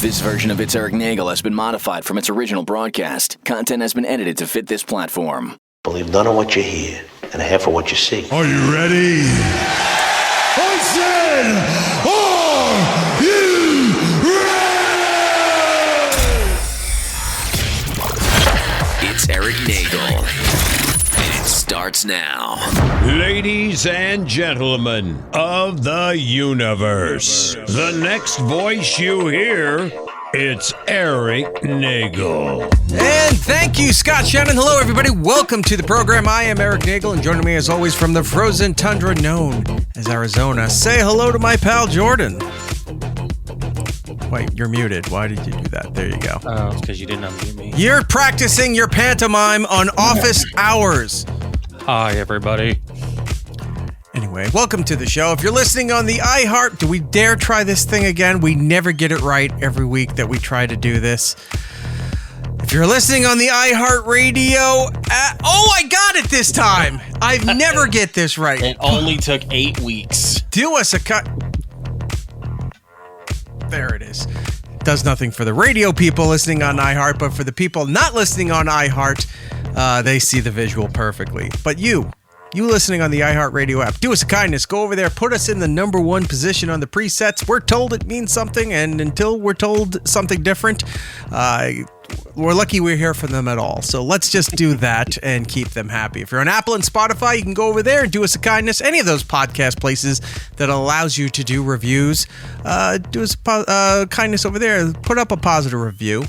This version of It's Eric Nagel has been modified from its original broadcast. Content has been edited to fit this platform. Believe none of what you hear and half of what you see. Are you ready? I said, are you ready? It's Eric Nagel. It starts now. Ladies and gentlemen of the universe, the next voice you hear, it's Eric Nagel. And thank you, Scott Shannon. Hello, everybody. Welcome to the program. I am Eric Nagel, and joining me, as always, from the frozen tundra known as Arizona, say hello to my pal, Jordan. Wait, you're muted. Why did you do that? There you go. Oh, it's because you didn't unmute me. You're practicing your pantomime on office hours. Hi, everybody. Anyway, welcome to the show. If you're listening on the iHeart, do we dare try this thing again? We never get it right every week that we try to do this. If you're listening on the iHeart Radio, I got it this time. I've never get this right. It only took 8 weeks. Do us a cut. There it is. Does nothing for the radio people listening on iHeart, but for the people not listening on iHeart, they see the visual perfectly. But you listening on the iHeartRadio app, do us a kindness. Go over there, put us in the number one position on the presets. We're told it means something, and until we're told something different, we're lucky we're here for them at all. So let's just do that and keep them happy. If you're on Apple and Spotify, you can go over there and do us a kindness. Any of those podcast places that allows you to do reviews, do us a kindness over there. Put up a positive review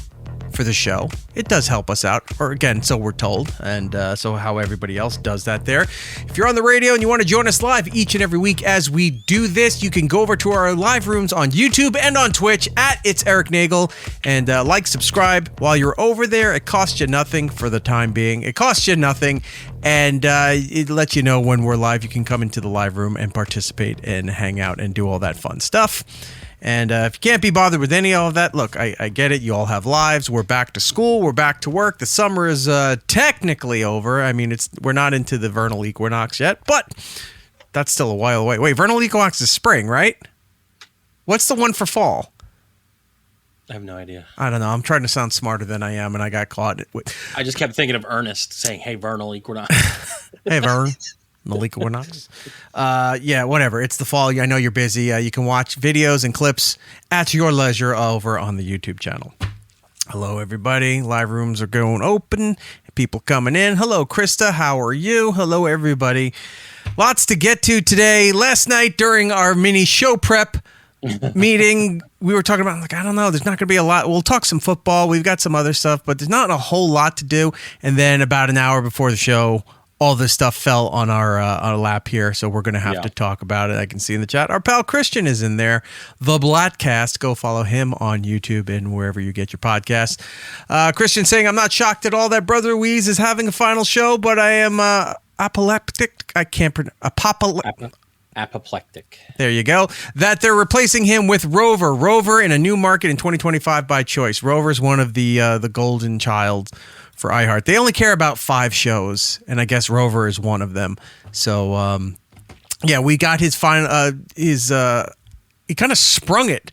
for the show. It does help us out, or again, so we're told, and so how everybody else does that there. If you're on the radio and you want to join us live each and every week as we do this, you can go over to our live rooms on YouTube and on Twitch at It's Eric Nagel, and subscribe while you're over there. It costs you nothing for the time being. It costs you nothing, and it lets you know when we're live. You can come into the live room and participate and hang out and do all that fun stuff. And if you can't be bothered with any of that, look, I get it. You all have lives. We're back to school. We're back to work. The summer is technically over. I mean, we're not into the vernal equinox yet, but that's still a while away. Wait, vernal equinox is spring, right? What's the one for fall? I have no idea. I don't know. I'm trying to sound smarter than I am, and I got caught. I just kept thinking of Ernest saying, "Hey, vernal equinox." Hey, Vern. Malika Warnox. Yeah, whatever. It's the fall. I know you're busy. You can watch videos and clips at your leisure over on the YouTube channel. Hello, everybody. Live rooms are going open. People coming in. Hello, Krista. How are you? Hello, everybody. Lots to get to today. Last night during our mini show prep meeting, we were talking about, I don't know, there's not going to be a lot. We'll talk some football. We've got some other stuff, but there's not a whole lot to do. And then about an hour before the show, all this stuff fell on our lap here, so we're going to have to talk about it. I can see in the chat. Our pal Christian is in there. The Blatcast. Go follow him on YouTube and wherever you get your podcasts. Christian saying, I'm not shocked at all that Brother Wease is having a final show, but I am apoplectic. I can't pronounce. Apoplectic. There you go. That they're replacing him with Rover. Rover in a new market in 2025 by choice. Rover's one of the golden child for iHeart. They only care about 5 shows, and I guess Rover is one of them. So, we got his final. He kind of sprung it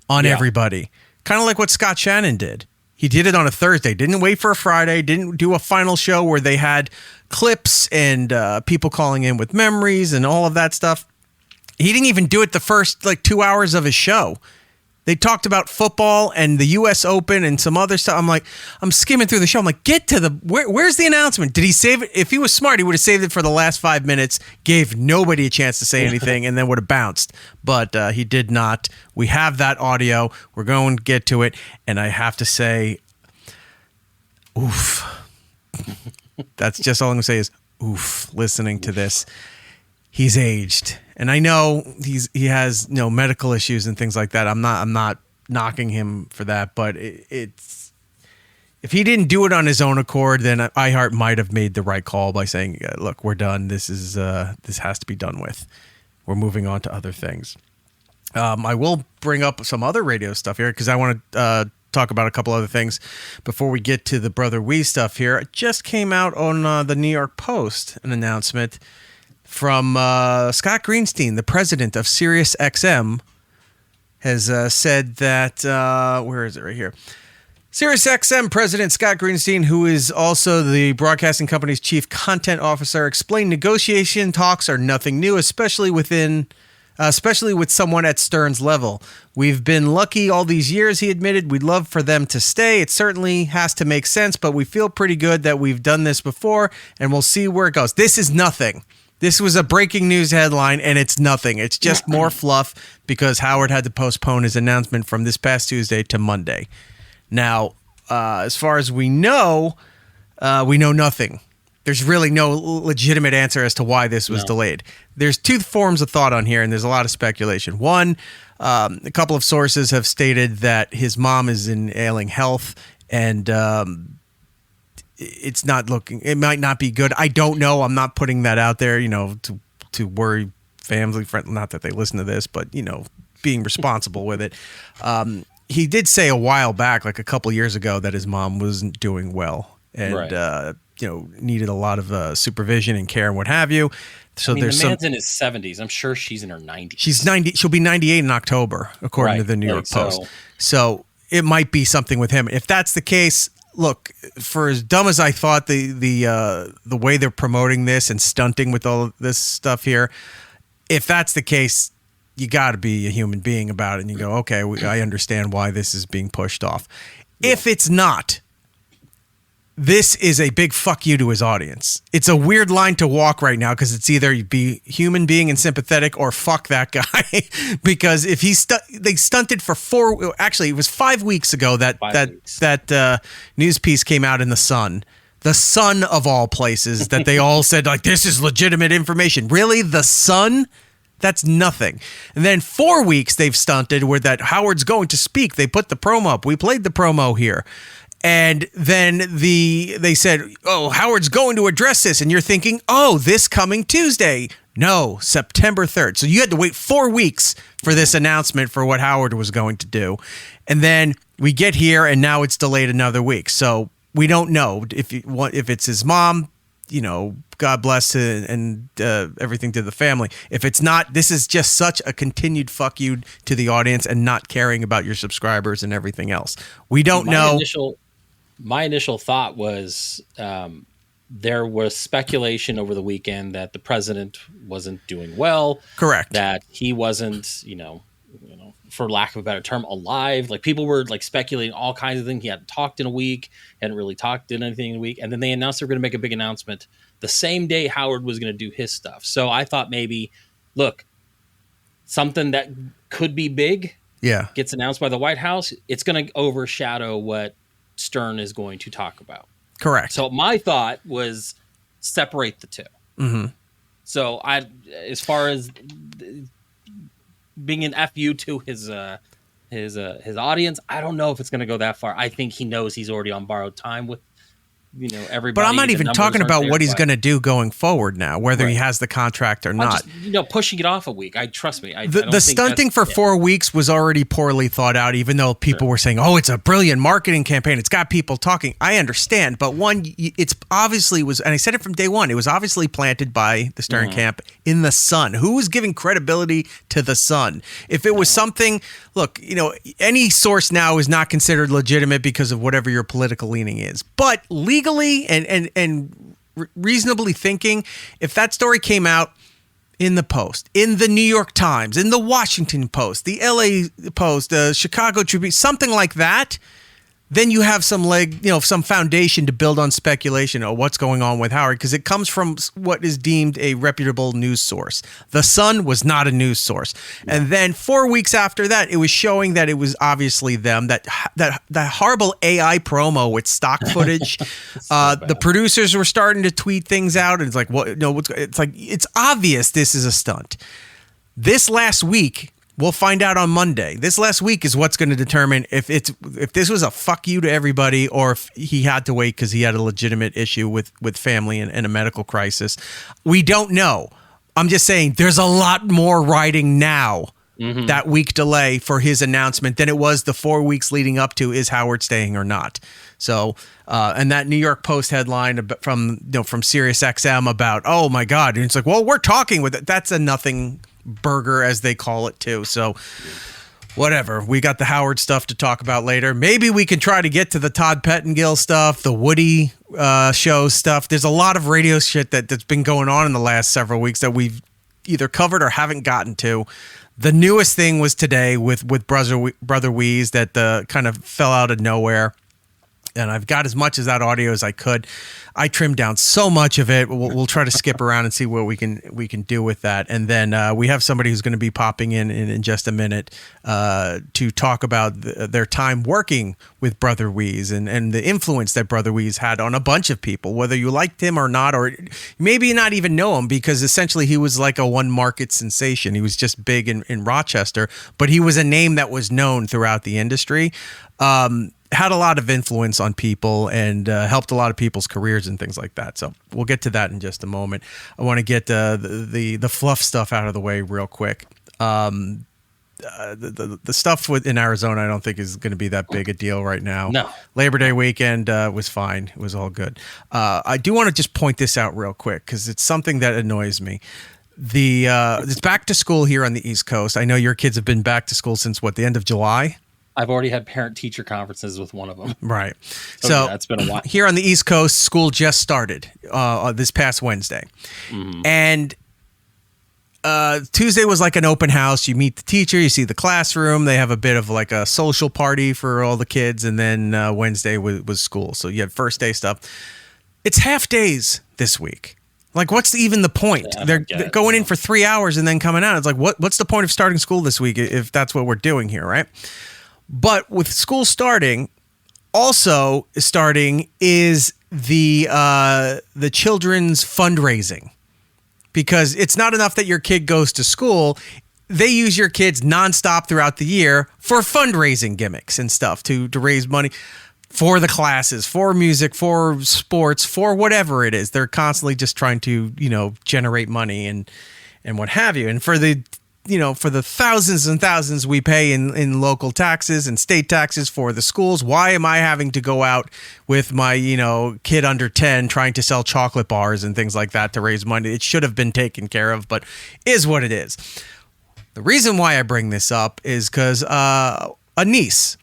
on everybody, kind of like what Scott Shannon did. He did it on a Thursday. Didn't wait for a Friday. Didn't do a final show where they had clips and people calling in with memories and all of that stuff. He didn't even do it the first 2 hours of his show. They talked about football and the U.S. Open and some other stuff. I'm skimming through the show. I'm like, get to where's the announcement? Did he save it? If he was smart, he would have saved it for the last 5 minutes, gave nobody a chance to say anything, and then would have bounced. But he did not. We have that audio. We're going to get to it. And I have to say, oof. That's just all I'm going to say is, oof, listening to this. He's aged. And I know he has medical issues and things like that. I'm not knocking him for that, but it's if he didn't do it on his own accord, then iHeart might have made the right call by saying, "Look, we're done. This has to be done with. We're moving on to other things." I will bring up some other radio stuff here because I want to talk about a couple other things before we get to the Brother Wease stuff here. It just came out on the New York Post, an announcement from Scott Greenstein, the president of SiriusXM, has said that, where is it right here? SiriusXM President Scott Greenstein, who is also the broadcasting company's chief content officer, explained negotiation talks are nothing new, especially with someone at Stern's level. We've been lucky all these years, he admitted. We'd love for them to stay. It certainly has to make sense, but we feel pretty good that we've done this before, and we'll see where it goes. This is nothing. This was a breaking news headline, and it's nothing. It's just more fluff because Howard had to postpone his announcement from this past Tuesday to Monday. Now, as far as we know nothing. There's really no legitimate answer as to why this was delayed. There's two forms of thought on here, and there's a lot of speculation. One, a couple of sources have stated that his mom is in ailing health, and it might not be good. I don't know. I'm not putting that out there, to worry family, friends, not that they listen to this, but, being responsible with it. He did say a while back, like a couple years ago, that his mom wasn't doing well and, needed a lot of supervision and care and what have you. So the man's in his 70s. I'm sure she's in her 90s. She's 90. She'll be 98 in October, according to the New York Post. So it might be something with him. If that's the case, look, for as dumb as I thought the way they're promoting this and stunting with all this stuff here, if that's the case, you got to be a human being about it, and you go, okay, I understand why this is being pushed off. Yeah. If it's not, this is a big fuck you to his audience. It's a weird line to walk right now because it's either be human being and sympathetic or fuck that guy. Because if they stunted for it was 5 weeks ago that news piece came out in The Sun. The Sun of all places that they all said, like, this is legitimate information. Really? The Sun? That's nothing. And then 4 weeks they've stunted where that Howard's going to speak. They put the promo up. We played the promo here. And then they said, oh, Howard's going to address this. And you're thinking, oh, this coming Tuesday. No, September 3rd. So you had to wait 4 weeks for this announcement for what Howard was going to do. And then we get here and now it's delayed another week. So we don't know if it's his mom, God bless and everything to the family. If it's not, this is just such a continued fuck you to the audience and not caring about your subscribers and everything else. We don't know. My initial thought was there was speculation over the weekend that the president wasn't doing well. Correct. That he wasn't, for lack of a better term, alive. Like people were like speculating all kinds of things. He hadn't talked in a week, hadn't really talked in anything in a week. And then they announced they were going to make a big announcement the same day Howard was going to do his stuff. So I thought maybe, look, something that could be big gets announced by the White House. It's going to overshadow what Stern is going to talk about. Correct. So my thought was separate the two. Mm-hmm. So as far as being an FU to his audience, I don't know if it's going to go that far. I think he knows he's already on borrowed time with everybody. But I'm not even talking about what he's going to do going forward now, whether he has the contract or not. Just, pushing it off a week. Trust me. The stunting for 4 weeks was already poorly thought out, even though people were saying, oh, it's a brilliant marketing campaign. It's got people talking. I understand. But one, it's obviously was, and I said it from day one, it was obviously planted by the Stern camp in The Sun. Who was giving credibility to The Sun? If it was something, look, any source now is not considered legitimate because of whatever your political leaning is. But legally and reasonably thinking, if that story came out in the Post, in the New York Times, in the Washington Post, the LA Post, the Chicago Tribune, something like that, then you have some some foundation to build on speculation of what's going on with Howard, because it comes from what is deemed a reputable news source. The Sun was not a news source. And then 4 weeks after that, it was showing that it was obviously them, that horrible AI promo with stock footage. The producers were starting to tweet things out, and it's like, it's obvious this is a stunt. This last week, we'll find out on Monday. This last week is what's going to determine if this was a fuck you to everybody, or if he had to wait because he had a legitimate issue with family and a medical crisis. We don't know. I'm just saying there's a lot more riding now, that week delay for his announcement, than it was the 4 weeks leading up to, is Howard staying or not? So, and that New York Post headline from SiriusXM about, oh my God, and it's like, well, we're talking with it. That's a nothing burger, as they call it too. So whatever. We got the Howard stuff to talk about later. Maybe we can try to get to the Todd Pettengill stuff, the Woody show stuff. There's a lot of radio shit that's been going on in the last several weeks that we've either covered or haven't gotten to. The newest thing was today with Brother Wease that kind of fell out of nowhere. And I've got as much of that audio as I could. I trimmed down so much of it. We'll try to skip around and see what we can do with that. And then we have somebody who's going to be popping in just a minute to talk about their time working with Brother Wease and the influence that Brother Wease had on a bunch of people, whether you liked him or not, or maybe not even know him, because essentially he was like a one market sensation. He was just big in Rochester, but he was a name that was known throughout the industry. Had a lot of influence on people and helped a lot of people's careers and things like that. So we'll get to that in just a moment. I want to get the fluff stuff out of the way real quick. The stuff in Arizona, I don't think is going to be that big a deal right now. No. Labor Day weekend was fine. It was all good. I do want to just point this out real quick because it's something that annoys me. It's back to school here on the East Coast. I know your kids have been back to school since the end of July? I've already had parent-teacher conferences with one of them. Right. So yeah, it's been a while. Here on the East Coast, school just started this past Wednesday. Mm-hmm. And Tuesday was like an open house. You meet the teacher, you see the classroom. They have a bit of like a social party for all the kids. And then Wednesday was school. So you had first day stuff. It's half days this week. Like, what's even the point? Yeah, they're going in for 3 hours and then coming out. It's like, what's the point of starting school this week if that's what we're doing here, right? But with school starting, also starting is the children's fundraising, because it's not enough that your kid goes to school. They use your kids nonstop throughout the year for fundraising gimmicks and stuff to raise money for the classes, for music, for sports, for whatever it is. They're constantly just trying to, generate money and what have you. And for the thousands and thousands we pay in local taxes and state taxes for the schools, why am I having to go out with my, kid under 10 trying to sell chocolate bars and things like that to raise money? It should have been taken care of, but is what it is. The reason why I bring this up is because a niece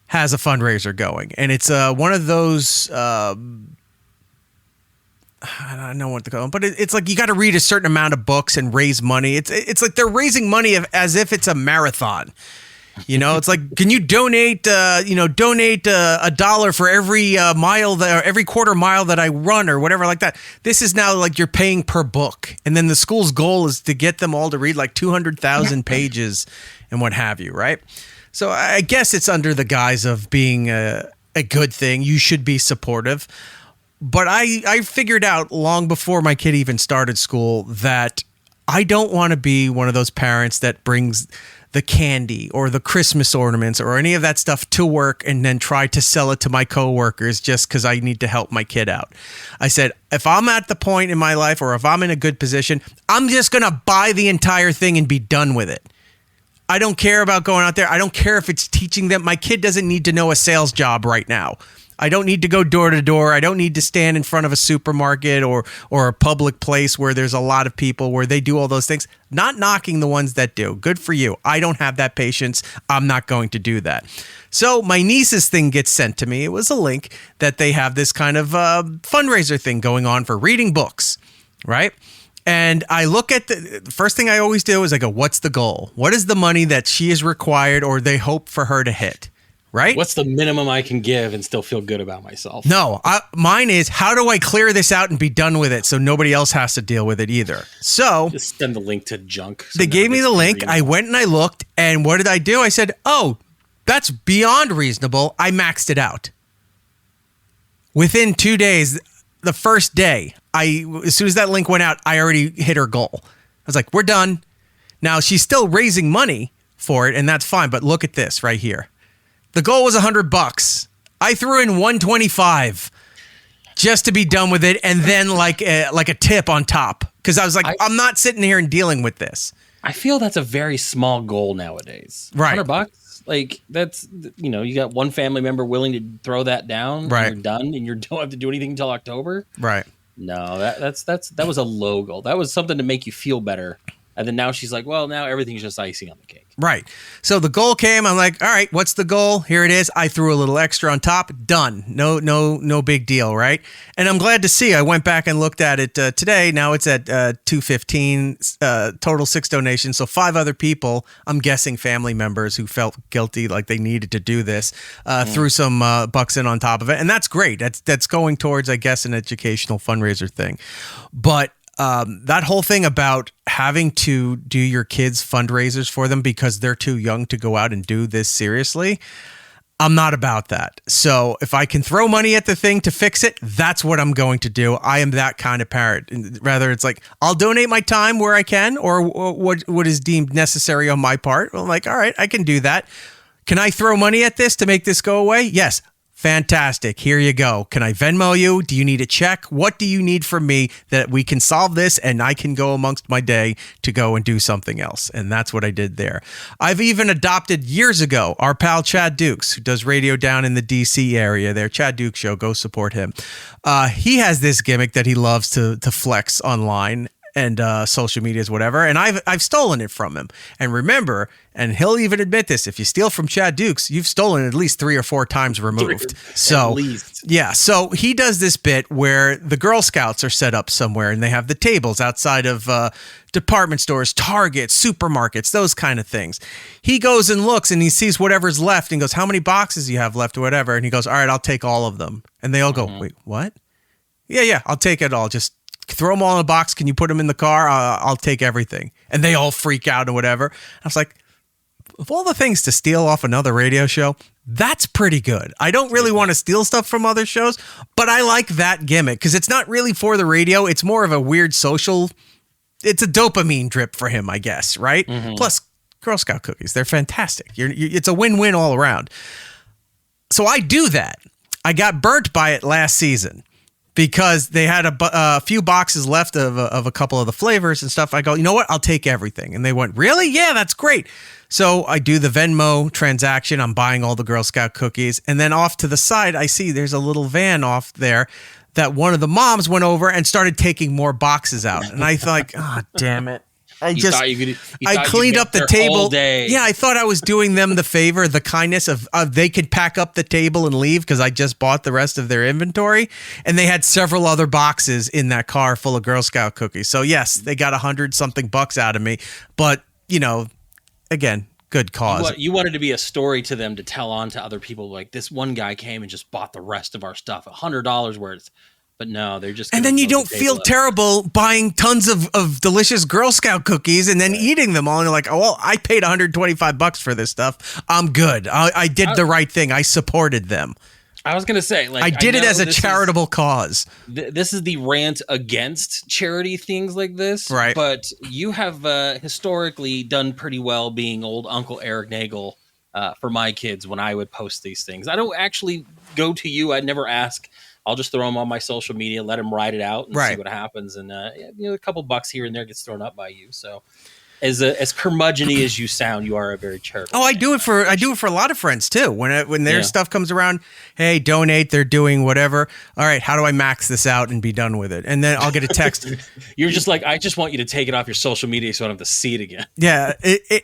has a fundraiser going, and it's one of those... I don't know what to call them, but it's like you got to read a certain amount of books and raise money. It's like they're raising money as if it's a marathon. It's like, can you donate $1 for every mile every quarter mile that I run or whatever like that. This is now like you're paying per book, and then the school's goal is to get them all to read like 200,000 pages and what have you, right? So I guess it's under the guise of being a good thing. You should be supportive. But I figured out long before my kid even started school that I don't want to be one of those parents that brings the candy or the Christmas ornaments or any of that stuff to work and then try to sell it to my coworkers just because I need to help my kid out. I said, if I'm at the point in my life or if I'm in a good position, I'm just going to buy the entire thing and be done with it. I don't care about going out there. I don't care if it's teaching them. My kid doesn't need to know a sales job right now. I don't need to go door to door. I don't need to stand in front of a supermarket or a public place where there's a lot of people where they do all those things. Not knocking the ones that do. Good for you. I don't have that patience. I'm not going to do that. So my niece's thing gets sent to me. It was a link that they have this kind of fundraiser thing going on for reading books, right? And I look at the first thing I always do is I go, what's the goal? What is the money that she is required or they hope for her to hit? Right? What's the minimum I can give and still feel good about myself? No, mine is how do I clear this out and be done with it so nobody else has to deal with it either. So just send the link to junk. So they gave me the link. I went and I looked, and what did I do? I said, oh, that's beyond reasonable. I maxed it out. Within 2 days, the first day, as soon as that link went out, I already hit her goal. I was like, we're done. Now she's still raising money for it, and that's fine. But look at this right here. The goal was $100. I threw in $125 just to be done with it, and then like a tip on top because I was like, I'm not sitting here and dealing with this. I feel that's a very small goal nowadays. Right, $100. Like that's you got one family member willing to throw that down. Right, and you're done, and you don't have to do anything until October. Right. No, that was a low goal. That was something to make you feel better And then now she's like, well, now everything's just icing on the cake. Right. So the goal came. I'm like, all right, what's the goal? Here it is. I threw a little extra on top. Done. No big deal, right? And I'm glad to see. I went back and looked at it today. Now it's at 215 total 6 donations. So 5 other people, I'm guessing family members who felt guilty, like they needed to do this, threw some bucks in on top of it, and that's great. That's going towards, I guess, an educational fundraiser thing, but. That whole thing about having to do your kids' fundraisers for them because they're too young to go out and do this seriously, I'm not about that. So if I can throw money at the thing to fix it, that's what I'm going to do. I am that kind of parent. Rather, it's like, I'll donate my time where I can or what is deemed necessary on my part. I'm like, all right, I can do that. Can I throw money at this to make this go away? Yes. Fantastic. Here you go. Can I Venmo you? Do you need a check? What do you need from me that we can solve this and I can go amongst my day to go and do something else? And that's what I did there. I've even adopted years ago our pal Chad Dukes, who does radio down in the DC area there. Chad Dukes Show. Go support him. He has this gimmick that he loves to flex online and social medias, whatever. And I've stolen it from him. And remember, and he'll even admit this, if you steal from Chad Dukes, you've stolen at least 3 or 4 times removed. So, yeah. So he does this bit where the Girl Scouts are set up somewhere and they have the tables outside of department stores, Targets, supermarkets, those kind of things. He goes and looks and he sees whatever's left and goes, how many boxes do you have left or whatever? And he goes, all right, I'll take all of them. And they all go, wait, what? Yeah, I'll take it all. Just throw them all in a box. Can you put them in the car? I'll take everything. And they all freak out or whatever. I was like, of all the things to steal off another radio show, that's pretty good. I don't really want to steal stuff from other shows, but I like that gimmick because it's not really for the radio. It's more of a weird social. It's a dopamine drip for him, I guess, right? Mm-hmm. Plus, Girl Scout cookies, they're fantastic. It's a win-win all around. So I do that. I got burnt by it last season. Because they had a few boxes left of a couple of the flavors and stuff. I go, you know what? I'll take everything. And they went, really? Yeah, that's great. So I do the Venmo transaction. I'm buying all the Girl Scout cookies. And then off to the side, I see there's a little van off there that one of the moms went over and started taking more boxes out. And I thought, oh, damn it. I cleaned up the table. Yeah, I thought I was doing them the favor, the kindness of they could pack up the table and leave because I just bought the rest of their inventory. And they had several other boxes in that car full of Girl Scout cookies. So yes, they got $100-something out of me. But, again, good cause. You wanted to be a story to them to tell on to other people. Like, this one guy came and just bought the rest of our stuff, $100 worth. But no, they're just. And then you don't feel terrible buying tons of delicious Girl Scout cookies and then eating them all. And you're like, oh, well, I paid $125 for this stuff. I'm good. I did the right thing. I supported them. I was going to say, like, I did it as a charitable cause. This is the rant against charity things like this. Right. But you have historically done pretty well being old Uncle Eric Nagel for my kids when I would post these things. I don't actually go to you. I'd never ask. I'll just throw them on my social media, let them ride it out and see what happens. And, a couple bucks here and there gets thrown up by you. So as curmudgeon-y as you sound, you are a very charitable. Oh, I do it for a lot of friends too. When their stuff comes around, hey, donate, they're doing whatever. All right, how do I max this out and be done with it? And then I'll get a text. You're just like, I just want you to take it off your social media so I don't have to see it again. Yeah,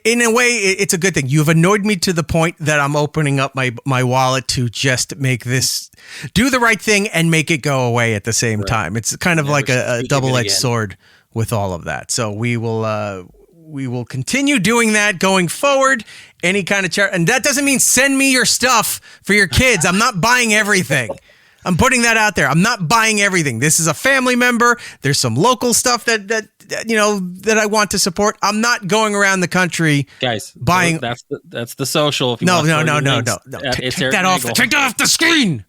in a way, it's a good thing. You've annoyed me to the point that I'm opening up my wallet to just make this, do the right thing and make it go away at the same time. It's kind of like a double-edged sword with all of that. So we will continue doing that going forward. Any kind of charity. And that doesn't mean send me your stuff for your kids. I'm not buying everything. I'm putting that out there. I'm not buying everything. This is a family member. There's some local stuff that I want to support. I'm not going around the country, guys, buying. That's the social. If you no. Take that off. Take that off the screen.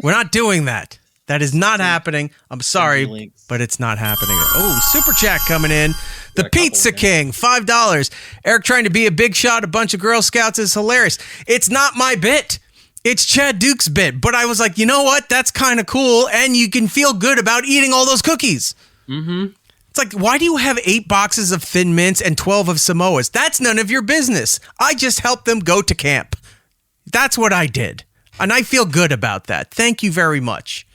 We're not doing that. That is not happening. I'm sorry, but it's not happening. Oh, super chat coming in. The Pizza King, $5. Eric trying to be a big shot, a bunch of Girl Scouts is hilarious. It's not my bit. It's Chad Duke's bit. But I was like, you know what? That's kind of cool. And you can feel good about eating all those cookies. Mm-hmm. It's like, why do you have 8 boxes of Thin Mints and 12 of Samoas? That's none of your business. I just helped them go to camp. That's what I did. And I feel good about that. Thank you very much.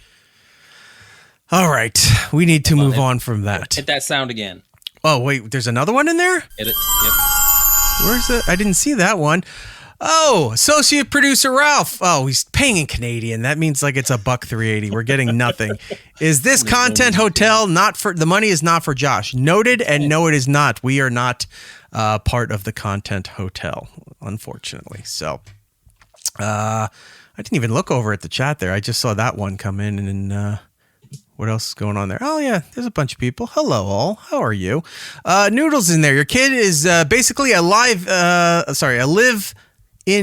All right. We need to move on from that. Hit that sound again. Oh, wait, there's another one in there? Yep. Where's it? I didn't see that one. Oh, associate producer Ralph. Oh, he's paying in Canadian. That means like it's $1.380. We're getting nothing. Is this content hotel not for the money? Is not for Josh. Noted, and no, it is not. We are not part of the content hotel, unfortunately. So, I didn't even look over at the chat there. I just saw that one come in, and what else is going on there? Oh yeah, there's a bunch of people. Hello all. How are you? Noodles in there. Your kid is basically a live-in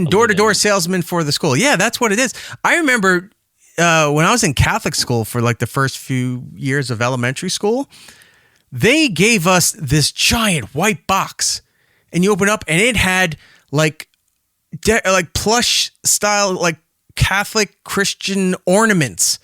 door-to-door salesman for the school. Yeah, that's what it is. I remember when I was in Catholic school for like the first few years of elementary school, they gave us this giant white box, and you open up, and it had like plush style, like Catholic Christian ornaments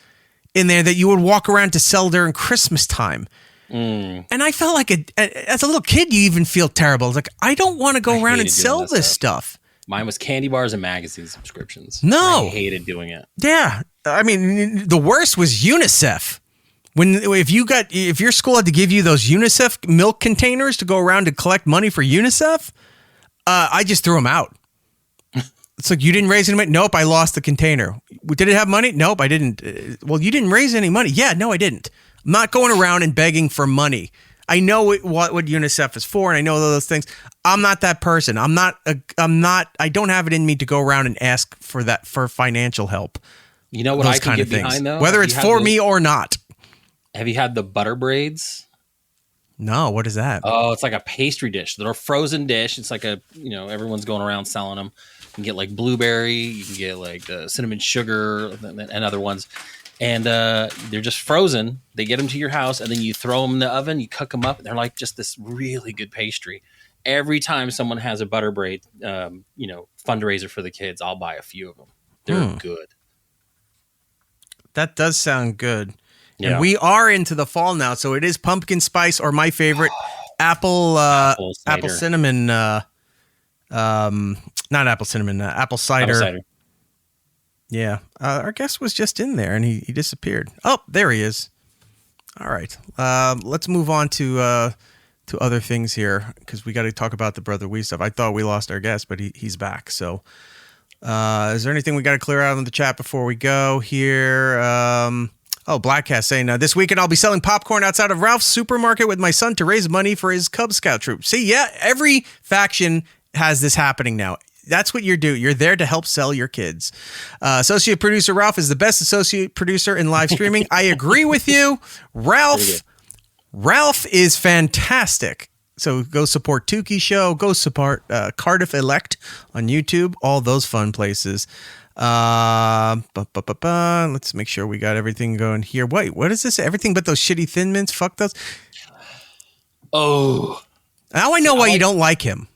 in there that you would walk around to sell during Christmas time. And I felt like as a little kid, you even feel terrible. It's like, I don't want to go around and sell this stuff. Mine was candy bars and magazine subscriptions. No. I hated doing it. Yeah. I mean, the worst was UNICEF. If your school had to give you those UNICEF milk containers to go around to collect money for UNICEF, I just threw them out. It's like, you didn't raise any money? Nope, I lost the container. Did it have money? Nope, I didn't. Well, you didn't raise any money. Yeah, no, I didn't. I'm not going around and begging for money. I know what UNICEF is for, and I know those things. I'm not that person. I don't have it in me to go around and ask for financial help. You know what I can get behind, though? Whether it's for me or not. Have you had the butter braids? No, what is that? Oh, it's like a pastry dish. They're a frozen dish. It's like everyone's going around selling them. You can get like blueberry, you can get like cinnamon sugar and other ones. And they're just frozen. They get them to your house, and then you throw them in the oven, you cook them up, and they're like just this really good pastry. Every time someone has a butter braid, fundraiser for the kids, I'll buy a few of them. They're good. That does sound good. Yeah. And we are into the fall now, so it is pumpkin spice or my favorite apple cinnamon. Not apple cinnamon, apple cider. Yeah. Our guest was just in there and he disappeared. Oh, there he is. All right. Let's move on to other things here because we got to talk about the Brother Wease stuff. I thought we lost our guest, but he's back. So is there anything we got to clear out in the chat before we go here? Blackcast saying, this weekend I'll be selling popcorn outside of Ralph's supermarket with my son to raise money for his Cub Scout troop. See, yeah, every faction has this happening now. That's what you're doing. You're there to help sell your kids. Associate producer Ralph is the best associate producer in live streaming. I agree with you. Ralph is fantastic. So go support Tukey Show. Go support Cardiff Elect on YouTube. All those fun places. Let's make sure we got everything going here. Wait, what is this? Everything but those shitty Thin Mints? Fuck those. Oh. Now I know why you don't like him.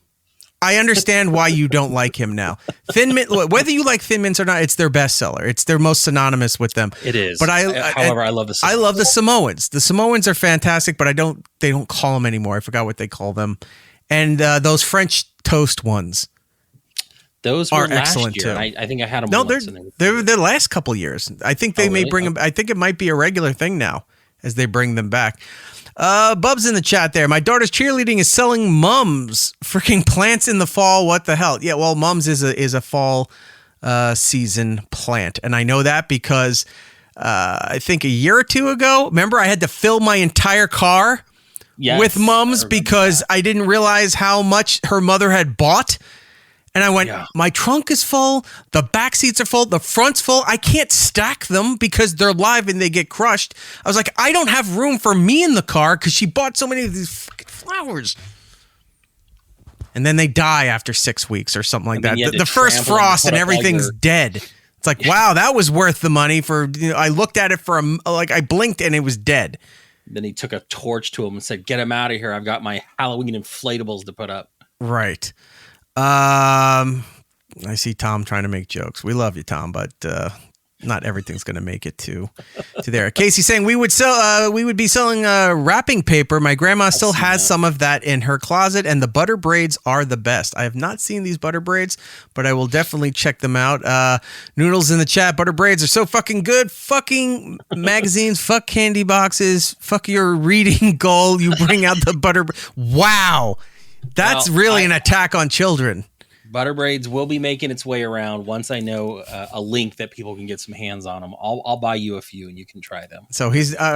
I understand why you don't like him now. Thin Mint, whether you like Thin Mints or not, it's their bestseller. It's their most synonymous with them. It is. But I love the Samoans. I love the Samoans. The Samoans are fantastic, but they don't call them anymore. I forgot what they call them. And those French toast ones. Those are last excellent year. too. I think I had them. No, they're the last couple years. I think they may bring them. I think it might be a regular thing now as they bring them back. Bub's in the chat there. My daughter's cheerleading is selling Mums freaking plants in the fall. What the hell? Yeah, well, Mums is a fall season plant, and I know that because I think a year or two ago, remember I had to fill my entire car with Mums because I didn't realize how much her mother had bought. And I went, my trunk is full, the back seats are full, the front's full. I can't stack them because they're live and they get crushed. I was like, I don't have room for me in the car because she bought so many of these fucking flowers. And then they die after 6 weeks or something like that. The first frost and everything's dead. It's like, wow, that was worth the money for, I looked at it for I blinked and it was dead. Then he took a torch to him and said, get him out of here. I've got my Halloween inflatables to put up. Right. I see Tom trying to make jokes. We love you, Tom, but not everything's going to make it to there. Casey saying we would be selling wrapping paper. My grandma still has some of that in her closet, and the butter braids are the best. I have not seen these butter braids, but I will definitely check them out. Noodles in the chat. Butter braids are so fucking good. Fucking magazines. Fuck candy boxes. Fuck your reading goal. You bring out the butter. Wow, that's really an attack on children. Butter braids will be making its way around once I know a link that people can get some hands on them. I'll buy you a few and you can try them. So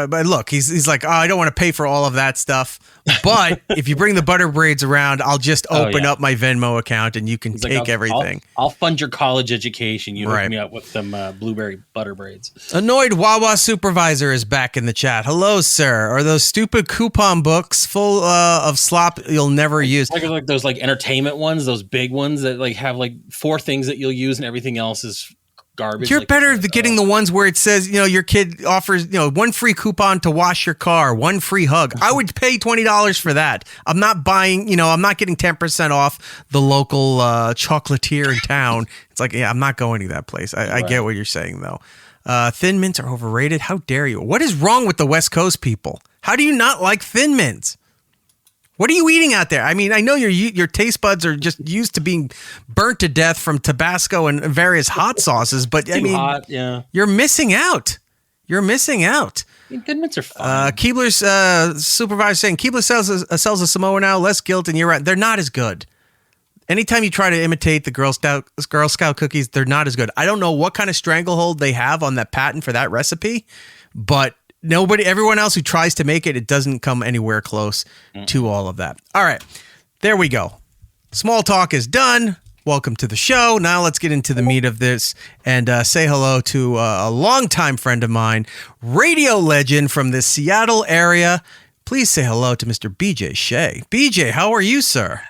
but look, he's like, oh, I don't want to pay for all of that stuff. But if you bring the butter braids around, I'll just open up my Venmo account and you can take everything. I'll fund your college education. You hook me up with some blueberry butter braids. Annoyed Wawa supervisor is back in the chat. Hello, sir. Are those stupid coupon books full of slop you'll never use? Like those entertainment ones, those big ones that have 4 things that you'll use and everything else is garbage. You're better getting the ones where it says, your kid offers, 1 free coupon to wash your car, 1 free hug. I would pay $20 for that. I'm not buying, I'm not getting 10% off the local chocolatier in town. It's like, I'm not going to that place. I get what you're saying though. Thin mints are overrated. How dare you? What is wrong with the West Coast people? How do you not like Thin Mints? What are you eating out there? I mean, I know your taste buds are just used to being burnt to death from Tabasco and various hot sauces, but I mean, hot, yeah. You're missing out. You're missing out. Thin Mints are fine. Keebler's supervisor saying Keebler sells a Samoa now. Less guilt, and you're right. They're not as good. Anytime you try to imitate the Girl Scout cookies, they're not as good. I don't know what kind of stranglehold they have on that patent for that recipe, but everyone else who tries to make it doesn't come anywhere close to all of that. All right, there we go. Small talk is done. Welcome to the show. Now let's get into the meat of this and say hello to a longtime friend of mine, radio legend from the Seattle area. Please say hello to Mr. BJ Shea. BJ, how are you, sir?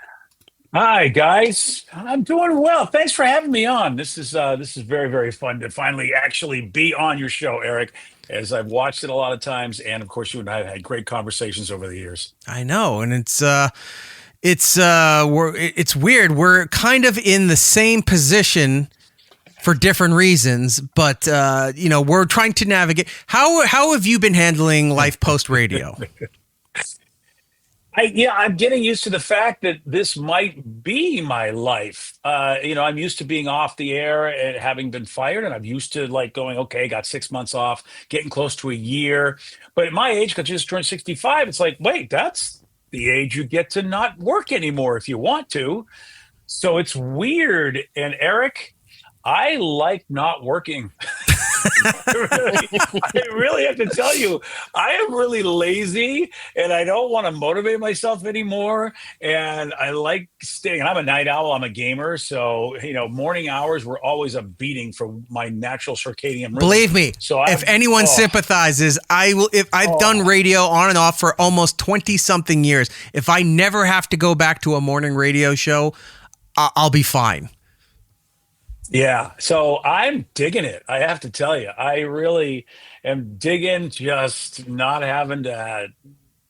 Hi, guys. I'm doing well. Thanks for having me on. This is very, very fun to finally actually be on your show, Eric, as I've watched it a lot of times. And of course, you and I have had great conversations over the years. I know. And it's weird. We're kind of in the same position for different reasons, but we're trying to navigate. How have you been handling life post radio? I'm getting used to the fact that this might be my life. I'm used to being off the air and having been fired, and I'm used to going, okay, got 6 months off, getting close to a year. But at my age, because I just turned 65, it's like, wait, that's the age you get to not work anymore if you want to. So it's weird. And Eric, I like not working. I really have to tell you, I am really lazy and I don't want to motivate myself anymore. And I like staying. And I'm a night owl. I'm a gamer. So, morning hours were always a beating for my natural circadian rhythm. Believe me, if anyone sympathizes, I will. If I've done radio on and off for almost 20 something years, if I never have to go back to a morning radio show, I'll be fine. Yeah, so I'm digging it. I have to tell you, I really am digging just not having to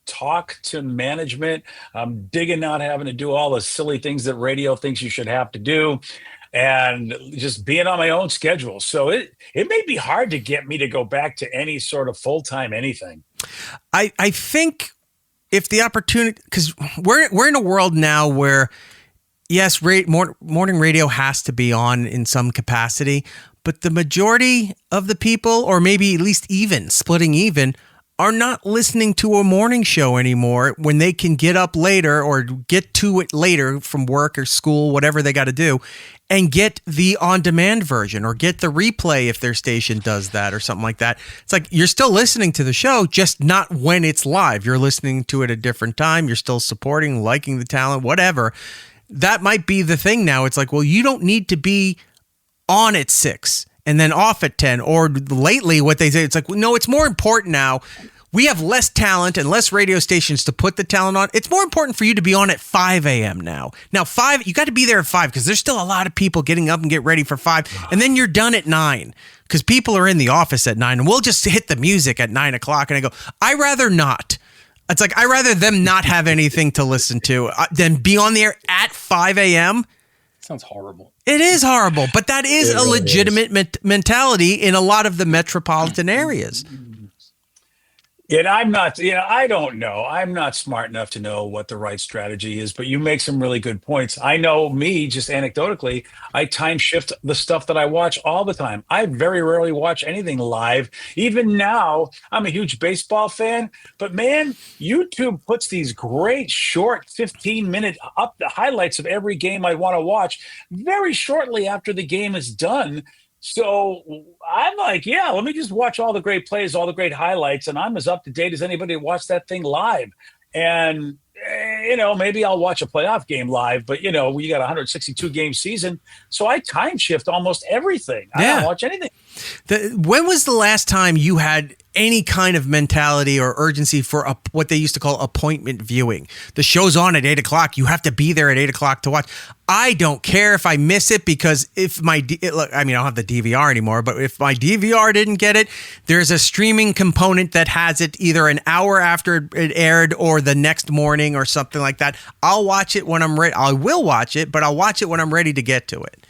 talk to management. I'm digging not having to do all the silly things that radio thinks you should have to do, and just being on my own schedule. So it may be hard to get me to go back to any sort of full-time anything. I think if the opportunity, because we're in a world now where, yes, morning radio has to be on in some capacity, but the majority of the people, or maybe at least splitting even, are not listening to a morning show anymore when they can get up later or get to it later from work or school, whatever they got to do, and get the on-demand version or get the replay if their station does that or something like that. It's like you're still listening to the show, just not when it's live. You're listening to it at a different time. You're still supporting, liking the talent, whatever. That might be the thing now. It's like, well, you don't need to be on at 6 and then off at 10. Or lately, what they say, it's like, no, it's more important now. We have less talent and less radio stations to put the talent on. It's more important for you to be on at 5 a.m. now. Now, 5, you got to be there at 5 because there's still a lot of people getting up and get ready for 5. And then you're done at 9 because people are in the office at 9. And we'll just hit the music at 9 o'clock. And I go, I'd rather not. It's like, I'd rather them not have anything to listen to than be on the air at 5 a.m. Sounds horrible. It is horrible, but that is a legitimate mentality in a lot of the metropolitan areas. And I'm not, I don't know. I'm not smart enough to know what the right strategy is, but you make some really good points. I know me, just anecdotally, I time shift the stuff that I watch all the time. I very rarely watch anything live. Even now, I'm a huge baseball fan, but man, YouTube puts these great short 15-minute up the highlights of every game I want to watch very shortly after the game is done. So I'm like, yeah, let me just watch all the great plays, all the great highlights, and I'm as up to date as anybody who watched that thing live. And, maybe I'll watch a playoff game live, but, you got a 162-game season. So I time shift almost everything. I don't watch anything. When was the last time you had any kind of mentality or urgency for what they used to call appointment viewing? The show's on at 8 o'clock. You have to be there at 8 o'clock to watch. I don't care if I miss it, because if I don't have the DVR anymore, but if my DVR didn't get it, there's a streaming component that has it either an hour after it aired or the next morning or something like that. I'll watch it when I'm ready. I will watch it, but I'll watch it when I'm ready to get to it.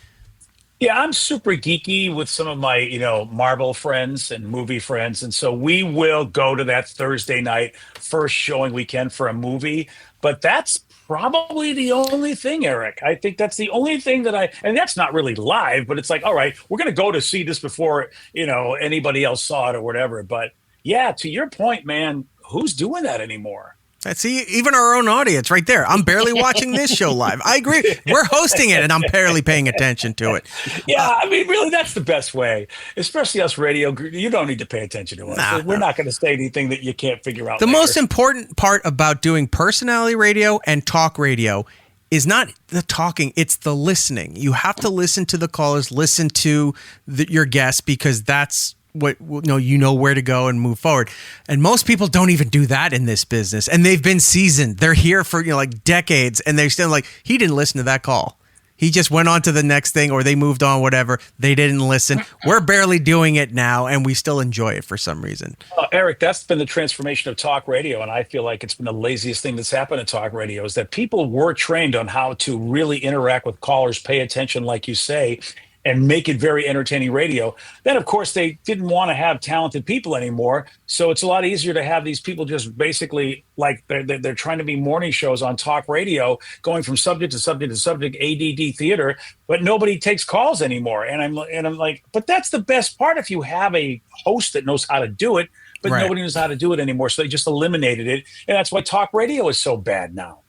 Yeah, I'm super geeky with some of my, Marvel friends and movie friends. And so we will go to that Thursday night first showing weekend for a movie. But that's probably the only thing, Eric. I think that's the only thing that and that's not really live, but it's like, all right, we're going to go to see this before, anybody else saw it or whatever. But yeah, to your point, man, who's doing that anymore? See, even our own audience right there. I'm barely watching this show live. I agree. We're hosting it, and I'm barely paying attention to it. Yeah, really, that's the best way. Especially us radio. You don't need to pay attention to us. We're not going to say anything that you can't figure out. The most important part about doing personality radio and talk radio is not the talking, it's the listening. You have to listen to the callers, listen to your guests, because that's what where to go and move forward. And most people don't even do that in this business, and they've been seasoned. They're here for decades, and they're still like, he didn't listen to that call. He just went on to the next thing, or they moved on, whatever. They didn't listen. We're barely doing it now, and we still enjoy it for some reason. Eric, that's been the transformation of talk radio, and I feel like it's been the laziest thing that's happened to talk radio, is that people were trained on how to really interact with callers, pay attention, like you say, and make it very entertaining radio. Then, of course, they didn't want to have talented people anymore. So it's a lot easier to have these people just basically like they're trying to be morning shows on talk radio, going from subject to subject to subject, ADD theater, but nobody takes calls anymore. And I'm like, but that's the best part if you have a host that knows how to do it, but nobody knows how to do it anymore. So they just eliminated it. And that's why talk radio is so bad now.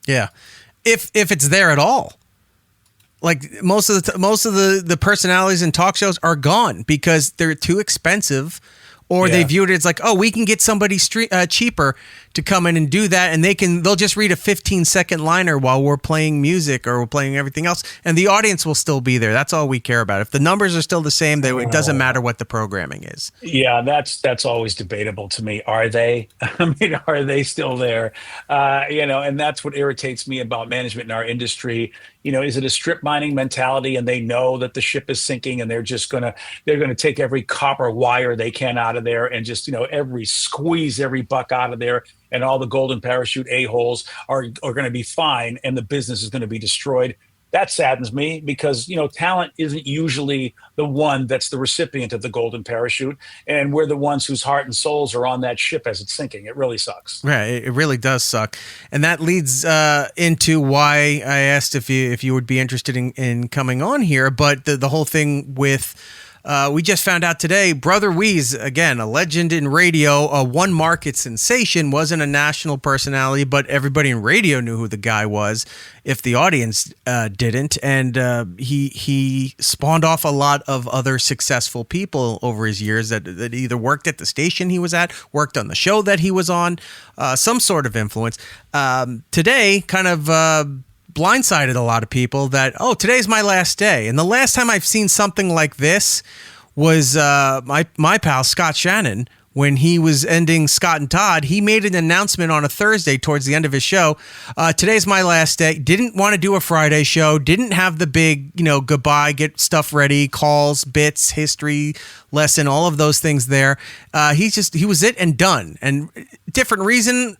Yeah. If it's there at all. Like most of the personalities in talk shows are gone because they're too expensive, or they viewed it as like, oh, we can get somebody cheaper to come in and do that, and they'll just read a 15-second liner while we're playing music or we're playing everything else, and the audience will still be there. That's all we care about. If the numbers are still the same, it doesn't matter what the programming is. Yeah, that's always debatable to me. Are they? I mean, are they still there? And that's what irritates me about management in our industry. Is it a strip mining mentality, and they know that the ship is sinking, and they're gonna take every copper wire they can out of there, and just squeeze every buck out of there, and all the golden parachute a-holes are going to be fine, and the business is going to be destroyed. That saddens me, because talent isn't usually the one that's the recipient of the golden parachute, and we're the ones whose heart and souls are on that ship as it's sinking. It really sucks. Yeah, it really does suck, and that leads into why I asked if you would be interested in coming on here. But the whole thing with we just found out today, Brother Wease, again, a legend in radio, a one market sensation, wasn't a national personality, but everybody in radio knew who the guy was, if the audience didn't. And he spawned off a lot of other successful people over his years that either worked at the station he was at, worked on the show that he was on, some sort of influence. Today, kind of blindsided a lot of people that, today's my last day. And the last time I've seen something like this was my pal Scott Shannon, when he was ending Scott and Todd. He made an announcement on a Thursday towards the end of his show. Today's my last day. Didn't want to do a Friday show. Didn't have the big, goodbye, get stuff ready, calls, bits, history lesson, all of those things there. He was it and done. And different reason,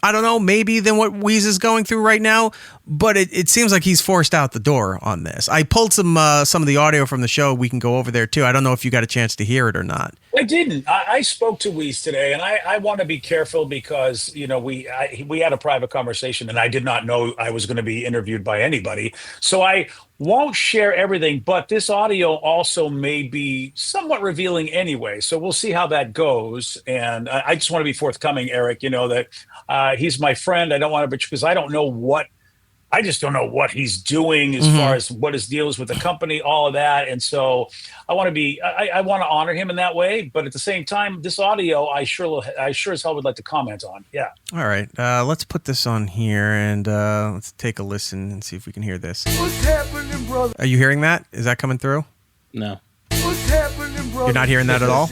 I don't know, maybe than what Wease is going through right now, but it seems like he's forced out the door on this. I pulled some of the audio from the show. We can go over there too. I don't know if you got a chance to hear it or not. I didn't. I spoke to Wease today, and I want to be careful because, you know, we had a private conversation, and I did not know I was going to be interviewed by anybody. So I won't share everything, but this audio also may be somewhat revealing anyway. So we'll see how that goes. And I just want to be forthcoming, Eric, you know, that he's my friend. I don't want to, because I just don't know what he's doing as far as what his deal is with the company, all of that. And so I want to honor him in that way. But at the same time, this audio, I sure as hell would like to comment on. Yeah. All right. Let's put this on here and let's take a listen and see if we can hear this. What's happening, brother? Are you hearing that? Is that coming through? No. What's happening, brother? You're not hearing that at all?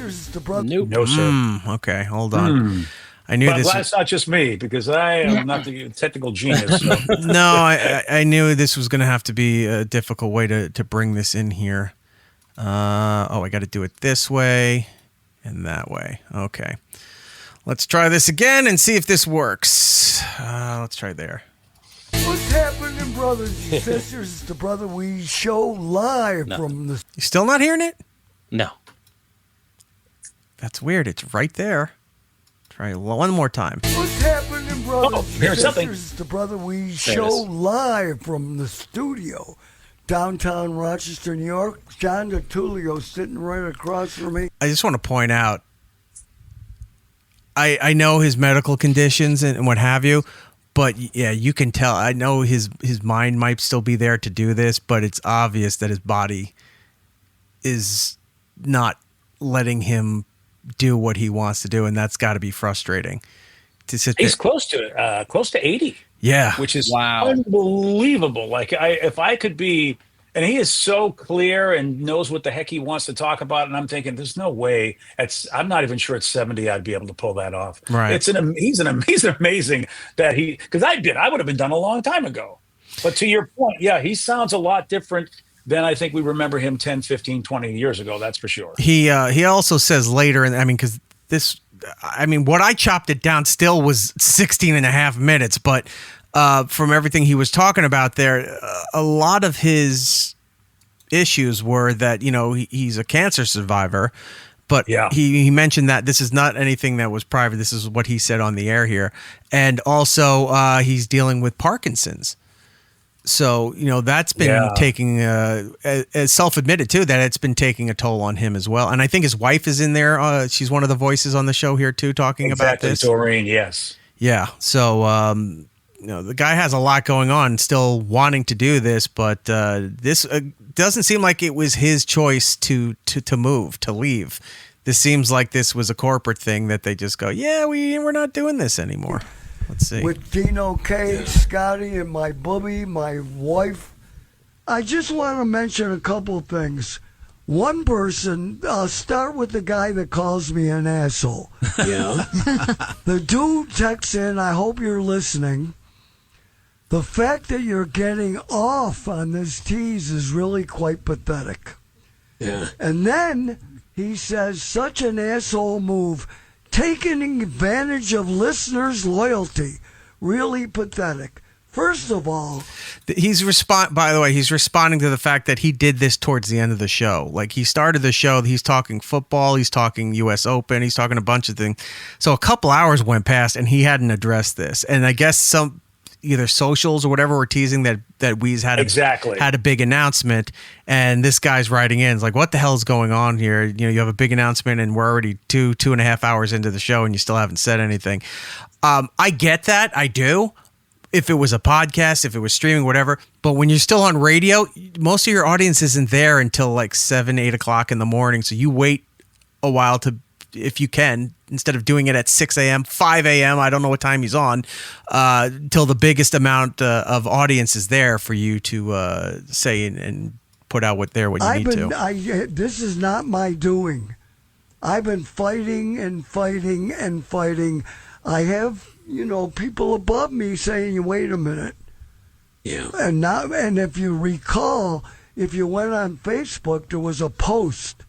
Nope. No, sir. Okay, hold on. I knew But this. it's not just me, because I am not the technical genius. So. No, I knew this was going to have to be a difficult way to bring this in here. I got to do it this way and that way. Okay. Let's try this again and see if this works. Let's try there. What's happening, brothers and sisters? It's the Brother Wease Show live from the... You still not hearing it? No. That's weird. It's right there. Try one more time. What's happening, brothers and here's something. sisters? It's the Brother Wease There it Show is. live from the studio. Downtown Rochester, New York. John DeTulio sitting right across from me. I just want to point out, I know his medical conditions and what have you, but yeah, you can tell. I know his mind might still be there to do this, but it's obvious that his body is not letting him do what he wants to do, and that's got to be frustrating. To sit there. He's close to 80. Yeah, Which is Wow. unbelievable. Like if I could be, and he is so clear and knows what the heck he wants to talk about. And I'm thinking, there's no way I'm not even sure at 70, I'd be able to pull that off. Right. He's amazing that because I would have been done a long time ago. But to your point, yeah, he sounds a lot different than I think we remember him 10, 15, 20 years ago. That's for sure. he also says later, and what I chopped it down still was 16 and a half minutes, but from everything he was talking about there, a lot of his issues were that, you know, he's a cancer survivor, but Yeah. he mentioned that this is not anything that was private. This is what he said on the air here. And also he's dealing with Parkinson's. So, you know, that's been taking, as self-admitted too, that it's been taking a toll on him as well. And I think his wife is in there. She's one of the voices on the show here too, talking about this. Doreen, yes. Yeah. So, you know, the guy has a lot going on, still wanting to do this, but this doesn't seem like it was his choice to move, to leave. This seems like this was a corporate thing that they just go, yeah, we're not doing this anymore. Let's see. With Dino K, Scotty, and my bubby, my wife. I just want to mention a couple of things. One person, I'll start with the guy that calls me an asshole. Yeah. The dude texts in, I hope you're listening. The fact that you're getting off on this tease is really quite pathetic. Yeah. And then he says, such an asshole move. Taking advantage of listeners' loyalty. Really pathetic. First of all, by the way, he's responding to the fact that he did this towards the end of the show. Like, he started the show, he's talking football, he's talking U.S. Open, he's talking a bunch of things. So a couple hours went past and he hadn't addressed this. And I guess some either socials or whatever were teasing that Wease had a big announcement, and this guy's writing in, it's like, what the hell's going on here? You know, you have a big announcement and we're already 2.5 hours into the show and you still haven't said anything. I get that. I do. If it was a podcast, if it was streaming, whatever. But when you're still on radio, most of your audience isn't there until like 7, 8 o'clock in the morning. So you wait a while to, if you can, instead of doing it at 6 a.m., 5 a.m., I don't know what time he's on, till the biggest amount of audience is there for you to say and put out what you need to. This is not my doing. I've been fighting and fighting and fighting. I have, people above me saying, wait a minute. Yeah. And if you recall, if you went on Facebook, there was a post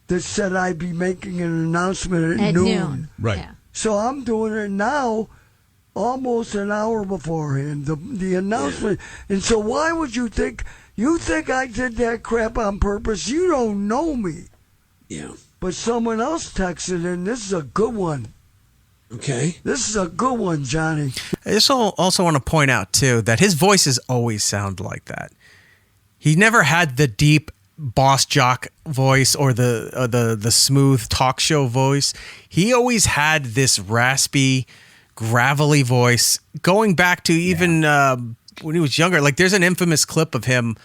that said I'd be making an announcement at noon. Right. Yeah. So I'm doing it now almost an hour beforehand, the announcement. And so why would you think I did that crap on purpose? You don't know me. Yeah. But someone else texted in. This is a good one. Okay. This is a good one, Johnny. I just also want to point out, too, that his voices always sound like that. He never had the deep boss jock voice or the smooth talk show voice. He always had this raspy, gravelly voice going back to even when he was younger. Like, there's an infamous clip of him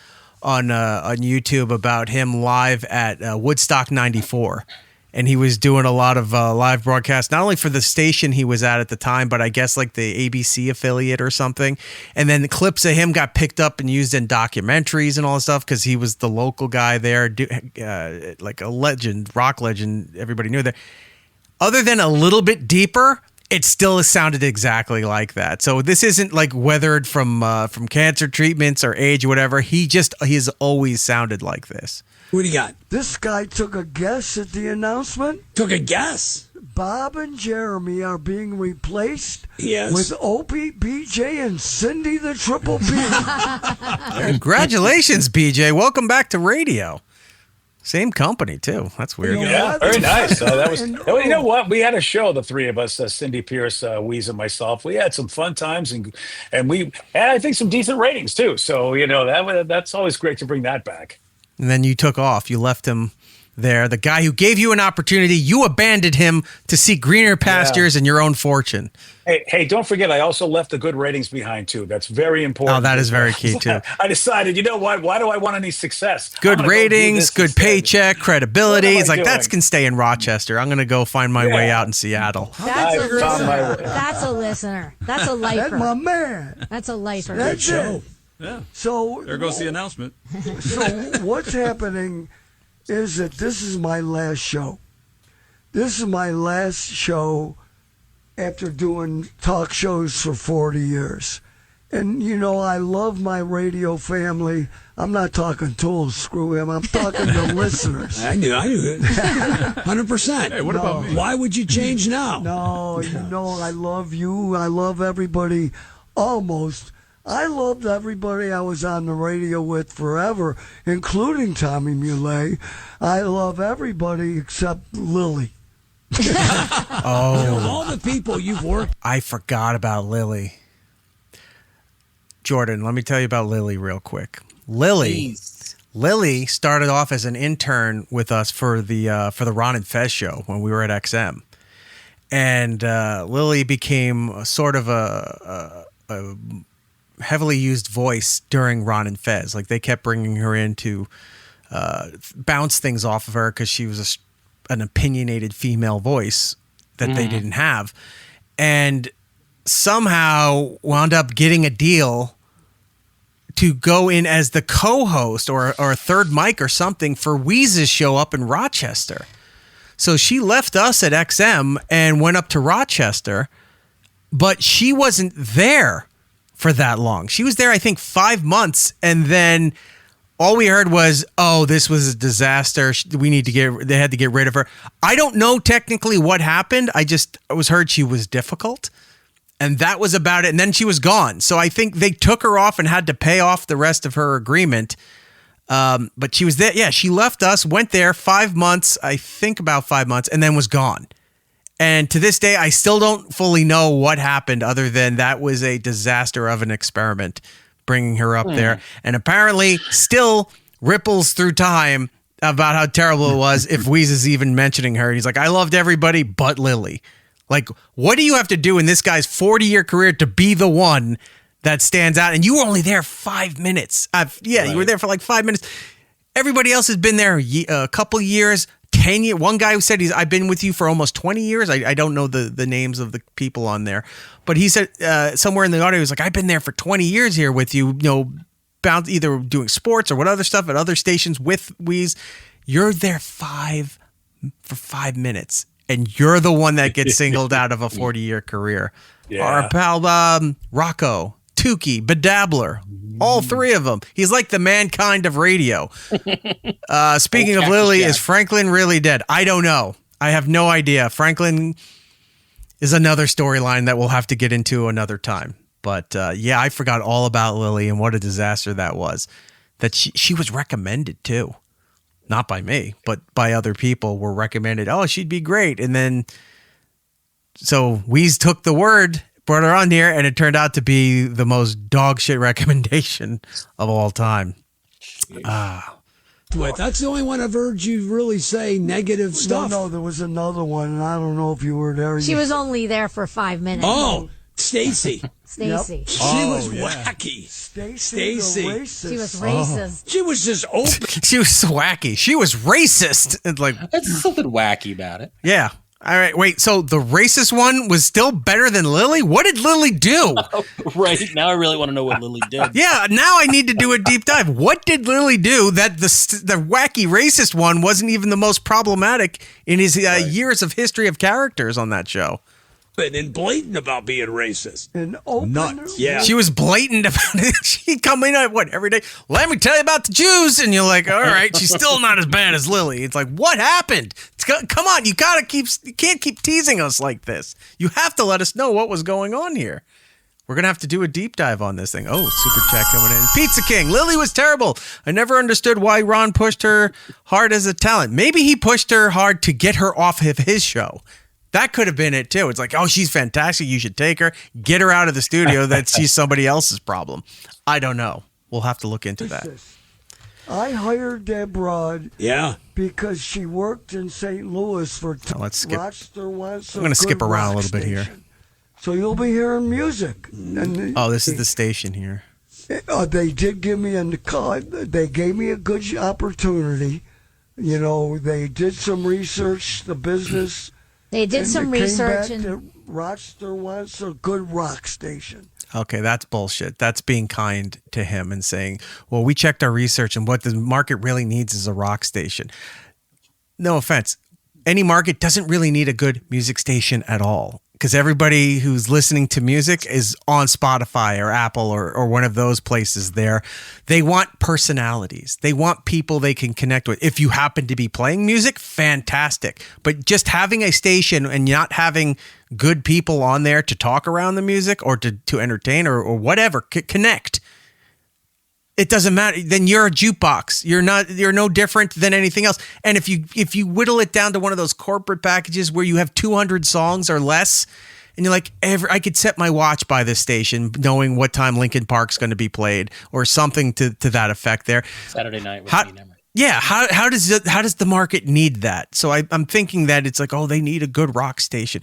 on YouTube about him live at Woodstock 94. And he was doing a lot of live broadcasts, not only for the station he was at the time, but I guess like the ABC affiliate or something. And then the clips of him got picked up and used in documentaries and all this stuff because he was the local guy there, like a legend, rock legend. Everybody knew that. Other than a little bit deeper, it still sounded exactly like that. So this isn't like weathered from cancer treatments or age or whatever. He's always sounded like this. What do you got? This guy took a guess at the announcement. Took a guess. Bob and Jeremy are being replaced Yes. with Opie, BJ, and Cindy the Triple B. Congratulations, BJ. Welcome back to radio. Same company, too. That's weird. Yeah, very nice. That was. You know what? We had a show, the three of us, Cindy, Pierce, Wease, and myself. We had some fun times, and we had, I think, some decent ratings too. So that's always great to bring that back. And then you took off. You left him there. The guy who gave you an opportunity, you abandoned him to seek greener pastures and your own fortune. Hey, don't forget, I also left the good ratings behind, too. That's very important. Oh, that is very key, too. I decided, you know what? Why do I want any success? Good ratings, good paycheck, credibility. It's like, that doing? can stay in Rochester. I'm going to go find my way out in Seattle. That's a I found my listener. way. That's a listener. That's a That's lifer. my man. That's a lifer. That's show. it. Yeah. So There goes the announcement. So what's happening is that this is my last show. This is my last show after doing talk shows for 40 years. And, I love my radio family. I'm not talking tools, screw him. I'm talking to listeners. I knew it. 100%. Hey, what about me? Why would you change now? No, I love you. I love everybody almost. I loved everybody I was on the radio with forever, including Tommy Muley. I love everybody except Lily. Of all the people you've worked. I forgot about Lily. Jordan, let me tell you about Lily real quick. Lily started off as an intern with us for the Ron and Fez show when we were at XM. And Lily became sort of a heavily used voice during Ron and Fez. Like, they kept bringing her in to bounce things off of her because she was an opinionated female voice that they didn't have. And somehow wound up getting a deal to go in as the co-host or a third mic or something for Wease's show up in Rochester. So she left us at XM and went up to Rochester, but she wasn't there for that long. She was there, I think, 5 months, and then all we heard was, "Oh, this was a disaster. They had to get rid of her." I don't know technically what happened. I was heard she was difficult, and that was about it. And then she was gone. So I think they took her off and had to pay off the rest of her agreement. But she was there. Yeah, she left us, went there 5 months, I think about 5 months, and then was gone. And to this day, I still don't fully know what happened other than that was a disaster of an experiment, bringing her up there. And apparently still ripples through time about how terrible it was if Wease is even mentioning her. He's like, I loved everybody but Lily. Like, what do you have to do in this guy's 40-year career to be the one that stands out? And you were only there 5 minutes. You were there for like 5 minutes. Everybody else has been there a couple years. 10 years. One guy who said I've been with you for almost 20 years. I don't know the names of the people on there, but he said somewhere in the audio, he was like, I've been there for 20 years here with you, bound either doing sports or what other stuff at other stations with Wease. You're there for 5 minutes, and you're the one that gets singled out of a 40-year career. Yeah. Our pal Rocco, Tukey, Bedabbler, all three of them. He's like the mankind of radio. Speaking of Lily, is Franklin really dead? I don't know. I have no idea. Franklin is another storyline that we'll have to get into another time. But yeah, I forgot all about Lily and what a disaster that was. That she was recommended too. Not by me, but by other people were recommended. Oh, she'd be great. And then, so Wease took the word, brought her on here, and it turned out to be the most dog shit recommendation of all time. Wait, that's the only one I've heard you really say negative stuff. No, there was another one, and I don't know if you were there. She was only there for 5 minutes. Oh, Stacy. Stacy. She was wacky. Stacy. She was racist. She was just open. She was wacky. She was racist. And like, That's something wacky about it. yeah. All right, wait. So the racist one was still better than Lily? What did Lily do? Right. Now I really want to know what Lily did. Yeah, now I need to do a deep dive. What did Lily do that the wacky racist one wasn't even the most problematic in his years of history of characters on that show? And blatant about being racist. And open. Nuts. Yeah. She was blatant about it. She'd come in every day. Let me tell you about the Jews, and you're like, all right, she's still not as bad as Lily. It's like, what happened? Come on, you can't keep teasing us like this. You have to let us know what was going on here. We're gonna have to do a deep dive on this thing. Oh, super chat coming in. Pizza King, Lily was terrible. I never understood why Ron pushed her hard as a talent. Maybe he pushed her hard to get her off of his show. That could have been it too. It's like, oh, she's fantastic. You should take her, get her out of the studio. That she's somebody else's problem. I don't know. We'll have to look into that. I hired that broad. Yeah. Because she worked in St. Louis for Let's skip. Rochester once. I'm going to skip around a little bit here. So you'll be hearing music. And oh, this is the station here. They did give me they gave me a good opportunity. You know, they did some research, the business. They did some research. And Rochester was a good rock station. Okay, that's bullshit. That's being kind to him and saying, well, we checked our research and what the market really needs is a rock station. No offense. Any market doesn't really need a good music station at all. Because everybody who's listening to music is on Spotify or Apple or one of those places there. They want personalities. They want people they can connect with. If you happen to be playing music, fantastic. But just having a station and not having good people on there to talk around the music or to entertain or whatever, connect. It doesn't matter. Then you're a jukebox. You're no different than anything else. And if you whittle it down to one of those corporate packages where you have 200 songs or less, and you're like, I could set my watch by this station, knowing what time Linkin Park's going to be played or something to that effect. There, Saturday night with me never. Yeah, how does the market need that? So I'm thinking that it's like, oh, they need a good rock station.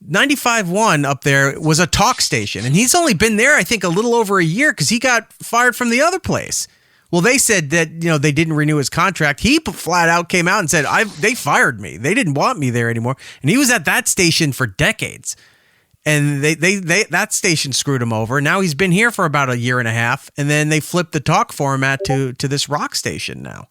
95.1 up there was a talk station, and he's only been there, I think, a little over a year because he got fired from the other place. Well, they said that they didn't renew his contract. He flat out came out and said, they fired me. They didn't want me there anymore. And he was at that station for decades, and they that station screwed him over. Now he's been here for about a year and a half, and then they flipped the talk format to this rock station now.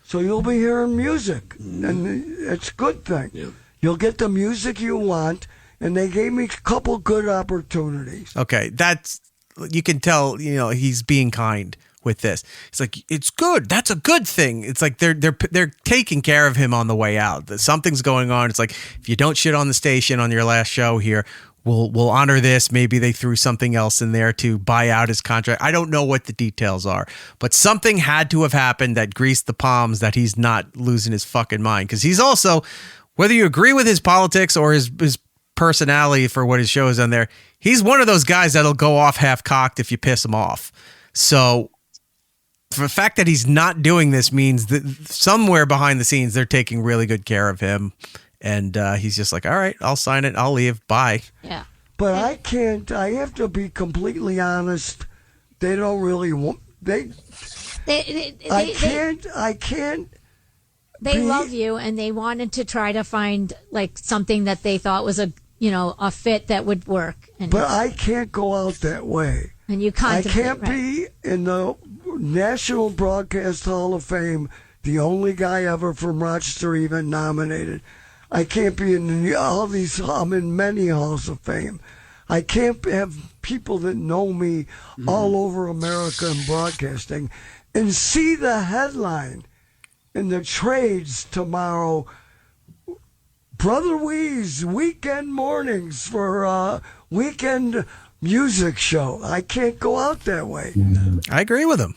So you'll be hearing music, and it's a good thing. Yeah. You'll get the music you want. And they gave me a couple good opportunities. Okay, you can tell, he's being kind with this. It's like, it's good. That's a good thing. It's like they're taking care of him on the way out. Something's going on. It's like, if you don't shit on the station on your last show here, we'll honor this. Maybe they threw something else in there to buy out his contract. I don't know what the details are, but something had to have happened that greased the palms that he's not losing his fucking mind. Because he's also, whether you agree with his politics or his personality for what his show is on there, he's one of those guys that'll go off half-cocked if you piss him off. So for the fact that he's not doing this means that somewhere behind the scenes they're taking really good care of him, and he's just like, all right, I'll sign it, I'll leave, bye. Yeah. But I have to be completely honest, they don't really want I can't. They love you, and they wanted to try to find like something that they thought was a fit that would work. But I can't go out that way. And you I can't be in the National Broadcast Hall of Fame, the only guy ever from Rochester even nominated. I can't be in I'm in many halls of fame. I can't have people that know me all over America in broadcasting and see the headline in the trades tomorrow. Brother Wease, weekend mornings for weekend music show. I can't go out that way. I agree with him.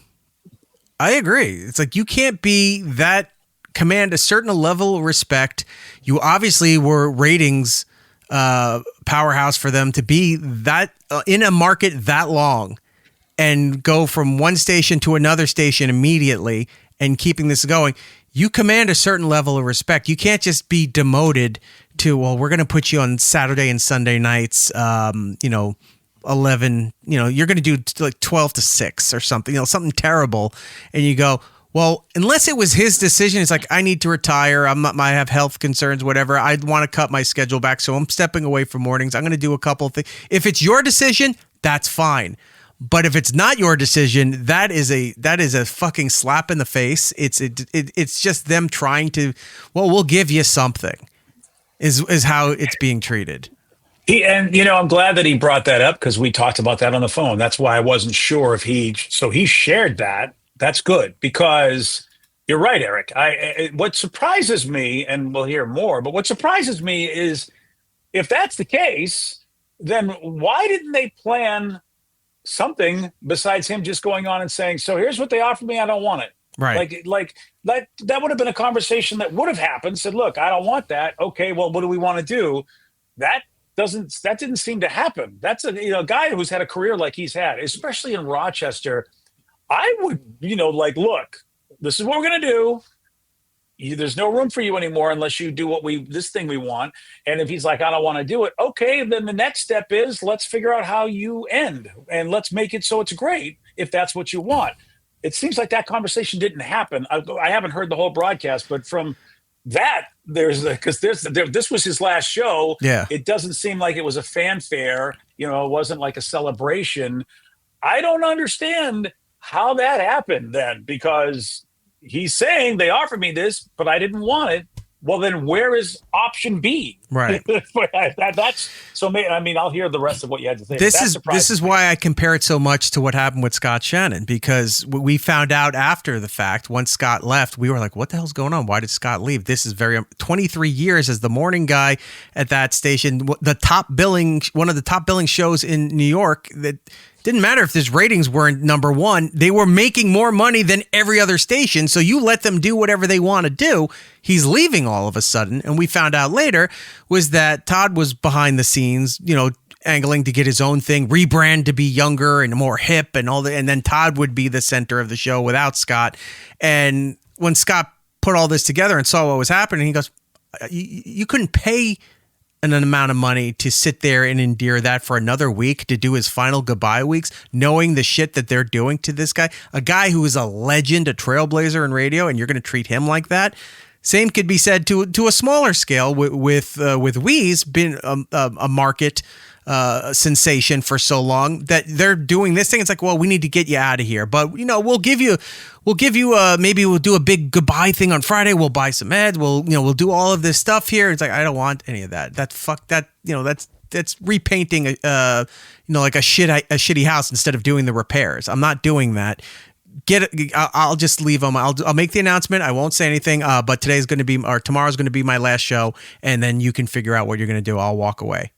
I agree. It's like you can't be that command a certain level of respect. You obviously were ratings powerhouse for them to be that in a market that long and go from one station to another station immediately and keeping this going. You command a certain level of respect. You can't just be demoted to, well, we're going to put you on Saturday and Sunday nights, 11, you're going to do like 12 to 6 or something, something terrible. And you go, well, unless it was his decision, it's like, I need to retire. I have health concerns, whatever. I want to cut my schedule back. So I'm stepping away from mornings. I'm going to do a couple of things. If it's your decision, that's fine. But if it's not your decision, that is a fucking slap in the face. It's just them trying to, well, we'll give you something is how it's being treated. I'm glad that he brought that up because we talked about that on the phone. That's why I wasn't sure if he shared that. That's good because you're right, Eric. What surprises me, and we'll hear more, but what surprises me is if that's the case, then why didn't they plan something besides him just going on and saying, so here's what they offered me, I don't want it. Right. Like that would have been a conversation that would have happened. Said, look, I don't want that. Okay, well, what do we want to do? That didn't seem to happen. That's a guy who's had a career like he's had, especially in Rochester. I would, look, this is what we're gonna do. There's no room for you anymore unless you do this thing we want. And if he's like, I don't want to do it, okay, then the next step is let's figure out how you end and let's make it so it's great if that's what you want. It seems like that conversation didn't happen. I haven't heard the whole broadcast, but from that, this was his last show. Yeah. It doesn't seem like it was a fanfare. It wasn't like a celebration. I don't understand how that happened then, because he's saying they offered me this, but I didn't want it. Well, then where is option B? Right. That's so. I'll hear the rest of what you had to say. This is why I compare it so much to what happened with Scott Shannon, because we found out after the fact, once Scott left, we were like, what the hell's going on? Why did Scott leave? This is 23 years as the morning guy at that station, one of the top billing shows in New York. That didn't matter if his ratings weren't number one. They were making more money than every other station. So you let them do whatever they want to do. He's leaving all of a sudden. And we found out later was that Todd was behind the scenes, angling to get his own thing, rebrand to be younger and more hip and all that. And then Todd would be the center of the show without Scott. And when Scott put all this together and saw what was happening, he goes, you couldn't pay an amount of money to sit there and endure that for another week to do his final goodbye weeks, knowing the shit that they're doing to this guy, a guy who is a legend, a trailblazer in radio, and you're going to treat him like that. Same could be said to a smaller scale with Wease, been a market sensation for so long that they're doing this thing. It's like, well, we need to get you out of here, but we'll give you maybe we'll do a big goodbye thing on Friday. We'll buy some ads. We'll do all of this stuff here. It's like, I don't want any of that. That's repainting like a shitty house instead of doing the repairs. I'm not doing that. I'll just leave them. I'll make the announcement. I won't say anything. But tomorrow's going to be my last show, and then you can figure out what you're going to do. I'll walk away.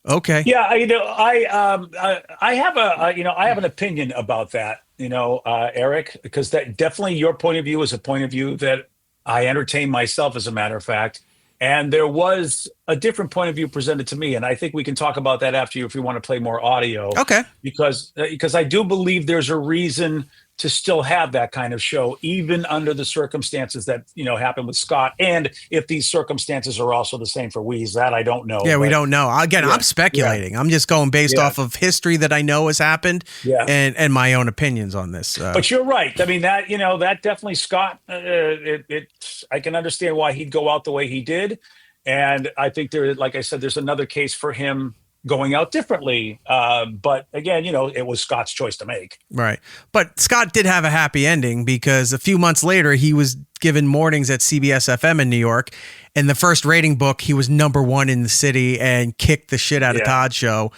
Okay. Yeah, I have an opinion about that, Eric, because that definitely your point of view is a point of view that I entertain myself, as a matter of fact. And there was a different point of view presented to me, and I think we can talk about that after you if you want to play more audio. Okay. Because I do believe there's a reason to still have that kind of show, even under the circumstances that happen with Scott, and if these circumstances are also the same for Wease, that I don't know. Yeah, we don't know. Again, I'm speculating. I'm just going based off of history that I know has happened, and my own opinions on this. But you're right. I mean, that definitely Scott. I can understand why he'd go out the way he did, and I think like I said, there's another case for him going out differently. But again, it was Scott's choice to make. Right. But Scott did have a happy ending because a few months later, he was given mornings at CBS FM in New York. In the first rating book, he was number one in the city and kicked the shit out of Todd's show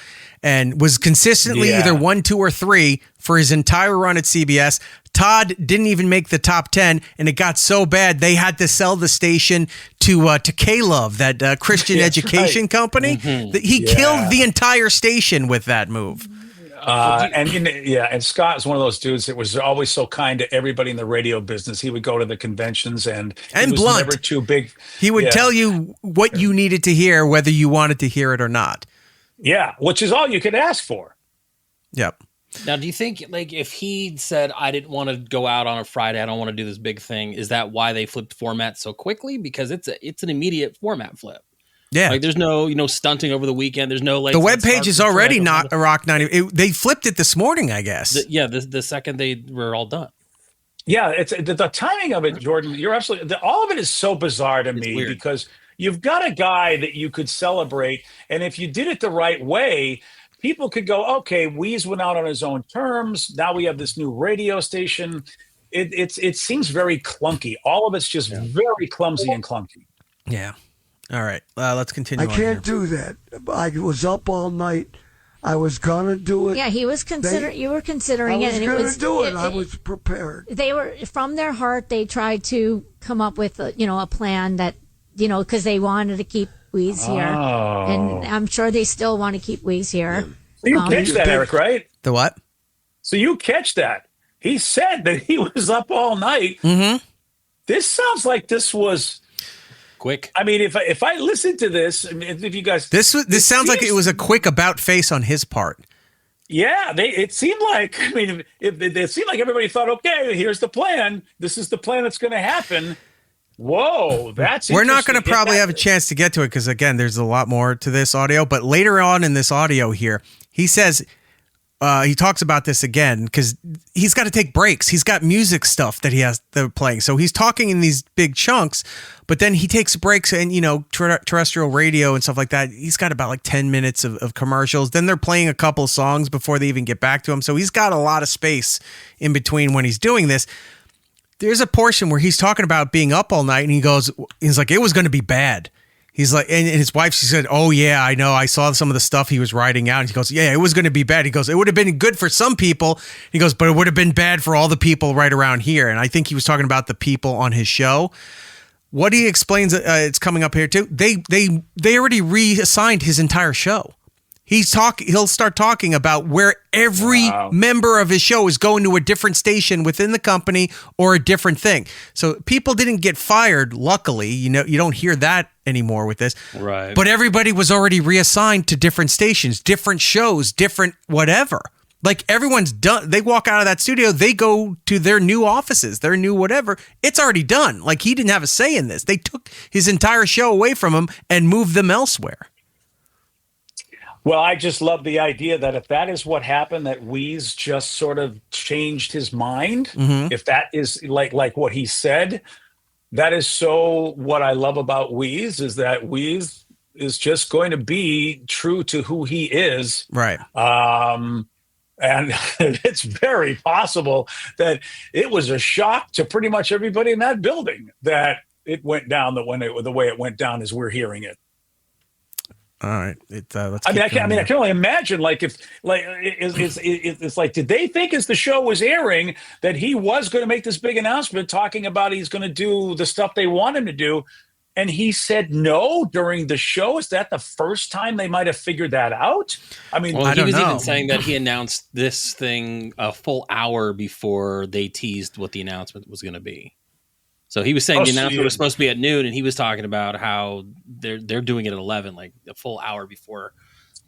and was consistently either 1, 2, or 3 for his entire run at CBS. Todd didn't even make the top 10, and it got so bad they had to sell the station to K-Love, that Christian education company. He killed the entire station with that move. And Scott is one of those dudes that was always so kind to everybody in the radio business. He would go to the conventions and he was blunt. never too big. He would tell you what you needed to hear, whether you wanted to hear it or not. Yeah, which is all you could ask for. Yep. Now, do you think, like, if he said, I didn't want to go out on a Friday, I don't want to do this big thing, is that why they flipped format so quickly? Because it's an immediate format flip. Yeah. Like, there's no, stunting over the weekend. There's no, like, the webpage is already not a Rock 90. They flipped it this morning, I guess. The second they were all done. Yeah, it's the timing of it, Jordan. You're absolutely. All of it is so bizarre to me weird. because you've got a guy that you could celebrate, and if you did it the right way, people could go, okay, Wease went out on his own terms. Now we have this new radio station. It seems very clunky. All of it's just very clumsy and clunky. Yeah. All right. Let's continue. I can't do that. I was up all night. I was gonna do it. Yeah, he was considering. You were considering it, and I was gonna do it. I was prepared. They were from their heart. They tried to come up with a plan that because they wanted to keep Wease here, and I'm sure they still want to keep Wease here. So you catch that, Eric, right? The what? So you catch that. He said that he was up all night. Mm-hmm. This sounds like this was quick. I mean, if I listen to this, I mean, if you guys, this sounds like it was a quick about face on his part. Yeah, it seemed like. I mean, it seemed like everybody thought, okay, here's the plan. This is the plan that's going to happen. Whoa, that's We're not going to probably have a chance to get to it because, again, there's a lot more to this audio. But later on in this audio here, he says, he talks about this again because he's got to take breaks. He's got music stuff that he has to playing. So he's talking in these big chunks, but then he takes breaks and, terrestrial radio and stuff like that. He's got about like 10 minutes of commercials. Then they're playing a couple songs before they even get back to him. So he's got a lot of space in between when he's doing this. There's a portion where he's talking about being up all night and he's like, it was going to be bad. He's like, and his wife, she said, oh yeah, I know. I saw some of the stuff he was writing out. And he goes, yeah, it was going to be bad. He goes, it would have been good for some people. He goes, but it would have been bad for all the people right around here. And I think he was talking about the people on his show. What he explains, it's coming up here too. They already reassigned his entire show. He'll start talking about where every member of his show is going to a different station within the company or a different thing. So people didn't get fired. Luckily, you don't hear that anymore with this. Right. But everybody was already reassigned to different stations, different shows, different whatever. Like everyone's done. They walk out of that studio, they go to their new offices, their new whatever. It's already done. Like he didn't have a say in this. They took his entire show away from him and moved them elsewhere. Well, I just love the idea that if that is what happened, that Wease just sort of changed his mind. Mm-hmm. If that is like what he said, that is so what I love about Wease is that Wease is just going to be true to who he is. Right. And it's very possible that it was a shock to pretty much everybody in that building that it went down the way it went down as we're hearing it. All right. Let's I can only imagine, it's like, did they think as the show was airing that he was going to make this big announcement talking about he's going to do the stuff they want him to do, and he said no during the show? Is that the first time they might have figured that out? I mean, well, I don't know. Even saying that he announced this thing a full hour before they teased what the announcement was going to be. So he was saying the announcement was supposed to be at noon, and he was talking about how they're doing it at 11, like a full hour before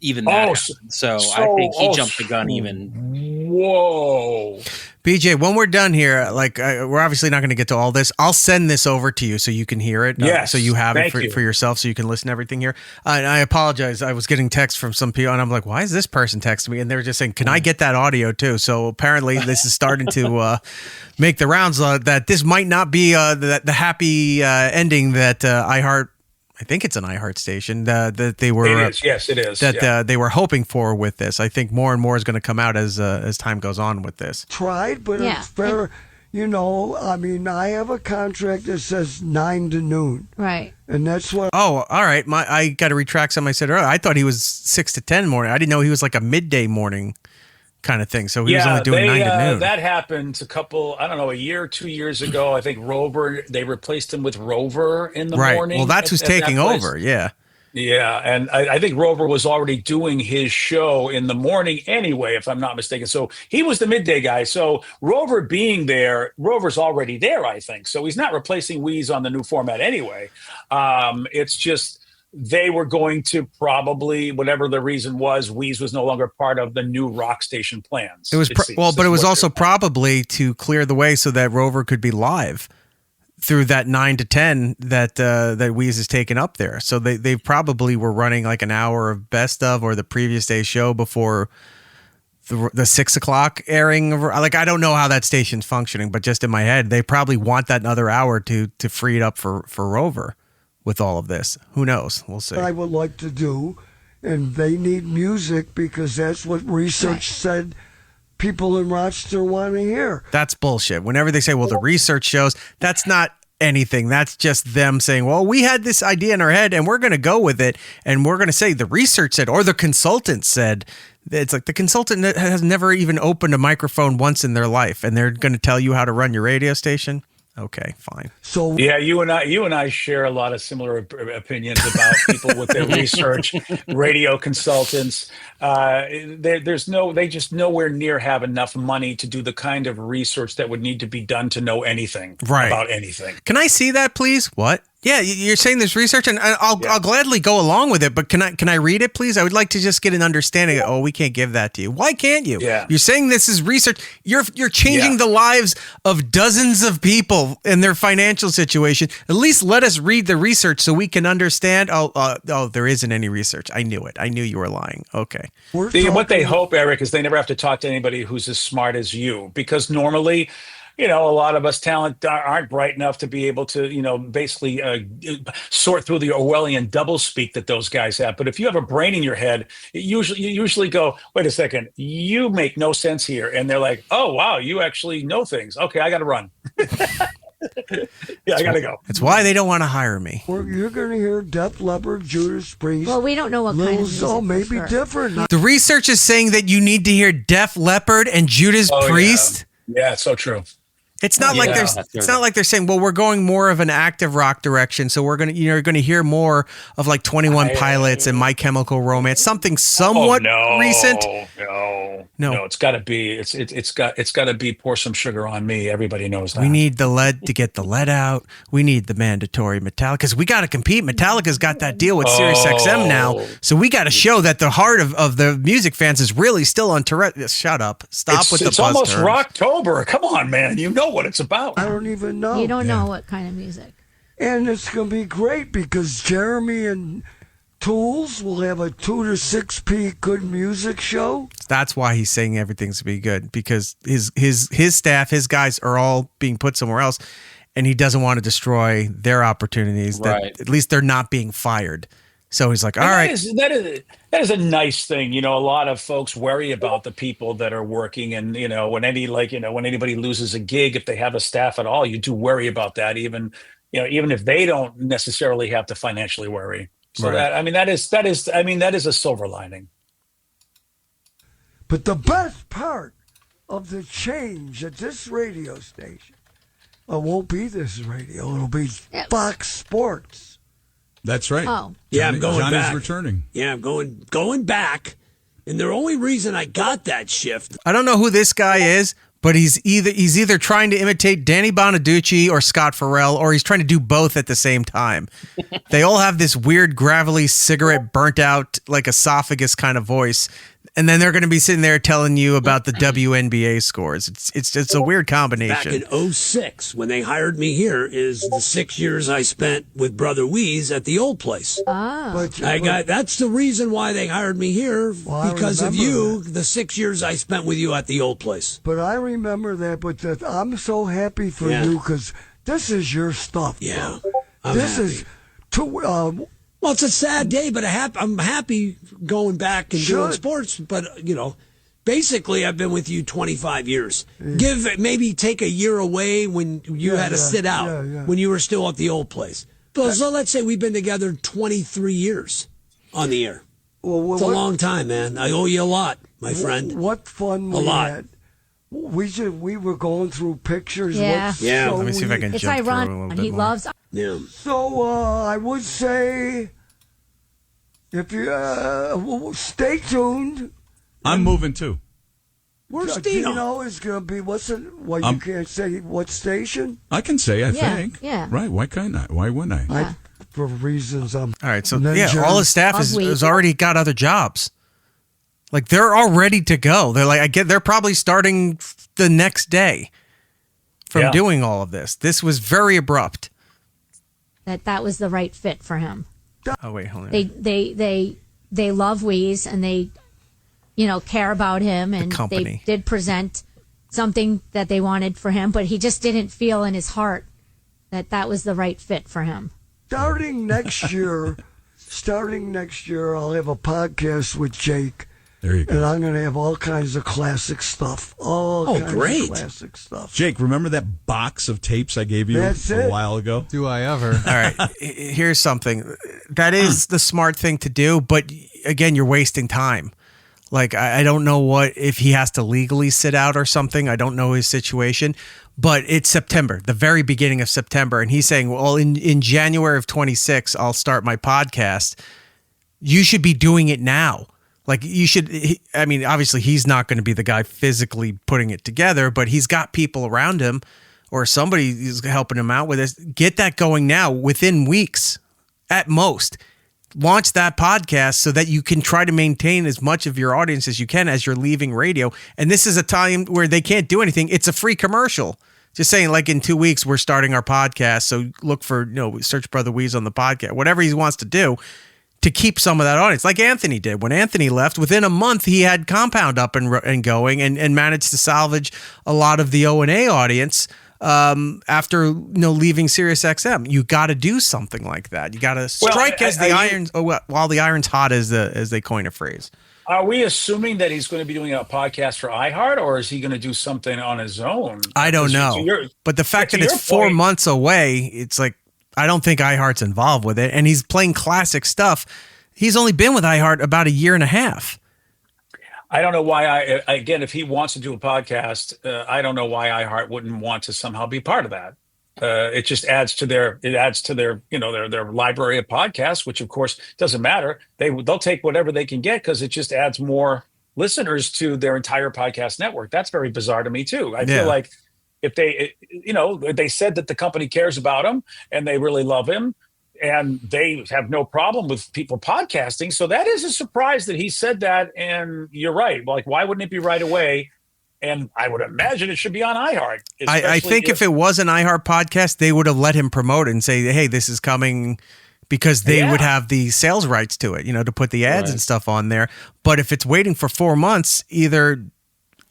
even that happened. So I think he jumped the gun even. Whoa. BJ, when we're done here, we're obviously not going to get to all this. I'll send this over to you so you can hear it. Yes. So you have it you. for yourself so you can listen to everything here. And I apologize. I was getting texts from some people, and I'm like, why is this person texting me? And they were just saying, can I get that audio too? So apparently this is starting to make the rounds that this might not be the happy ending that iHeart, I think it's an iHeart station that they were. It is. Yes, it is. That they were hoping for with this. I think more and more is going to come out as time goes on with this. Tried, but it's fair. I mean, I have a contract that says 9 to noon. Right. And that's what. Oh, all right. I got to retract something I said earlier. I thought he was 6 to 10 morning. I didn't know he was like a midday morning kind of thing. So he was only doing 9 to noon. That happened a year or 2 years ago. I think Rover, they replaced him with Rover in the morning. Well, that's who's taking over. Yeah. Yeah, and I think Rover was already doing his show in the morning anyway, if I'm not mistaken. So he was the midday guy. So Rover being there, Rover's already there, I think. So he's not replacing Wease on the new format anyway. It's just they were going to probably, whatever the reason was, Wease was no longer part of the new rock station plans. It was but it was also probably to clear the way so that Rover could be live through that 9 to 10 that Wease has taken up there. So they probably were running like an hour of best of or the previous day's show before the 6 o'clock airing. Like, I don't know how that station's functioning, but just in my head, they probably want that another hour to free it up for Rover with all of this. Who knows? We'll see. I would like to do, and they need music because that's what research said people in Rochester want to hear. That's bullshit. Whenever they say, well, the research shows, that's not anything. That's just them saying, well, we had this idea in our head and we're going to go with it. And we're going to say the research said, or the consultant said. It's like the consultant has never even opened a microphone once in their life. And they're going to tell you how to run your radio station. Okay, fine. So yeah, you and I share a lot of similar opinions about people with their research, radio consultants. They just nowhere near have enough money to do the kind of research that would need to be done to know anything about anything. Can I see that, please? What? Yeah, you're saying there's research, and I'll gladly go along with it. But can I read it, please? I would like to just get an understanding. Oh, we can't give that to you. Why can't you? Yeah. You're saying this is research. You're changing the lives of dozens of people and their financial situation. At least let us read the research so we can understand. Oh, there isn't any research. I knew it. I knew you were lying. Okay. What they hope, Eric, is they never have to talk to anybody who's as smart as you, because normally, a lot of us talent aren't bright enough to be able to, basically sort through the Orwellian doublespeak that those guys have. But if you have a brain in your head, you usually go, wait a second, you make no sense here. And they're like, oh, wow, you actually know things. Okay, I got to run. I got to go. That's why they don't want to hire me. You're going to hear Def Leppard, Judas Priest. Well, we don't know what kind of music. So maybe different. The research is saying that you need to hear Def Leppard and Judas Priest. Yeah, it's so true. It's not like they're saying, well, we're going more of an active rock direction, so we're you're gonna hear more of like 21 Pilots and My Chemical Romance, something somewhat recent. No, it's got to be. It's got to be Pour Some Sugar on Me. Everybody knows that. We need the lead to get the lead out. We need the mandatory Metallica because we got to compete. Metallica's got that deal with SiriusXM now, so we got to show that the heart of the music fans is really still on Tourette. Shut up. Stop with the buzz It's almost terms. Rocktober. Come on, man. You know what it's about. I don't even know. You don't know what kind of music. And it's going to be great because Jeremy and Tools will have a 2 to 6 good music show. That's why he's saying everything's to be good, because his staff, his guys are all being put somewhere else, and he doesn't want to destroy their opportunities. That at least they're not being fired. So he's like, all right. That is a nice thing. A lot of folks worry about the people that are working, and when anybody loses a gig, if they have a staff at all, you do worry about that. Even if they don't necessarily have to financially worry. So that is a silver lining. But the best part of the change at this radio station, it won't be this radio. It'll be Fox Sports. That's right. Oh. Yeah, I'm going Johnny's back. returning. Yeah, I'm going back. And the only reason I got that shift. I don't know who this guy is, but he's either trying to imitate Danny Bonaducci or Scott Farrell, or he's trying to do both at the same time. They all have this weird, gravelly, cigarette burnt out, like esophagus kind of voice. And then they're going to be sitting there telling you about the WNBA scores. It's a weird combination. Back in 2006, when they hired me here, is the 6 years I spent with Brother Wease at the old place. That's the reason why they hired me here, because of you, the 6 years I spent with you at the old place. But I remember that, I'm so happy for you because this is your stuff. Yeah. Well, it's a sad day, but I'm happy going back and doing sports. But, basically, I've been with you 25 years. Maybe take a year away when you had to sit out, when you were still at the old place. So let's say we've been together 23 years on the air. It's a long time, man. I owe you a lot. my friend. What fun A we lot. had. We were going through pictures. Yeah. Yeah. Let me see if I can It's jump through a ironic. little bit He more. loves. Yeah. So I would say, if you stay tuned. I'm moving too. Where's Dino? Dino is going to be, you can't say what station? I can say, I Yeah, think. yeah. Right. Why can't I? Why wouldn't I? For reasons I'm. All right, so Ninja. yeah, all his staff has already got other jobs. Like they're all ready to go. They're like, they're probably starting the next day from doing all of this. This was very abrupt. That was the right fit for him. Oh wait, hold on. They love Wease and they, care about him, and company. they did present something that they wanted for him, but he just didn't feel in his heart that was the right fit for him. Starting next year, I'll have a podcast with Jake. There you And go. I'm going to have all kinds of classic stuff. Great. Of classic stuff. Jake, remember that box of tapes I gave you That's a it. while ago? Do I ever? All right, here's something. That is the smart thing to do, but again, you're wasting time. Like, I don't know if he has to legally sit out or something. I don't know his situation, but it's September, the very beginning of September. And he's saying, well, in January of 26, I'll start my podcast. You should be doing it now. Like you should, obviously he's not going to be the guy physically putting it together, but he's got people around him or somebody is helping him out with this. Get that going now within weeks at most. Launch that podcast so that you can try to maintain as much of your audience as you can as you're leaving radio. And this is a time where they can't do anything. It's a free commercial. Just saying, like in 2 weeks, we're starting our podcast. So look for, search Brother Wease on the podcast, whatever he wants to do to keep some of that audience. Like Anthony did. When Anthony left, within a month, he had Compound up and going and managed to salvage a lot of the O&A audience after leaving Sirius XM. You got to do something like that. You got to strike while the iron's hot, as they coin a phrase. Are we assuming that he's going to be doing a podcast for iHeart, or is he going to do something on his own? I don't know. But the fact that it's 4 months away, it's like, I don't think iHeart's involved with it. And he's playing classic stuff. He's only been with iHeart about a year and a half. I don't know why again, if he wants to do a podcast, I don't know why iHeart wouldn't want to somehow be part of that. It just adds to their their library of podcasts, which of course doesn't matter. They'll take whatever they can get because it just adds more listeners to their entire podcast network. That's very bizarre to me too. I feel like if they said that the company cares about him and they really love him and they have no problem with people podcasting. So that is a surprise that he said that. And you're right. Like, why wouldn't it be right away? And I would imagine it should be on iHeart. I think if it was an iHeart podcast, they would have let him promote it and say, hey, this is coming, because they would have the sales rights to it, to put the ads and stuff on there. But if it's waiting for 4 months, either,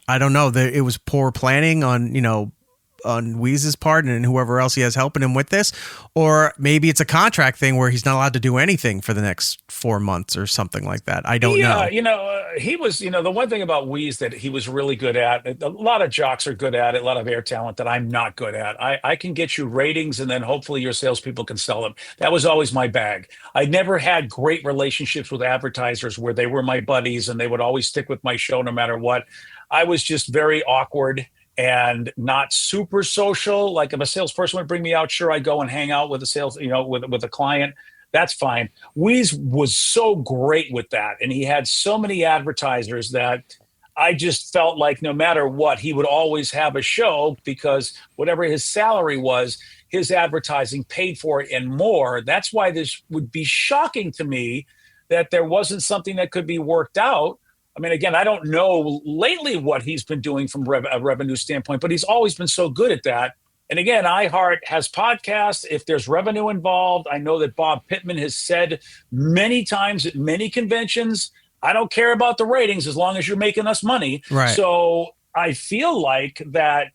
I don't know, it was poor planning on Wease's part and whoever else he has helping him with this, or maybe it's a contract thing where he's not allowed to do anything for the next 4 months or something like that. I don't know. He was, the one thing about Wease that he was really good at, a lot of jocks are good at it, a lot of air talent that I'm not good at. I can get you ratings and then hopefully your salespeople can sell them. That was always my bag. I never had great relationships with advertisers where they were my buddies and they would always stick with my show no matter what. I was just very awkward and not super social. Like if a salesperson would bring me out, sure, I'd go and hang out with a sales, with a client. That's fine. Wease was so great with that. And he had so many advertisers that I just felt like no matter what, he would always have a show because whatever his salary was, his advertising paid for it and more. That's why this would be shocking to me that there wasn't something that could be worked out. I mean, again, I don't know lately what he's been doing from a revenue standpoint, but he's always been so good at that. And again, iHeart has podcasts. If there's revenue involved, I know that Bob Pittman has said many times at many conventions, I don't care about the ratings as long as you're making us money. Right. So I feel like that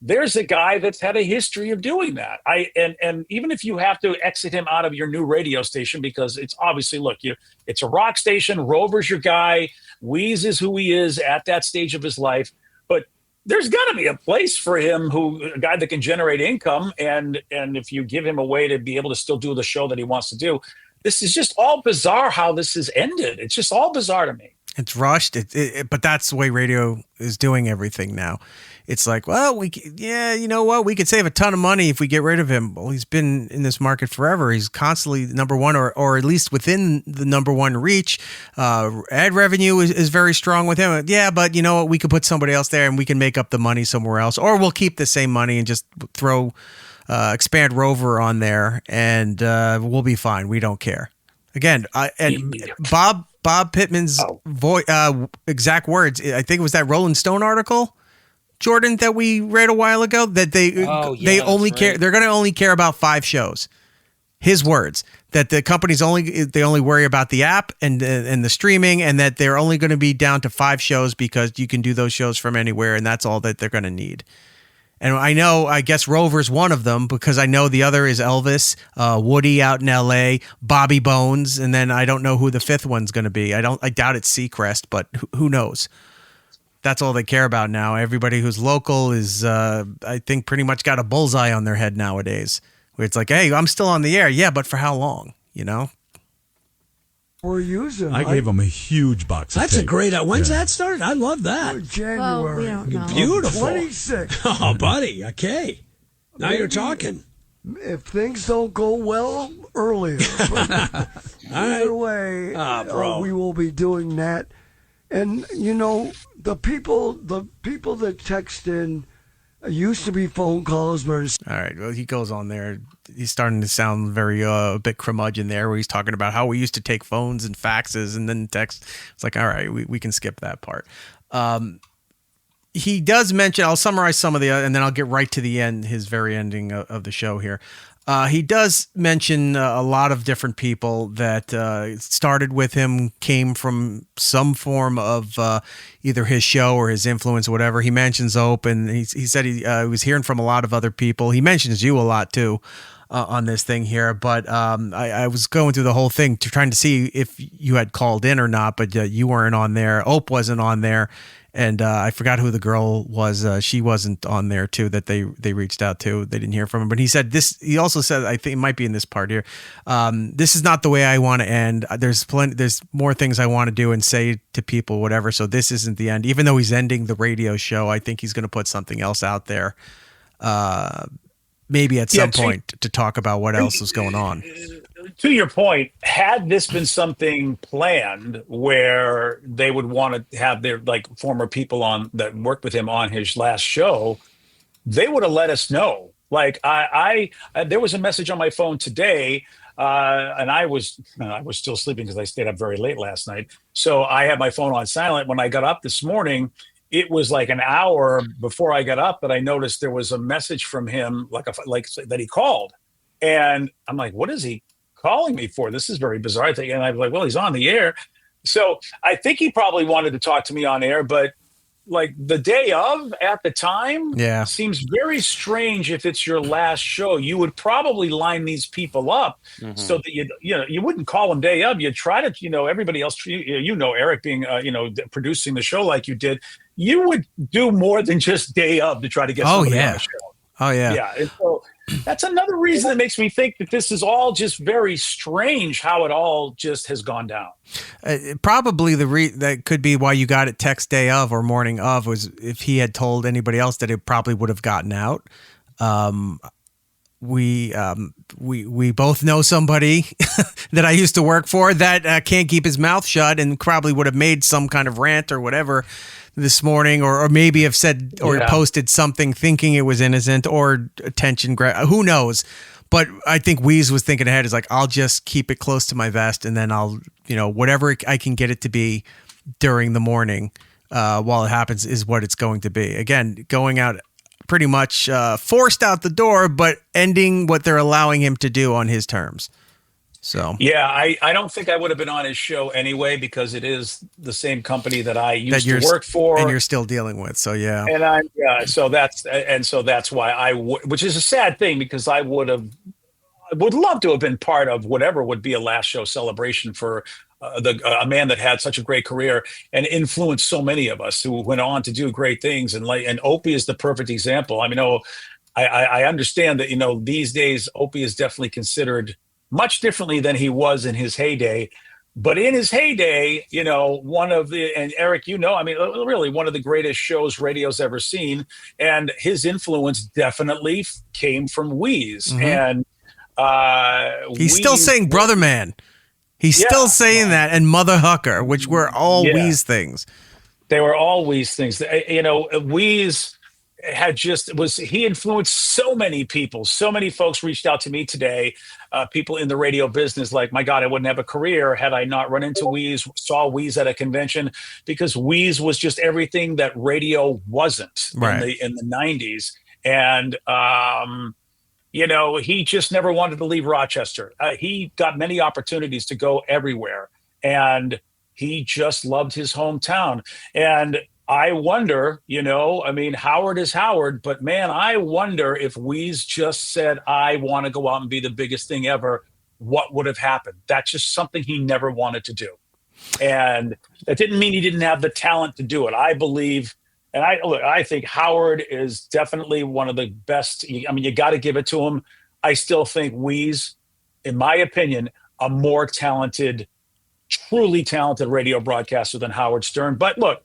there's a guy that's had a history of doing that. And even if you have to exit him out of your new radio station, because it's obviously, it's a rock station, Rover's your guy, Wease is who he is at that stage of his life, but there's got to be a place for him, a guy that can generate income. And if you give him a way to be able to still do the show that he wants to do, this is just all bizarre how this has ended. It's just all bizarre to me. It's rushed, but that's the way radio is doing everything now. It's like, well, you know what? We could save a ton of money if we get rid of him. Well, he's been in this market forever. He's constantly number one, or at least within the number one reach. Ad revenue is very strong with him. Yeah, but you know what? We could put somebody else there, and we can make up the money somewhere else, or we'll keep the same money and just throw expand Rover on there, and we'll be fine. We don't care. Again, Bob Pittman's exact words, I think it was that Rolling Stone article, Jordan, that we read a while ago, that they only care. They're going to only care about 5 shows. His words, that the companies only worry about the app and the streaming, and that they're only going to be down to 5 shows because you can do those shows from anywhere, and that's all that they're going to need. And I guess Rover's one of them, because I know the other is Elvis, Woody out in L.A., Bobby Bones, and then I don't know who the 5th one's going to be. I doubt it's Seacrest, but who knows? That's all they care about now. Everybody who's local is, I think, pretty much got a bullseye on their head nowadays, where it's like, hey, I'm still on the air. Yeah, but for how long, you know? We're using. I gave him a huge box of That's tape. a great. When's that start? I love that. January. Well, we don't know. Beautiful. 26. Oh, buddy. Okay. Now you're talking. If things don't go well, earlier. Either way, bro. we will be doing that. And you know, the people that text in used to be phone calls, but All right. Well, he goes on there. He's starting to sound very a bit curmudgeon there, where he's talking about how we used to take phones and faxes and then text. It's like, all right, we can skip that part. He does mention, I'll summarize some of the, and then I'll get right to the end, his very ending of the show here. He does mention a lot of different people that started with him, came from some form of either his show or his influence, or whatever. He mentions Ope, and he said he was hearing from a lot of other people. He mentions you a lot too on this thing here, but I was going through the whole thing trying to see if you had called in or not, but you weren't on there. Ope wasn't on there. And I forgot who the girl was. She wasn't on there too. That they reached out to. They didn't hear from him. But he said this. He also said, I think it might be in this part here. This is not the way I want to end. There's plenty. There's more things I want to do and say to people, whatever. So this isn't the end. Even though he's ending the radio show, I think he's going to put something else out there. Maybe at some point to talk about what else is going on. To your point, had this been something planned where they would want to have their former people on that worked with him on his last show, they would have let us know. Like I there was a message on my phone today, and I was still sleeping because I stayed up very late last night. So I had my phone on silent. When I got up this morning, it was like an hour before I got up that I noticed there was a message from him, like that he called, and I'm like, what is he calling me for? This is very bizarre. And I was like, well, he's on the air. So I think he probably wanted to talk to me on air, but like the day of at the time seems very strange. If it's your last show, you would probably line these people up so that you wouldn't call them day of. You'd try to, everybody else, Eric being, producing the show like you did, you would do more than just day of to try to get somebody on the show. Oh, yeah. Yeah. And so that's another reason that makes me think that this is all just very strange how it all just has gone down. Probably that could be why you got it text day of or morning of, was if he had told anybody else that it probably would have gotten out. We both know somebody that I used to work for that can't keep his mouth shut and probably would have made some kind of rant or whatever this morning, or maybe have said or posted something thinking it was innocent or attention grab. Who knows? But I think Wease was thinking ahead. Is like, I'll just keep it close to my vest, and then I'll, whatever I can get it to be during the morning while it happens is what it's going to be. Again, going out pretty much forced out the door, but ending what they're allowing him to do on his terms. So yeah, I don't think I would have been on his show anyway, because it is the same company that I used to work for, and you're still dealing with. So yeah, and so that's why which is a sad thing, because I would love to have been part of whatever would be a last show celebration for a man that had such a great career and influenced so many of us who went on to do great things. And Opie is the perfect example. I mean, I understand that, these days Opie is definitely considered much differently than he was in his heyday. But in his heyday, and Eric, I mean, really one of the greatest shows radio's ever seen. And his influence definitely came from Wease. And he's still saying Brother Man. He's still saying that, and Mother Hucker, which were all Wease things. They were all Wease things. Wease he influenced so many people. So many folks reached out to me today, people in the radio business, like, my God, I wouldn't have a career had I not run into Wease, saw Wease at a convention, because Wease was just everything that radio wasn't in the 90s. And, he just never wanted to leave Rochester. He got many opportunities to go everywhere, and he just loved his hometown. And I wonder, Howard is Howard, but man, I wonder if Wease just said, I want to go out and be the biggest thing ever, what would have happened? That's just something he never wanted to do. And that didn't mean he didn't have the talent to do it. I believe, and I think Howard is definitely one of the best. I mean, you got to give it to him. I still think Wease, in my opinion, a more talented, truly talented radio broadcaster than Howard Stern. But look,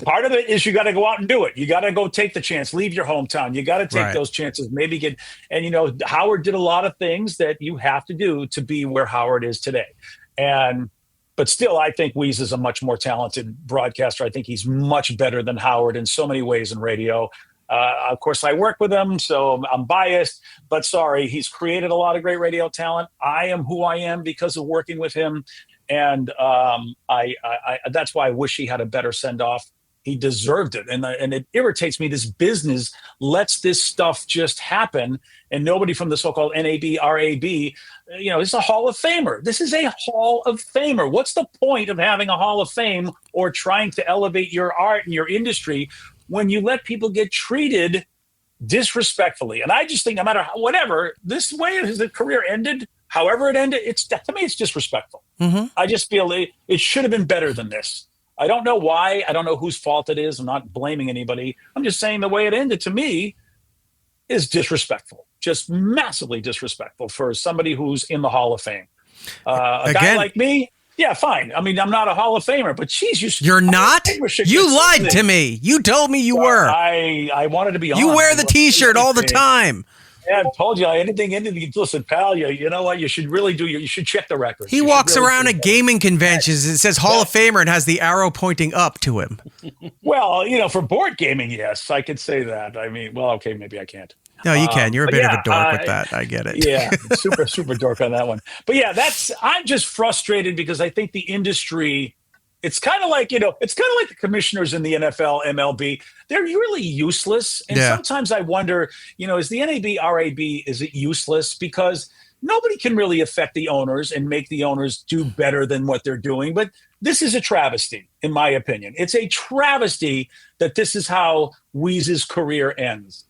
part of it is you got to go out and do it. You got to go take the chance, leave your hometown. You got to take those chances, maybe Howard did a lot of things that you have to do to be where Howard is today. But still, I think Wease is a much more talented broadcaster. I think he's much better than Howard in so many ways in radio. Of course, I work with him, so I'm biased, but sorry, he's created a lot of great radio talent. I am who I am because of working with him. And that's why I wish he had a better send-off. He deserved it. And it irritates me. This business lets this stuff just happen. And nobody from the so-called NAB, RAB, this is a Hall of Famer. This is a Hall of Famer. What's the point of having a Hall of Fame or trying to elevate your art and your industry when you let people get treated disrespectfully? And I just think no matter whatever, this way his career ended, however it ended, to me, it's disrespectful. Mm-hmm. I just feel it should have been better than this. I don't know why. I don't know whose fault it is. I'm not blaming anybody. I'm just saying the way it ended to me is disrespectful, just massively disrespectful for somebody who's in the Hall of Fame. A guy like me, yeah, fine. I mean, I'm not a Hall of Famer, but geez, you're not? You lied to me. You told me you were. I wanted to be on. You wear the T-shirt all the time. Yeah, I told you anything. Listen, pal, you know what? You should really you should check the records. He walks around at gaming conventions. It says Hall of Famer and has the arrow pointing up to him. Well, for board gaming, yes, I could say that. I mean, well, okay, maybe I can't. No, you can. You're a bit of a dork with that. I get it. Yeah, super dork on that one. But yeah, I'm just frustrated because I think the industry, it's kind of like, the commissioners in the NFL, MLB. They're really useless. And sometimes I wonder, is the NAB, RAB, is it useless? Because nobody can really affect the owners and make the owners do better than what they're doing. But this is a travesty, in my opinion. It's a travesty that this is how Wease's career ends.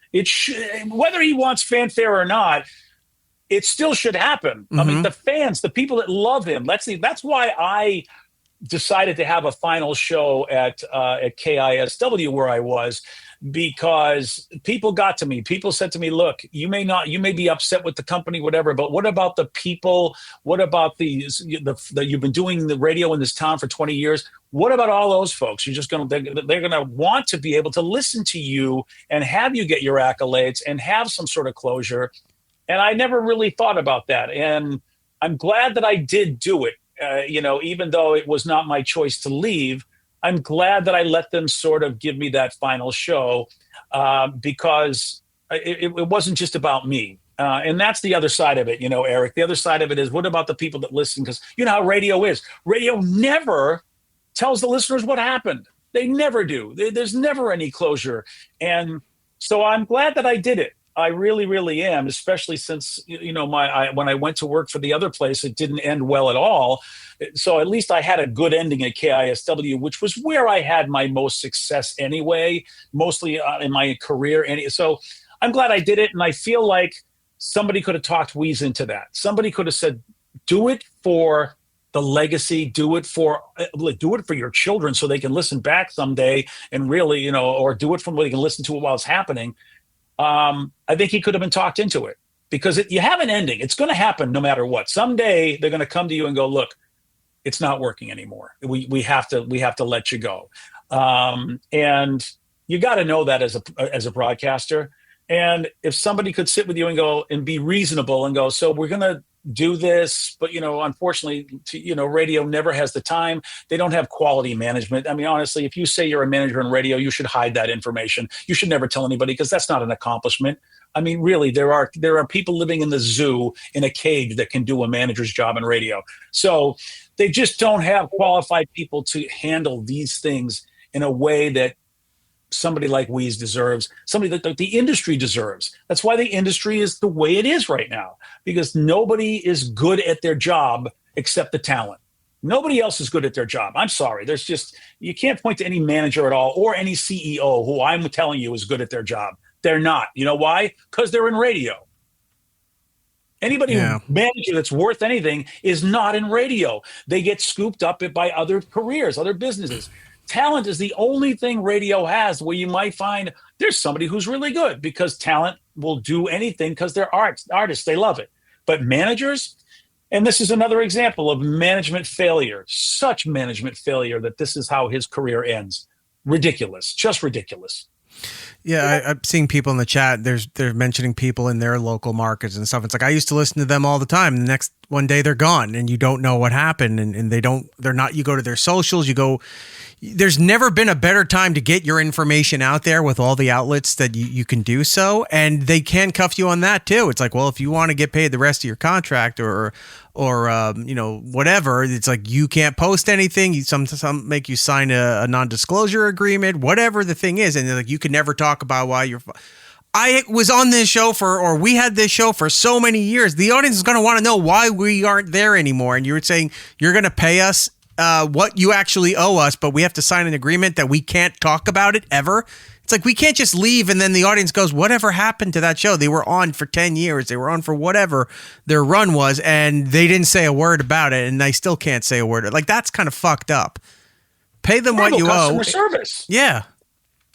Whether he wants fanfare or not, it still should happen. Mm-hmm. I mean, the fans, the people that love him, that's why I decided to have a final show at KISW where I was, because people got to me. People said to me, look, you may be upset with the company, whatever, but what about the people? What about you've been doing the radio in this town for 20 years? What about all those folks? They're going to want to be able to listen to you and have you get your accolades and have some sort of closure. And I never really thought about that. And I'm glad that I did do it. Even though it was not my choice to leave, I'm glad that I let them sort of give me that final show because it wasn't just about me. And that's the other side of it, Eric. The other side of it is, what about the people that listen? Because you know how radio is. Radio never tells the listeners what happened. They never do. There's never any closure. And so I'm glad that I did it. I really, really am, especially since, when I went to work for the other place, it didn't end well at all. So at least I had a good ending at KISW, which was where I had my most success anyway, mostly in my career. And so I'm glad I did it. And I feel like somebody could have talked Wease into that. Somebody could have said, do it for the legacy, do it for your children so they can listen back someday and really, or do it from where they can listen to it while it's happening. I think he could have been talked into it because you have an ending. It's going to happen no matter what. Someday they're going to come to you and go, look, it's not working anymore. We have to let you go. And you got to know that as a broadcaster. And if somebody could sit with you and go and be reasonable and go, so we're going to do this, but unfortunately, radio never has the time. They don't have quality management. I mean, honestly, if you say you're a manager in radio, you should hide that information. You should never tell anybody, because that's not an accomplishment. I mean, really, there are people living in the zoo in a cage that can do a manager's job in radio. So they just don't have qualified people to handle these things in a way that somebody like Wease deserves, somebody that the industry deserves. That's why the industry is the way it is right now, because nobody is good at their job except the talent. Nobody else is good at their job. I'm sorry. You can't point to any manager at all or any CEO who I'm telling you is good at their job. They're not. You know why? Because they're in radio. Anybody manager that's worth anything is not in radio. They get scooped up by other careers, other businesses. Talent is the only thing radio has where you might find there's somebody who's really good, because talent will do anything because they're artists. They love it. But managers, and this is another example of management failure, such management failure that this is how his career ends. Ridiculous, just ridiculous. Yeah, I'm seeing people in the chat. They're mentioning people in their local markets and stuff. It's like, I used to listen to them all the time. The next one day they're gone, and you don't know what happened, and they're not. You go to their socials. There's never been a better time to get your information out there with all the outlets that you can do so, and they can cuff you on that too. It's like, well, if you want to get paid the rest of your contract or whatever, it's like you can't post anything. Some make you sign a non-disclosure agreement, whatever the thing is, and they're like, you can never talk about why you're. I was on this show we had this show for so many years. The audience is going to want to know why we aren't there anymore, and you're saying you're going to pay us what you actually owe us, but we have to sign an agreement that we can't talk about it ever. It's like, we can't just leave and then the audience goes, whatever happened to that show? They were on for 10 years. They were on for whatever their run was, and they didn't say a word about it, and they still can't say a word. Like, that's kind of fucked up. Pay them what you owe. Customer service. Yeah.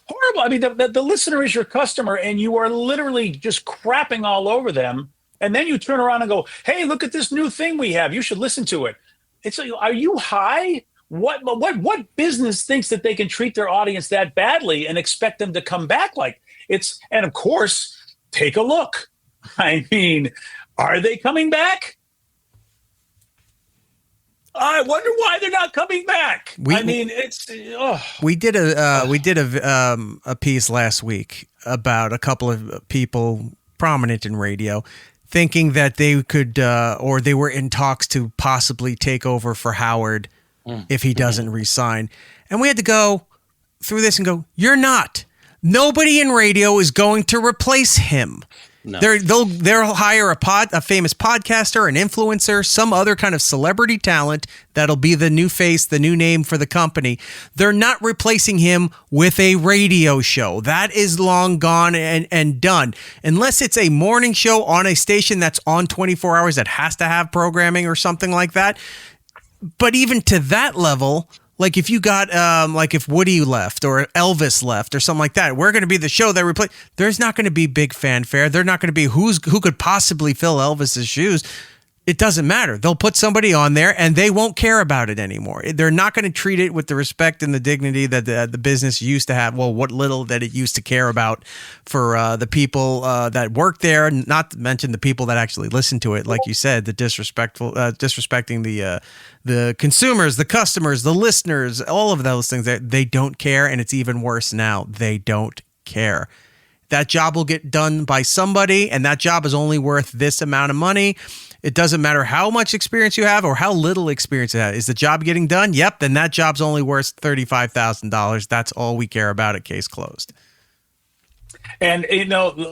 Horrible. I mean, the listener is your customer, and you are literally just crapping all over them. And then you turn around and go, hey, look at this new thing we have. You should listen to it. It's like, are you high? What business thinks that they can treat their audience that badly and expect them to come back? And of course, take a look. I mean, are they coming back? I wonder why they're not coming back. We did a piece last week about a couple of people prominent in radio, thinking that they could, or they were in talks to possibly take over for Howard if he doesn't resign. And we had to go through this and go, you're not. Nobody in radio is going to replace him. No. They'll hire a famous podcaster, an influencer, some other kind of celebrity talent that'll be the new face, the new name for the company. They're not replacing him with a radio show. That is long gone and done. Unless it's a morning show on a station that's on 24 hours that has to have programming or something like that. But even to that level, like if you got, if Woody left or Elvis left or something like that, we're going to be the show that replace. There's not going to be big fanfare. They're not going to be who could possibly fill Elvis's shoes. It doesn't matter. They'll put somebody on there and they won't care about it anymore. They're not going to treat it with the respect and the dignity that the business used to have. Well, what little that it used to care about for the people that work there, not to mention the people that actually listen to it. Like you said, the disrespecting the consumers, the customers, the listeners, all of those things. They don't care, and it's even worse now. They don't care. That job will get done by somebody, and that job is only worth this amount of money. It doesn't matter how much experience you have or how little experience you have. Is the job getting done? Yep, then that job's only worth $35,000. That's all we care about at Case Closed. And,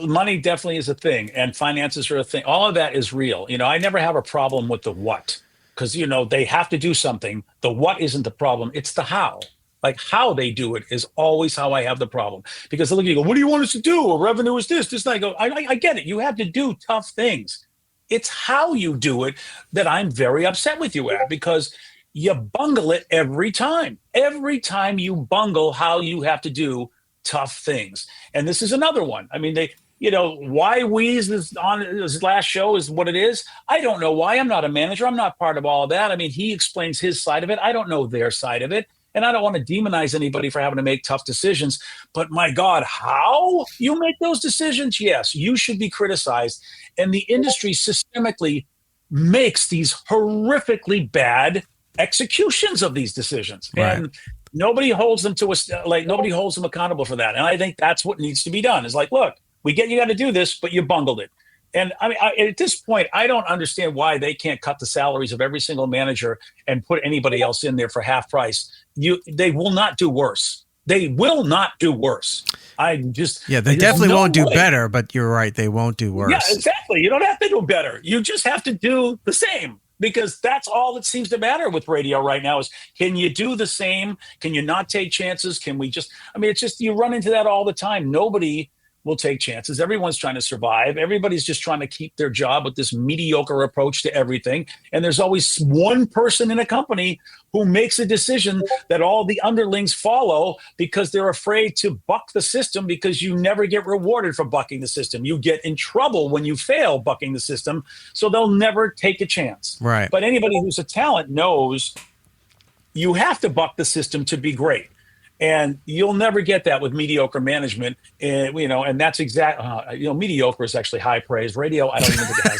money definitely is a thing, and finances are a thing. All of that is real. I never have a problem with the what, because, they have to do something. The what isn't the problem. It's the how. Like how they do it is always how I have the problem. Because they look at you and go, what do you want us to do? Or revenue is this. And I go, I get it. You have to do tough things. It's how you do it that I'm very upset with you at, because you bungle it every time. Every time you bungle how you have to do tough things. And this is another one. I mean, why Wease is on his last show is what it is. I don't know why. I'm not a manager. I'm not part of all of that. I mean, he explains his side of it. I don't know their side of it. And I don't want to demonize anybody for having to make tough decisions. But my God, how you make those decisions? Yes, you should be criticized. And the industry systemically makes these horrifically bad executions of these decisions. Right. And nobody holds them nobody holds them accountable for that. And I think that's what needs to be done. Is like, look, we get you got to do this, but you bungled it. And I mean, at this point, I don't understand why they can't cut the salaries of every single manager and put anybody else in there for half price. They will not do worse. They will not do worse. They definitely won't do better, but you're right. They won't do worse. Yeah, exactly. You don't have to do better. You just have to do the same, because that's all that seems to matter with radio right now is, can you do the same? Can you not take chances? Can we just, it's just, you run into that all the time. Nobody will take chances. Everyone's trying to survive. Everybody's just trying to keep their job with this mediocre approach to everything. And there's always one person in a company who makes a decision that all the underlings follow because they're afraid to buck the system, because you never get rewarded for bucking the system. You get in trouble when you fail bucking the system. So they'll never take a chance. Right. But anybody who's a talent knows you have to buck the system to be great. And you'll never get that with mediocre management. And, and that's mediocre is actually high praise. Radio, I don't even think it has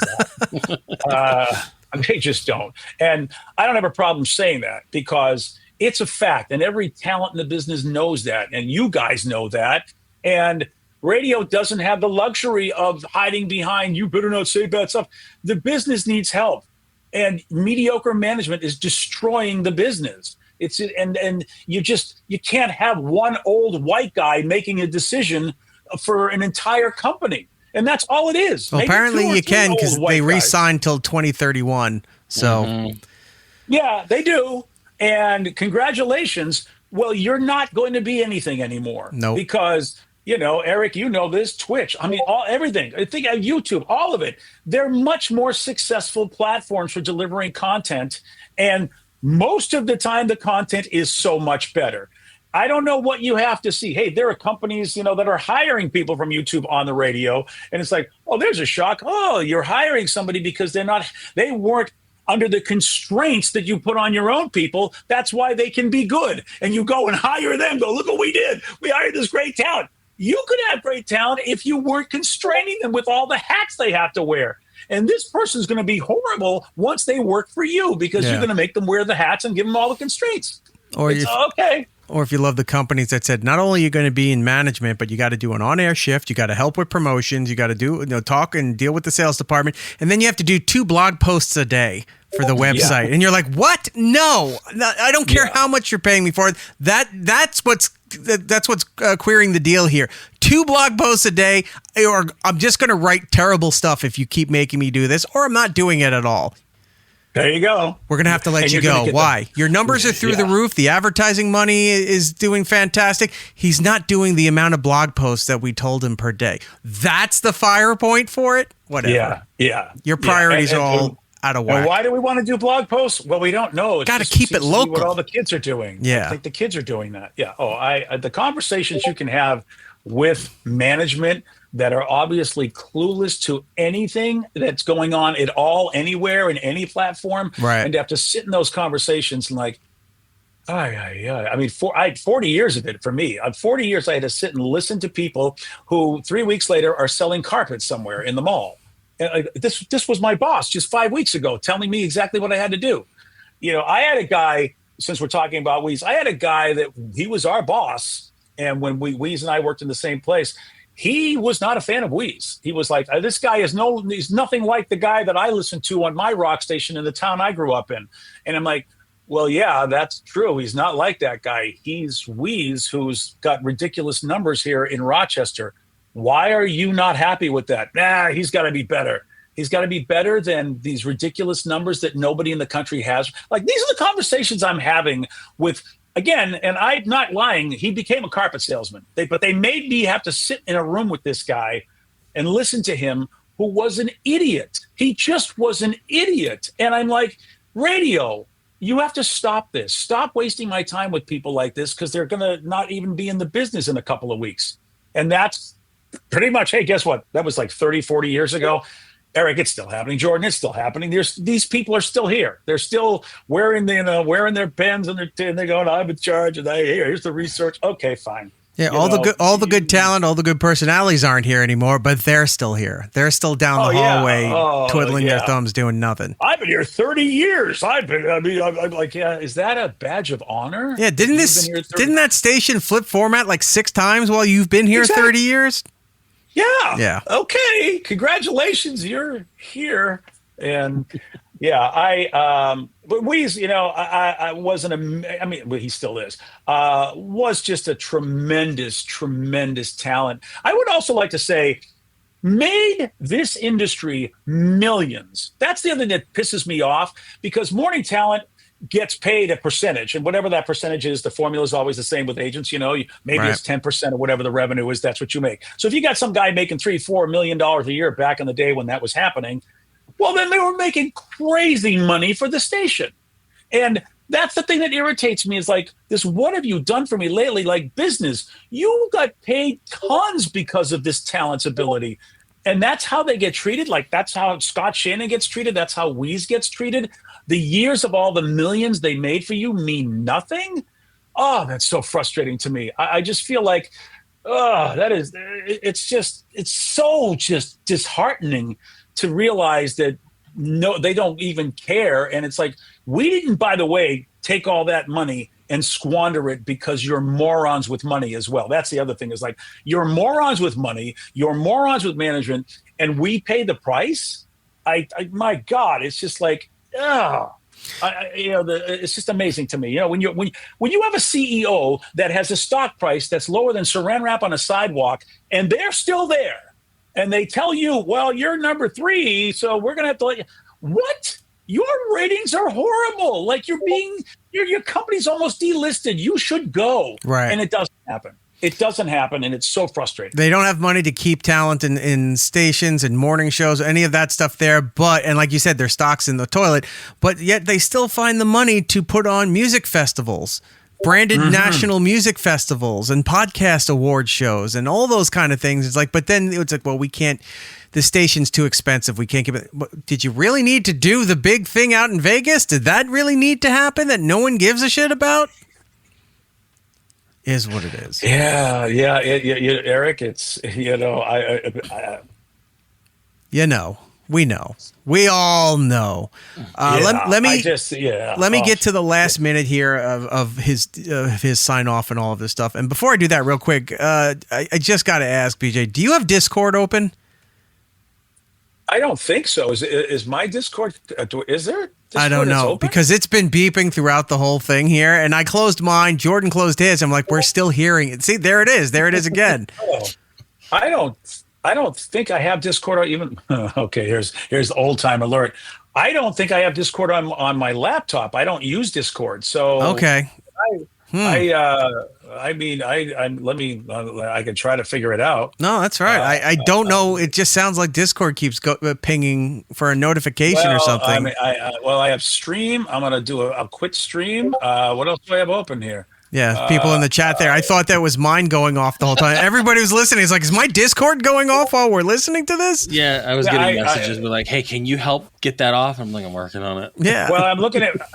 that. They just don't. And I don't have a problem saying that, because it's a fact. And every talent in the business knows that. And you guys know that. And radio doesn't have the luxury of hiding behind, you better not say bad stuff. The business needs help. And mediocre management is destroying the business. And you can't have one old white guy making a decision for an entire company. And that's all it is. Well, apparently you can, because they re-signed till 2031. So, yeah, they do. And congratulations. Well, you're not going to be anything anymore. No, because Eric, this Twitch. Everything. I think YouTube, all of it. They're much more successful platforms for delivering content, and most of the time, the content is so much better. I don't know what you have to see. Hey, there are companies, that are hiring people from YouTube on the radio. And it's like, oh, there's a shock. Oh, you're hiring somebody because they weren't under the constraints that you put on your own people. That's why they can be good. And you go and hire them. Go, look what we did. We hired this great talent. You could have great talent if you weren't constraining them with all the hats they have to wear. And this person's going to be horrible once they work for you, because you're going to make them wear the hats and give them all the constraints. Okay. Or if you love the companies that said, not only are you going to be in management, but you got to do an on-air shift, you got to help with promotions, you got to do talk and deal with the sales department, and then you have to do 2 blog posts a day for the website. And you're like, what? No, I don't care how much you're paying me for it. That's what's queering the deal here. 2 blog posts a day, or I'm just going to write terrible stuff if you keep making me do this, or I'm not doing it at all. There you go. We're going to have to let you go. Why? Your numbers are through the roof. The advertising money is doing fantastic. He's not doing the amount of blog posts that we told him per day. That's the fire point for it? Whatever. Yeah. Your priorities are all out of whack. And why do we want to do blog posts? Well, we don't know. Got to keep it local. What all the kids are doing. Yeah. I think the kids are doing that. Yeah. The conversations you can have with management that are obviously clueless to anything that's going on at all, anywhere, in any platform. Right. And to have to sit in those conversations and like, I mean, I had 40 years of it for me. 40 years I had to sit and listen to people who 3 weeks later are selling carpets somewhere in the mall. And this was my boss just 5 weeks ago telling me exactly what I had to do. I had a guy, since we're talking about Wease, I had a guy that he was our boss. And when Wease and I worked in the same place, he was not a fan of Wease. He was like, this guy he's nothing like the guy that I listened to on my rock station in the town I grew up in. And I'm like, well, yeah, that's true. He's not like that guy. He's Wease, who's got ridiculous numbers here in Rochester. Why are you not happy with that? He's got to be better. He's got to be better than these ridiculous numbers that nobody in the country has. Like, these are the conversations I'm having with, again, and I'm not lying, he became a carpet salesman. But they made me have to sit in a room with this guy and listen to him, who was an idiot. He just was an idiot. And I'm like, radio, you have to stop this. Stop wasting my time with people like this, because they're going to not even be in the business in a couple of weeks. And that's pretty much, hey, guess what? That was like 30, 40 years ago. Eric, it's still happening. Jordan, it's still happening. These people are still here. They're still wearing their pens and they're going, I'm in charge, and here's the research. Okay, fine. Yeah, all the good talent, all the good personalities aren't here anymore, but they're still here. They're still down the hallway, twiddling their thumbs, doing nothing. I've been here 30 years. I'm like, yeah, is that a badge of honor? Yeah, didn't that station flip format like 6 times while you've been here 30 years? Yeah. Yeah. Okay. Congratulations. You're here. And but Wease, I wasn't well, he still is, was just a tremendous, tremendous talent. I would also like to say, made this industry millions. That's the other thing that pisses me off, because morning talent gets paid a percentage, and whatever that percentage is, the formula is always the same with agents. Maybe it's 10% of whatever the revenue is. That's what you make. So if you got some guy making $3-4 million a year back in the day when that was happening, well, then they were making crazy money for the station. And that's the thing that irritates me, is like this, what have you done for me lately? Like business, you got paid tons because of this talent's ability. And that's how they get treated. Like that's how Scott Shannon gets treated. That's how Wease gets treated. The years of all the millions they made for you mean nothing. Oh, that's so frustrating to me. I just feel like, it's so just disheartening to realize that no, they don't even care. And it's like, we didn't, by the way, take all that money and squander it because you're morons with money as well. That's the other thing, is like, you're morons with money, you're morons with management, and we pay the price. My God, it's just like, it's just amazing to me. When you have a CEO that has a stock price that's lower than saran wrap on a sidewalk, and they're still there, and they tell you, well, you're number 3, so we're gonna have to let you. What? Your ratings are horrible. Like your company's almost delisted. You should go. Right. And it doesn't happen. It doesn't happen, and it's so frustrating. They don't have money to keep talent in stations and morning shows, any of that stuff there. And like you said, their stock's in the toilet, but yet they still find the money to put on music festivals, branded national music festivals, and podcast award shows and all those kind of things. It's like, but then it's like, well, we can't, the station's too expensive. We can't give it. Did you really need to do the big thing out in Vegas? Did that really need to happen that no one gives a shit about? Is what it is. Yeah, Eric, it's, we know. We all know. Let me get to the last minute here of his sign off and all of this stuff. And before I do that, real quick, I just got to ask, BJ, do you have Discord open? I don't think so. Is my Discord? Is there? I don't know, because it's been beeping throughout the whole thing here, and I closed mine. Jordan closed his. I'm like, we're still hearing it. See, there it is. There it is again. I don't think I have Discord even. Okay, here's the old time alert. I don't think I have Discord on my laptop. I don't use Discord. So okay. I can try to figure it out. No, that's right. I don't know. It just sounds like Discord keeps pinging for a notification or something. I have Stream. I'm going to do a quick stream. What else do I have open here? Yeah, people in the chat there. I thought that was mine going off the whole time. Everybody was listening. It's like, is my Discord going off while we're listening to this? Yeah, I was getting messages like, hey, can you help get that off? I'm like, I'm working on it. Yeah. Well,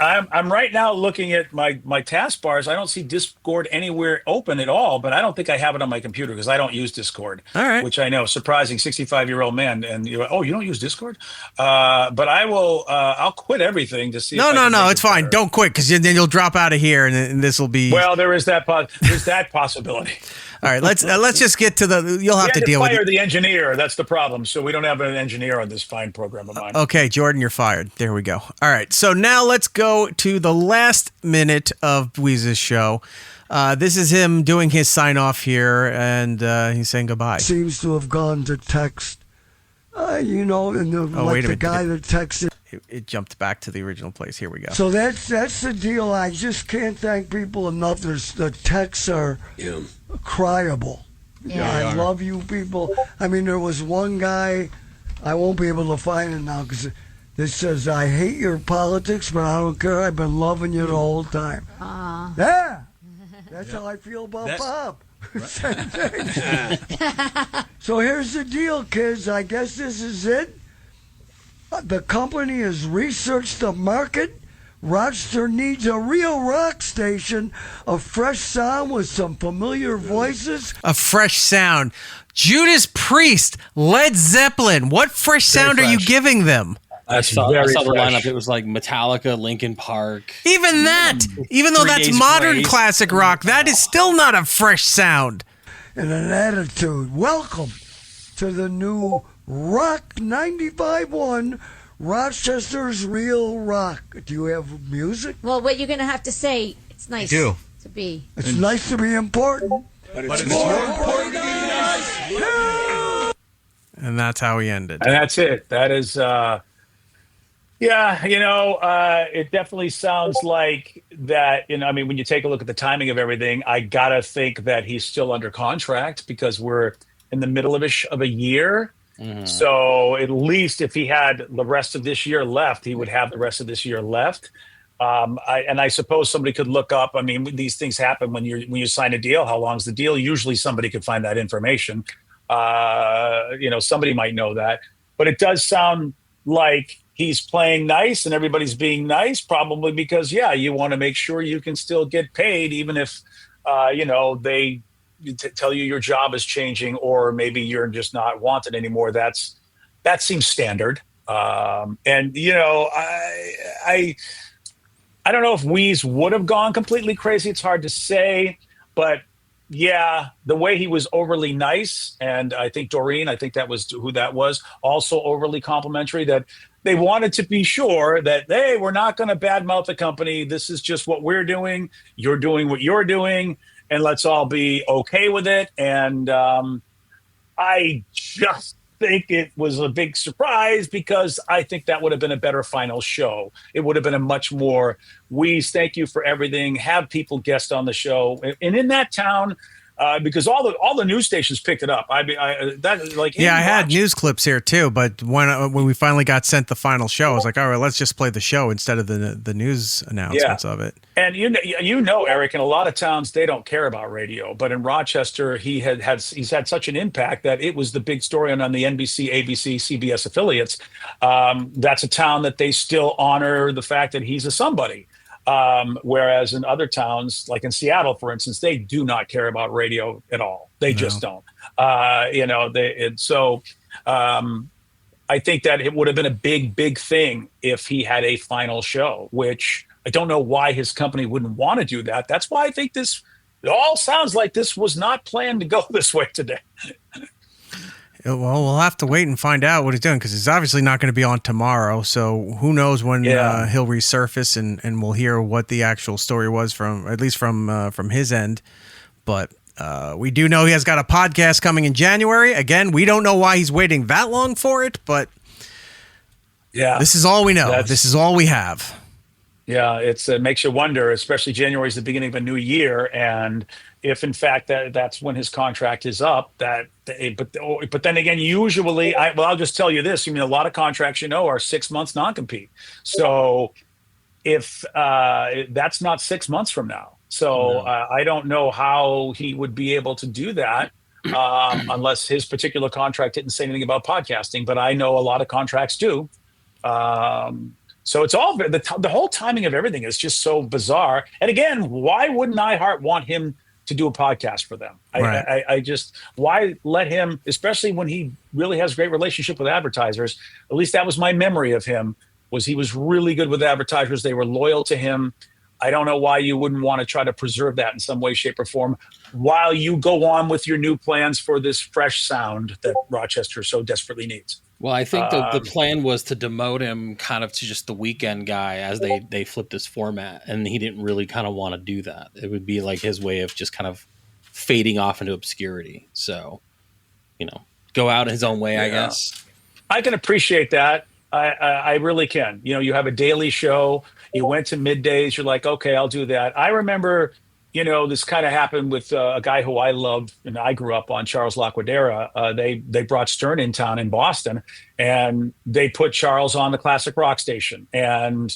I'm right now looking at my taskbars. I don't see Discord anywhere open at all, but I don't think I have it on my computer because I don't use Discord. All right. Which I know, surprising 65-year-old man. And you don't use Discord? But I will, I'll quit everything to see. No, it's fine. Don't quit, because then you'll drop out of here and this will be. Well, there is that possibility. All right, let's just get to the. You'll have to deal with it. Fire the engineer. That's the problem. So we don't have an engineer on this fine program of mine. Okay, Jordan, you're fired. There we go. All right, so now let's go to the last minute of Wease's show. This is him doing his sign off here, and he's saying goodbye. Seems to have gone to text. And the guy that texted. It jumped back to the original place. Here we go. So that's the deal. I just can't thank people enough. The texts are cryable. Yeah. I love you people. I mean, there was one guy, I won't be able to find it now, because it says, I hate your politics, but I don't care. I've been loving you the whole time. Aww. Yeah. That's how I feel about Bob. Same thing. So here's the deal, kids. I guess this is it. The company has researched the market. Rochester needs a real rock station, a fresh sound with some familiar voices. A fresh sound. Judas Priest, Led Zeppelin. What fresh sound are you giving them? I saw the fresh. lineup. It was like Metallica, Linkin Park. Even that, even though 3 that's Days modern Grace. classic rock, that is still not a fresh sound. And an attitude. Welcome to the new Rock 95.1, Rochester's Real Rock. Do you have music? Well, what you're going to have to say, it's nice do. to be. It's nice to be important. But it's more important to be nice. And that's how he ended. And that's it. That is, it definitely sounds like that. I mean, when you take a look at the timing of everything, I got to think that he's still under contract because we're in the middle of a year. Mm-hmm. So at least if he had the rest of this year left, he would have the rest of this year left. I suppose somebody could look up. I mean, these things happen when you sign a deal. How long's the deal? Usually somebody could find that information. Somebody might know that, but it does sound like he's playing nice and everybody's being nice, probably because, you want to make sure you can still get paid, even if, they tell you your job is changing or maybe you're just not wanted anymore. That seems standard. I don't know if Wease would have gone completely crazy. It's hard to say, but the way he was overly nice, and I think Doreen, that was who that was, also overly complimentary, that they wanted to be sure that, hey, we're not going to badmouth the company. This is just what we're doing. You're doing what you're doing, and let's all be okay with it. And I just think it was a big surprise because I think that would have been a better final show. It would have been a much more, Wease, thank you for everything. Have people guest on the show. And in that town, because all the news stations picked it up. I had news clips here too, but when we finally got sent the final show, I was like, all right, let's just play the show instead of the news announcements of it. And Eric, in a lot of towns they don't care about radio, but in Rochester he's had such an impact that it was the big story on the NBC, ABC, CBS affiliates. That's a town that they still honor the fact that he's a somebody. Whereas in other towns, like in Seattle, for instance, they do not care about radio at all. They just don't. I think that it would have been a big thing if he had a final show, which I don't know why his company wouldn't want to do that. That's why I think it all sounds like this was not planned to go this way today. Well, we'll have to wait and find out what he's doing because he's obviously not going to be on tomorrow. So who knows when he'll resurface and we'll hear what the actual story was from his end. But we do know he has got a podcast coming in January. Again, we don't know why he's waiting that long for it, but this is all we know. This is all we have. Yeah, it makes you wonder, especially January is the beginning of a new year, and if in fact that's when his contract is up, but then again, usually, I'll just tell you this. I mean, a lot of contracts, are 6 months non-compete. So if that's not 6 months from now, I don't know how he would be able to do that unless his particular contract didn't say anything about podcasting. But I know a lot of contracts do. So it's all the whole timing of everything is just so bizarre. And again, why wouldn't iHeart want him to do a podcast for them? Right. I just, why let him, especially when he really has a great relationship with advertisers. At least that was my memory of him, was he was really good with advertisers. They were loyal to him. I don't know why you wouldn't want to try to preserve that in some way, shape, or form while you go on with your new plans for this fresh sound that Rochester so desperately needs. Well, I think the plan was to demote him kind of to just the weekend guy as they flipped his format, and he didn't really kind of want to do that. It would be like his way of just kind of fading off into obscurity. So, go out his own way, I guess. I can appreciate that. I really can. You have a daily show. You went to middays. You're like, okay, I'll do that. I remember, this kind of happened with a guy who I loved and I grew up on, Charles Laquadera. They brought Stern in town in Boston, and they put Charles on the classic rock station. And,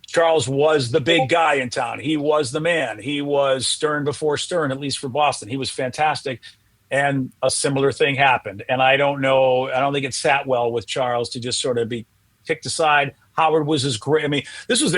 Charles was the big guy in town. He was the man. He was Stern before Stern, at least for Boston. He was fantastic. And a similar thing happened. And I don't think it sat well with Charles to just sort of be kicked aside. Howard was as great. I mean, this was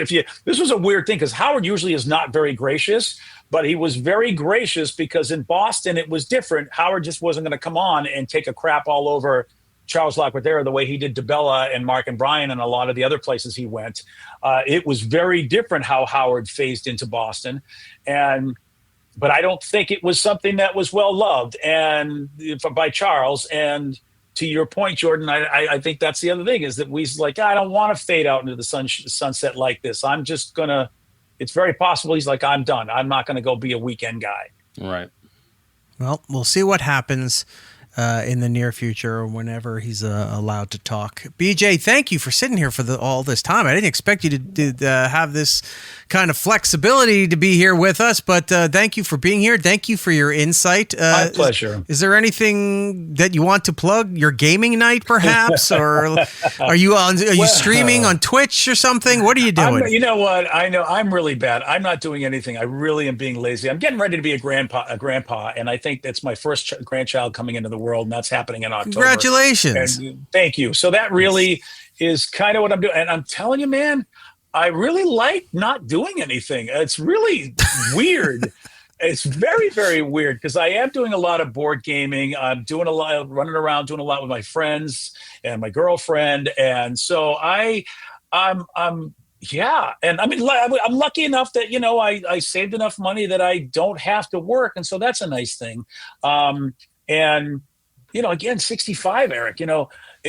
a weird thing because Howard usually is not very gracious, but he was very gracious because in Boston it was different. Howard just wasn't going to come on and take a crap all over Charles Laquadera the way he did DeBella and Mark and Brian and a lot of the other places he went. It was very different how Howard phased into Boston, but I don't think it was something that was well loved by Charles. And to your point, Jordan, I think that's the other thing is that Wease is like, I don't want to fade out into the sunset like this. I'm just gonna. It's very possible he's like, I'm done. I'm not going to go be a weekend guy. Right. Well, we'll see what happens in the near future or whenever he's allowed to talk. BJ, thank you for sitting here for all this time. I didn't expect you to have this kind of flexibility to be here with us, but thank you for being here. Thank you for your insight. My pleasure. Is there anything that you want to plug? Your gaming night, perhaps, or are you streaming on Twitch or something? What are you doing? You know what? I know I'm really bad. I'm not doing anything. I really am being lazy. I'm getting ready to be a grandpa, and I think that's my first grandchild coming into the world, and that's happening in October. Congratulations! And thank you. So that really is kind of what I'm doing, and I'm telling you, man. I really like not doing anything. It's really weird. It's very, very weird because I am doing a lot of board gaming. I'm doing a lot, running around, doing a lot with my friends and my girlfriend. And so I'm yeah. And I mean, I'm lucky enough that, I saved enough money that I don't have to work. And so that's a nice thing. And, again, 65, Eric,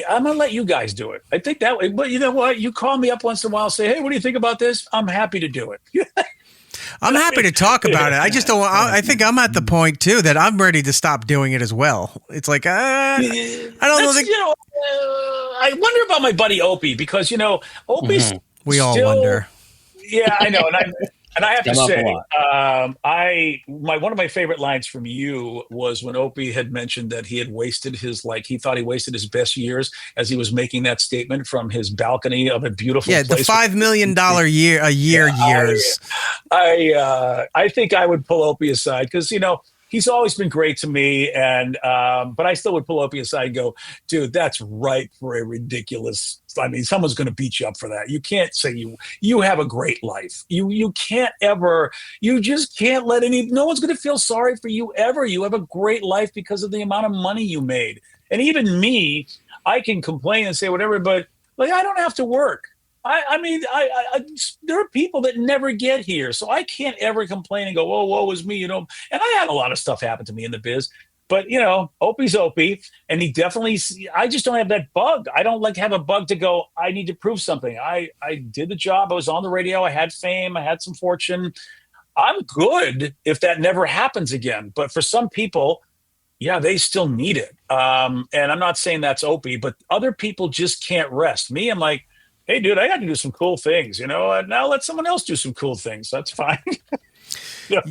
I'm going to let you guys do it. I think that way. But you know what? You call me up once in a while and say, hey, what do you think about this? I'm happy to do it. I'm happy to talk about it. I just don't want, I think I'm at the point, too, that I'm ready to stop doing it as well. It's like, I don't know. I wonder about my buddy Opie because, Opie's we all wonder. Yeah, I know. And I have to say, one of my favorite lines from you was when Opie had mentioned that he had wasted he thought he wasted his best years as he was making that statement from his balcony of a beautiful place. Yeah, the $5 million years. I think I would pull Opie aside because, he's always been great to me, and but I still would pull Opie aside and go, dude, that's ripe for a ridiculous. I mean, someone's going to beat you up for that. You can't say you have a great life. You can't ever. You just can't let no one's going to feel sorry for you ever. You have a great life because of the amount of money you made. And even me, I can complain and say whatever, but I don't have to work. I mean, there are people that never get here, so I can't ever complain and go, "Whoa, woe is me," And I had a lot of stuff happen to me in the biz, but Opie's Opie, and he definitely. I just don't have that bug. I don't have a bug to go. I need to prove something. I did the job. I was on the radio. I had fame. I had some fortune. I'm good if that never happens again. But for some people, yeah, they still need it. And I'm not saying that's Opie, but other people just can't rest. Me, I'm like, hey, dude, I got to do some cool things, now let someone else do some cool things. That's fine. Yeah.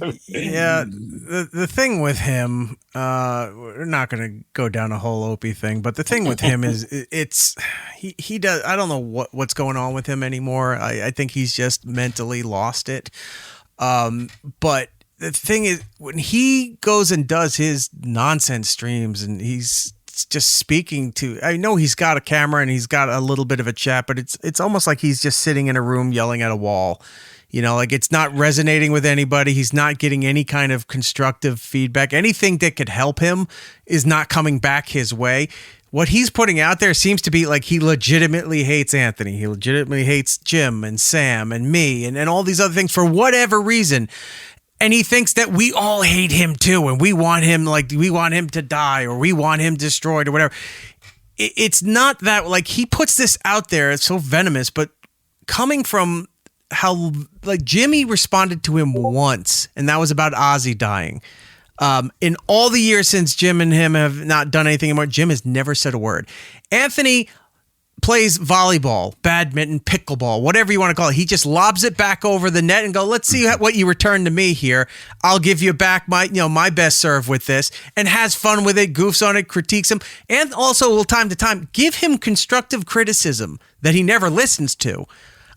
The thing with him, we're not going to go down a whole Opie thing, but the thing with him is he does, I don't know what's going on with him anymore. I think he's just mentally lost it. But the thing is when he goes and does his nonsense streams and he's just speaking to, I know he's got a camera and he's got a little bit of a chat, but it's almost like he's just sitting in a room yelling at a wall. It's not resonating with anybody. He's not getting any kind of constructive feedback. Anything that could help him is not coming back his way. What he's putting out there seems to be like he legitimately hates Anthony. He legitimately hates Jim and Sam and me and all these other things for whatever reason. And he thinks that we all hate him too, and we want him to die, or we want him destroyed, or whatever. It's not that, he puts this out there, it's so venomous, but coming from how, Jimmy responded to him once, and that was about Ozzy dying. In all the years since Jim and him have not done anything anymore, Jim has never said a word. Anthony plays volleyball, badminton, pickleball, whatever you want to call it. He just lobs it back over the net and go, let's see what you return to me here. I'll give you back my best serve with this, and has fun with it, goofs on it, critiques him, and also will time to time give him constructive criticism that he never listens to.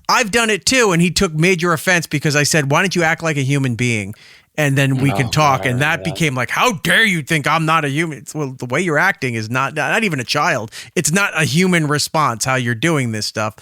I've done it too. And he took major offense because I said, why don't you act like a human being? And then we can talk. And that became like, how dare you think I'm not a human? Well, the way you're acting is not even a child. It's not a human response, how you're doing this stuff.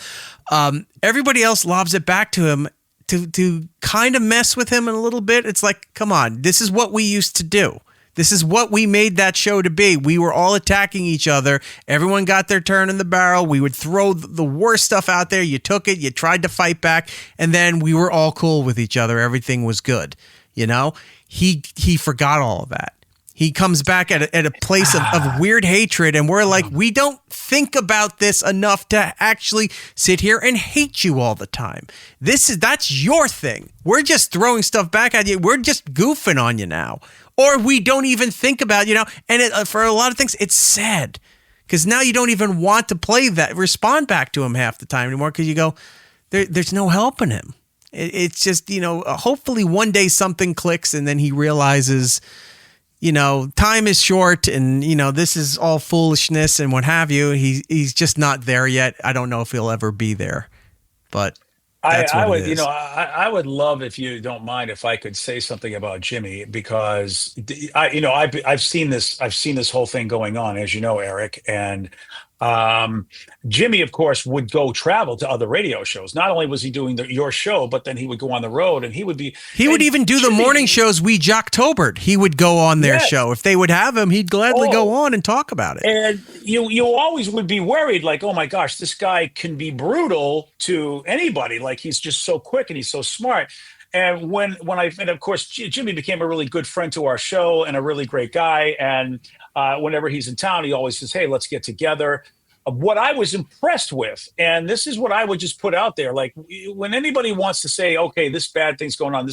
Everybody else lobs it back to him to kind of mess with him a little bit. It's like, come on, this is what we used to do. This is what we made that show to be. We were all attacking each other. Everyone got their turn in the barrel. We would throw the worst stuff out there. You took it. You tried to fight back. And then we were all cool with each other. Everything was good. You know, he forgot all of that. He comes back at a place of weird hatred. And we're like, we don't think about this enough to actually sit here and hate you all the time. That's your thing. We're just throwing stuff back at you. We're just goofing on you now. Or we don't even think about, and for a lot of things, it's sad because now you don't even want to respond back to him half the time anymore because you go, there's no helping him. It's just, hopefully one day something clicks and then he realizes, time is short and, this is all foolishness and what have you. He's just not there yet. I don't know if he'll ever be there, but I would, I would love, if you don't mind, if I could say something about Jimmy, because I've seen this whole thing going on, as you know, Eric, and Jimmy, of course, would go travel to other radio shows. Not only was he doing your show, but then he would go on the road, and he would even do the morning shows. We Jocktobered. He would go on their show if they would have him. He'd gladly go on and talk about it. And you always would be worried, like, oh my gosh, this guy can be brutal to anybody. Like, he's just so quick and he's so smart. And and of course, Jimmy became a really good friend to our show and a really great guy. And whenever he's in town, he always says, hey, let's get together. What I was impressed with, and this is what I would just put out there, like when anybody wants to say, okay, this bad thing's going on,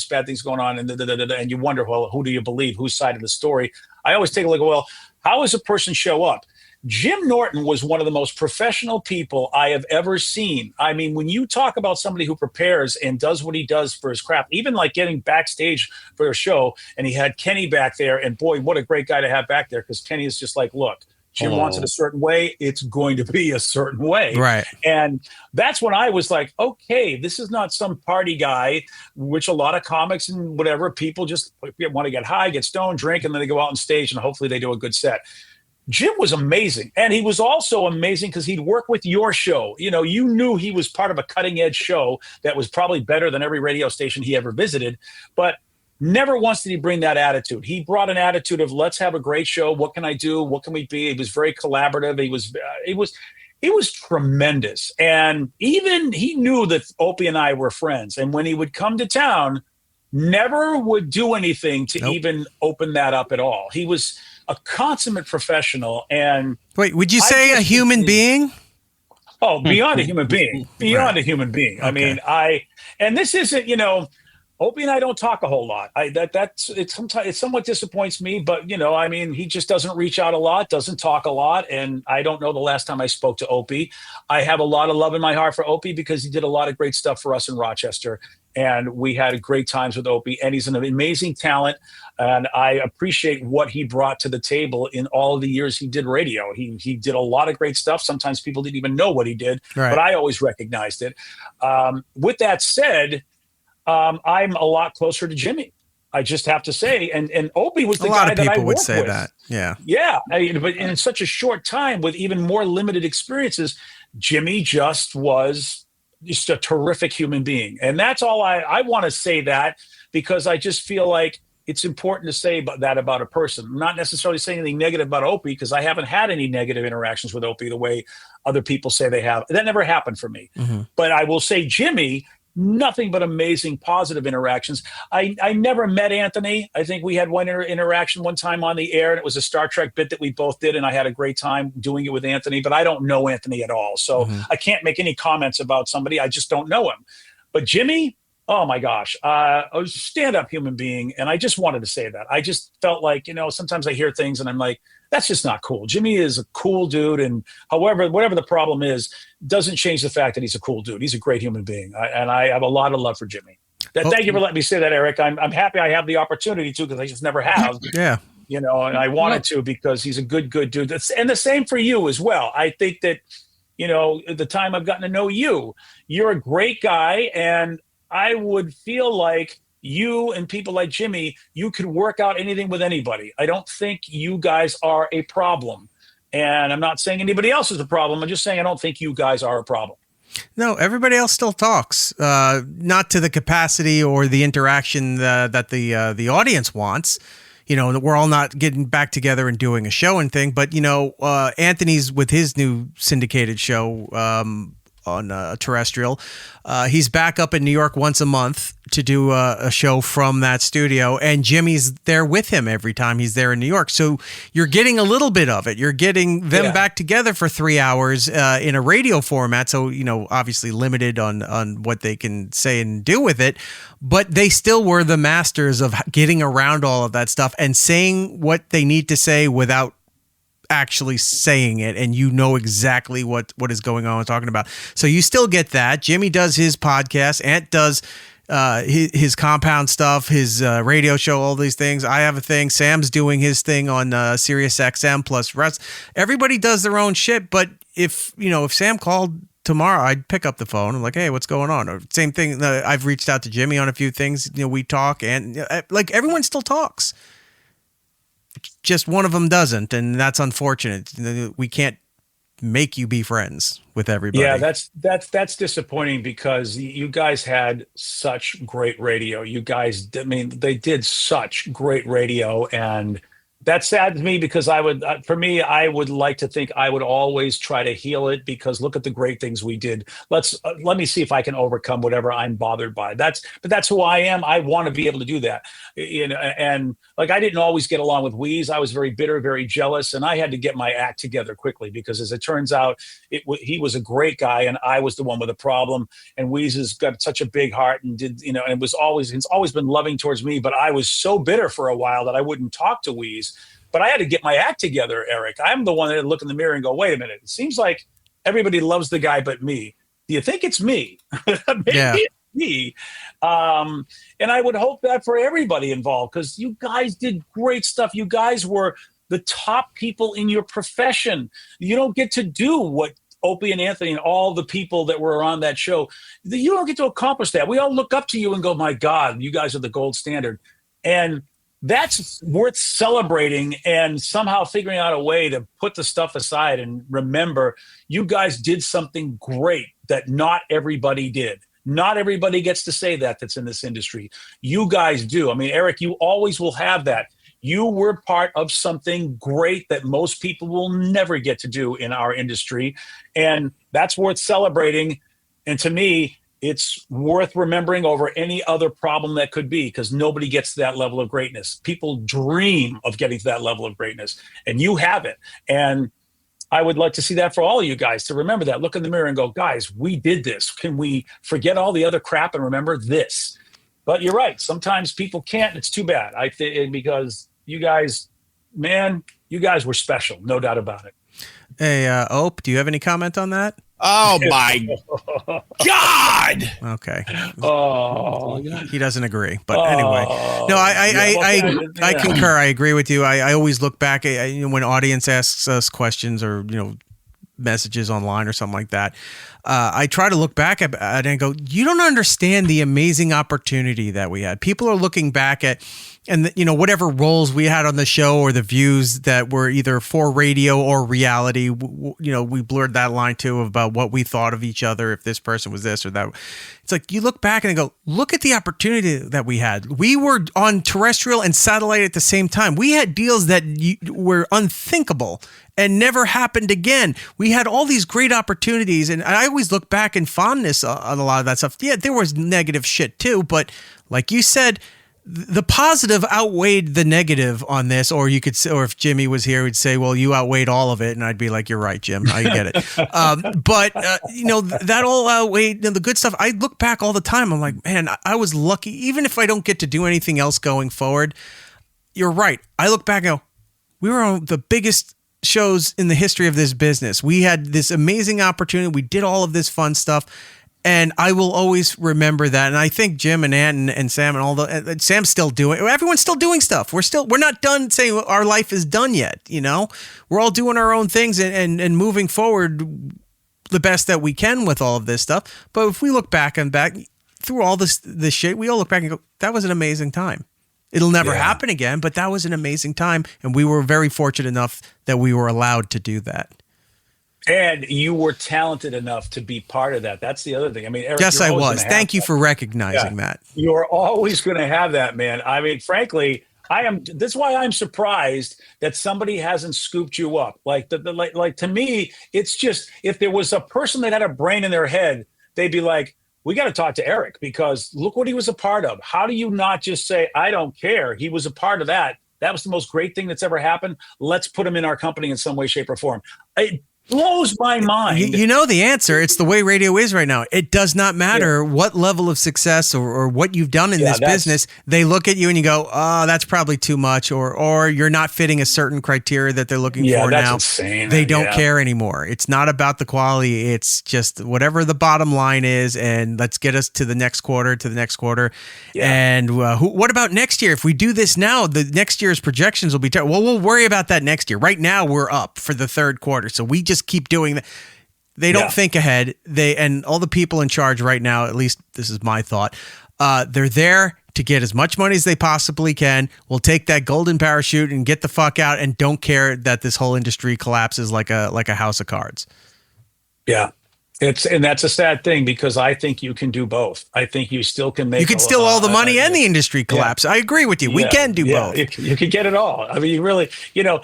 and you wonder, well, who do you believe? Whose side of the story? I always take a look at, well, how does a person show up? Jim Norton was one of the most professional people I have ever seen. I mean, when you talk about somebody who prepares and does what he does for his craft, even like getting backstage for a show, and he had Kenny back there, and boy, what a great guy to have back there, because Kenny is just like, look, Jim wants it a certain way, it's going to be a certain way. Right. And that's when I was like, okay, this is not some party guy, which a lot of comics and whatever, people just want to get high, get stoned, drink, and then they go out on stage and hopefully they do a good set. Jim was amazing. And he was also amazing because he'd work with your show. You knew he was part of a cutting edge show that was probably better than every radio station he ever visited. But never once did he bring that attitude. He brought an attitude of, let's have a great show. What can I do? What can we be? He was very collaborative. He was tremendous. And even he knew that Opie and I were friends. And when he would come to town, never would do anything to even open that up at all. He was a consummate professional. And wait, would you say a human being? Oh, beyond a human being, beyond a human being. Okay. I mean, and this isn't, Opie and I don't talk a whole lot. It somewhat disappoints me, but I mean, he just doesn't reach out a lot, doesn't talk a lot. And I don't know the last time I spoke to Opie. I have a lot of love in my heart for Opie because he did a lot of great stuff for us in Rochester. And we had great times with Opie, and he's an amazing talent. And I appreciate what he brought to the table in all of the years he did radio. He did a lot of great stuff. Sometimes people didn't even know what he did, but I always recognized it. With that said, I'm a lot closer to Jimmy. I just have to say, and Opie was the guy that I worked with. A lot of people would say that. Yeah. Yeah. But in such a short time with even more limited experiences, Jimmy just was just a terrific human being. And that's all I want to say that because I just feel like it's important to say that about a person. I'm not necessarily saying anything negative about Opie because I haven't had any negative interactions with Opie the way other people say they have. That never happened for me. Mm-hmm. But I will say Jimmy, nothing but amazing, positive interactions. I never met Anthony. I think we had one interaction one time on the air, and it was a Star Trek bit that we both did, and I had a great time doing it with Anthony, but I don't know Anthony at all. So I can't make any comments about somebody. I just don't know him. But Jimmy, oh my gosh, a stand-up human being, and I just wanted to say that. I just felt like, sometimes I hear things, and I'm like, that's just not cool. Jimmy is a cool dude, and whatever the problem is, doesn't change the fact that he's a cool dude. He's a great human being, and I have a lot of love for Jimmy. Thank you for letting me say that, Eric. I'm happy I have the opportunity to because I just never have. Yeah. And I wanted to because he's a good dude. And the same for you as well. I think that the time I've gotten to know you. You're a great guy, and I would feel like you and people like Jimmy, you could work out anything with anybody. I don't think you guys are a problem. And I'm not saying anybody else is a problem. I'm just saying I don't think you guys are a problem. No, everybody else still talks, not to the capacity or the interaction that the audience wants. We're all not getting back together and doing a show and thing, but Anthony's with his new syndicated show on terrestrial. He's back up in New York once a month to do a show from that studio, and Jimmy's there with him every time he's there in New York. So you're getting a little bit of it. You're getting them back together for 3 hours in a radio format. So, obviously limited on what they can say and do with it, but they still were the masters of getting around all of that stuff and saying what they need to say without actually saying it, and exactly what is going on and talking about. So you still get that. Jimmy does his podcast. Ant does his compound stuff, his radio show, all these things. I have a thing. Sam's doing his thing on Sirius XM plus rest. Everybody does their own shit, but if Sam called tomorrow, I'd pick up the phone. I'm like, hey, what's going on? Or same thing. I've reached out to Jimmy on a few things. We talk, and everyone still talks. Just one of them doesn't, and that's unfortunate. We can't make you be friends with everybody. Yeah, that's disappointing, because you guys had such great radio. You guys, they did such great radio, and that's sad to me, because I would like to think I would always try to heal it, because look at the great things we did. Let me see if I can overcome whatever I'm bothered by. But that's who I am. I want to be able to do that. And I didn't always get along with Wease. I was very bitter, very jealous, and I had to get my act together quickly, because as it turns out, he was a great guy, and I was the one with a problem. And Wease has got such a big heart, and and it's always been loving towards me. But I was so bitter for a while that I wouldn't talk to Wease. But I had to get my act together, Eric. I'm the one that had to look in the mirror and go, wait a minute. It seems like everybody loves the guy but me. Do you think it's me? Maybe it's me. And I would hope that for everybody involved, because you guys did great stuff. You guys were the top people in your profession. You don't get to do what Opie and Anthony and all the people that were on that show. You don't get to accomplish that. We all look up to you and go, my God, you guys are the gold standard. And that's worth celebrating, and somehow figuring out a way to put the stuff aside and remember you guys did something great that not everybody did. Not everybody gets to say that's in this industry. You guys do. Eric, you always will have that. You were part of something great that most people will never get to do in our industry, and that's worth celebrating. And to me, it's worth remembering over any other problem that could be, because nobody gets to that level of greatness. People dream of getting to that level of greatness, and you have it. And I would like to see that for all of you guys, to remember that. Look in the mirror and go, guys, we did this. Can we forget all the other crap and remember this? But you're right. Sometimes people can't. And it's too bad. I think, because you guys were special. No doubt about it. Hey, Ope, do you have any comment on that? Oh my God! Okay. Oh, he doesn't agree, but anyway, no, I concur. I agree with you. I always look back at when audience asks us questions or messages online or something like that. I try to look back at it and go, you don't understand the amazing opportunity that we had. People are looking back at, and whatever roles we had on the show or the views that were either for radio or reality, we blurred that line too about what we thought of each other, if this person was this or that. It's like you look back and go, look at the opportunity that we had. We were on terrestrial and satellite at the same time. We had deals that were unthinkable and never happened again. We had all these great opportunities, and I always look back in fondness on a lot of that stuff. Yeah, there was negative shit too, but like you said, the positive outweighed the negative on this, or you could say, or if Jimmy was here, he'd say, well, you outweighed all of it. And I'd be like, you're right, Jim, I get it. But that all outweighed the good stuff. I look back all the time. I'm like, man, I was lucky. Even if I don't get to do anything else going forward, you're right. I look back and go, we were on the biggest shows in the history of this business. We had this amazing opportunity. We did all of this fun stuff. And I will always remember that. And I think Jim and Ant and Sam and Sam's still doing, everyone's still doing stuff. We're not done saying our life is done yet. We're all doing our own things and moving forward the best that we can with all of this stuff. But if we look back through all this shit, we all look back and go, that was an amazing time. It'll never happen again, but that was an amazing time. And we were very fortunate enough that we were allowed to do that. And you were talented enough to be part of that. That's the other thing. I mean, Eric, yes, I was. Thank you for recognizing that. You're always going to have that, man. I mean, frankly, this is why I'm surprised that somebody hasn't scooped you up. Like to me, it's just, if there was a person that had a brain in their head, they'd be like, we got to talk to Eric because look what he was a part of. How do you not just say, I don't care? He was a part of that. That was the most great thing that's ever happened. Let's put him in our company in some way, shape, or form. It blows my mind. You know the answer. It's the way radio is right now. It does not matter what level of success or what you've done in this business. They look at you and you go, oh, that's probably too much, or you're not fitting a certain criteria that they're looking for that's now. Insane. They don't care anymore. It's not about the quality. It's just whatever the bottom line is, and let's get us to the next quarter, And what about next year? If we do this now, the next year's projections will be terrible. Well, we'll worry about that next year. Right now, we're up for the third quarter, so we just keep doing that. They don't think ahead. And all the people in charge right now, at least this is my thought, they're there to get as much money as they possibly can. We'll take that golden parachute and get the fuck out and don't care that this whole industry collapses like a house of cards. Yeah. And that's a sad thing because I think you can do both. I think you still can make. You can steal all the money and the industry collapse. I agree with you. We can do both. You can get it all. I mean, you really,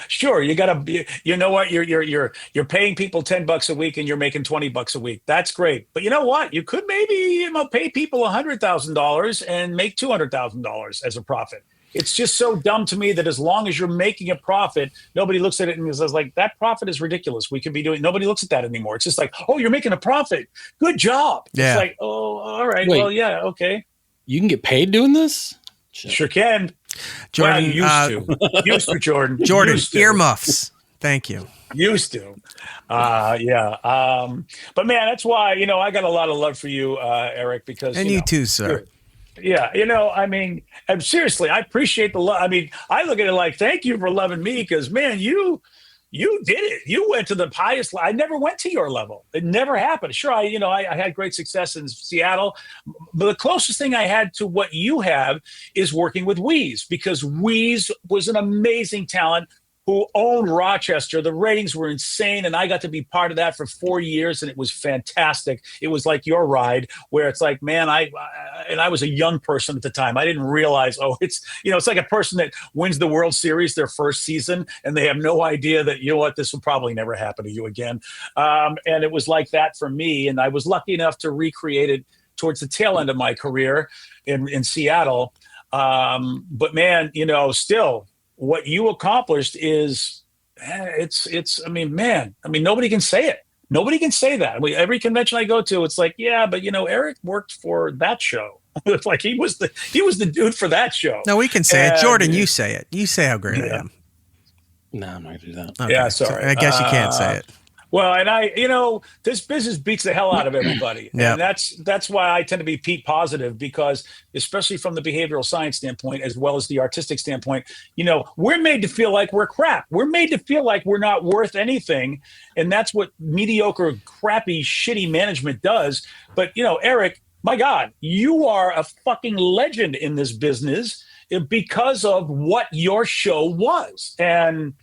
sure, you got to. You know what? You're paying people $10 a week and you're making $20 a week. That's great. But you know what? You could maybe pay people $100,000 and make $200,000 as a profit. It's just so dumb to me that as long as you're making a profit, nobody looks at it and says like, that profit is ridiculous. We could be doing, nobody looks at that anymore. It's just like, oh, you're making a profit. Good job. Yeah. It's like, oh, all right. Wait, well, yeah. Okay. You can get paid doing this? Sure can. Jordan, used to, Jordan. Jordan, earmuffs. Thank you. Used to. But man, that's why, I got a lot of love for you, Eric, because. And you too, sir. Yeah, seriously, I appreciate the love. I mean, I look at it like, thank you for loving me because, man, you did it. You went to the highest. I never went to your level. It never happened. Sure, I had great success in Seattle, but the closest thing I had to what you have is working with Wease because Wease was an amazing talent who owned Rochester. The ratings were insane, and I got to be part of that for 4 years, and it was fantastic. It was like your ride, where it's like, man, I was a young person at the time. I didn't realize, it's like a person that wins the World Series their first season, and they have no idea that, this will probably never happen to you again. And it was like that for me, and I was lucky enough to recreate it towards the tail end of my career in Seattle. But man, still, what you accomplished is nobody can say it. Nobody can say that. Every convention I go to, it's like, yeah, but Eric worked for that show. It's like he was the dude for that show. No, we can say it. Jordan, you say it. You say how great I am. No, I'm not gonna do that. Okay. Yeah, sorry. So I guess you can't say it. Well, and this business beats the hell out of everybody. Yeah. And that's why I tend to be Pete positive because especially from the behavioral science standpoint, as well as the artistic standpoint, we're made to feel like we're crap. We're made to feel like we're not worth anything. And that's what mediocre, crappy, shitty management does. But, Eric, my God, you are a fucking legend in this business because of what your show was. And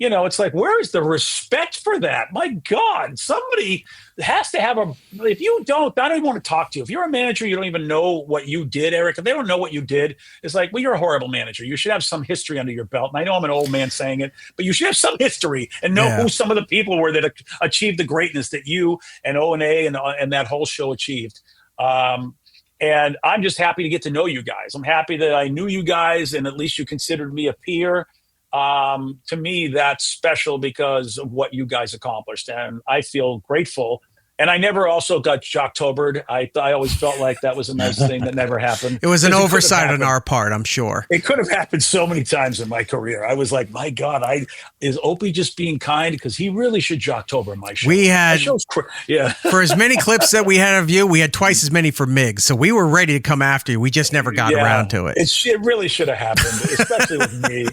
it's like, where is the respect for that? My God, somebody has to have if you don't, I don't even want to talk to you. If you're a manager, you don't even know what you did, Eric. If they don't know what you did, it's like, well, you're a horrible manager. You should have some history under your belt. And I know I'm an old man saying it, but you should have some history and know who some of the people were that achieved the greatness that you and O&A and that whole show achieved. And I'm just happy to get to know you guys. I'm happy that I knew you guys and at least you considered me a peer. To me, that's special because of what you guys accomplished. And I feel grateful. And I never also got Jocktobered. I always felt like that was a nice thing that never happened. It was an oversight on our part, I'm sure. It could have happened so many times in my career. I was like, my God, is Opie just being kind? Because he really should Jocktober my show. We had, for as many clips that we had of you, we had twice as many for Miggs. So we were ready to come after you. We just never got around to it. It really should have happened, especially with me.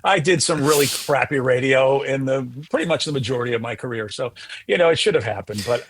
I did some really crappy radio in pretty much the majority of my career. So, it should have happened. But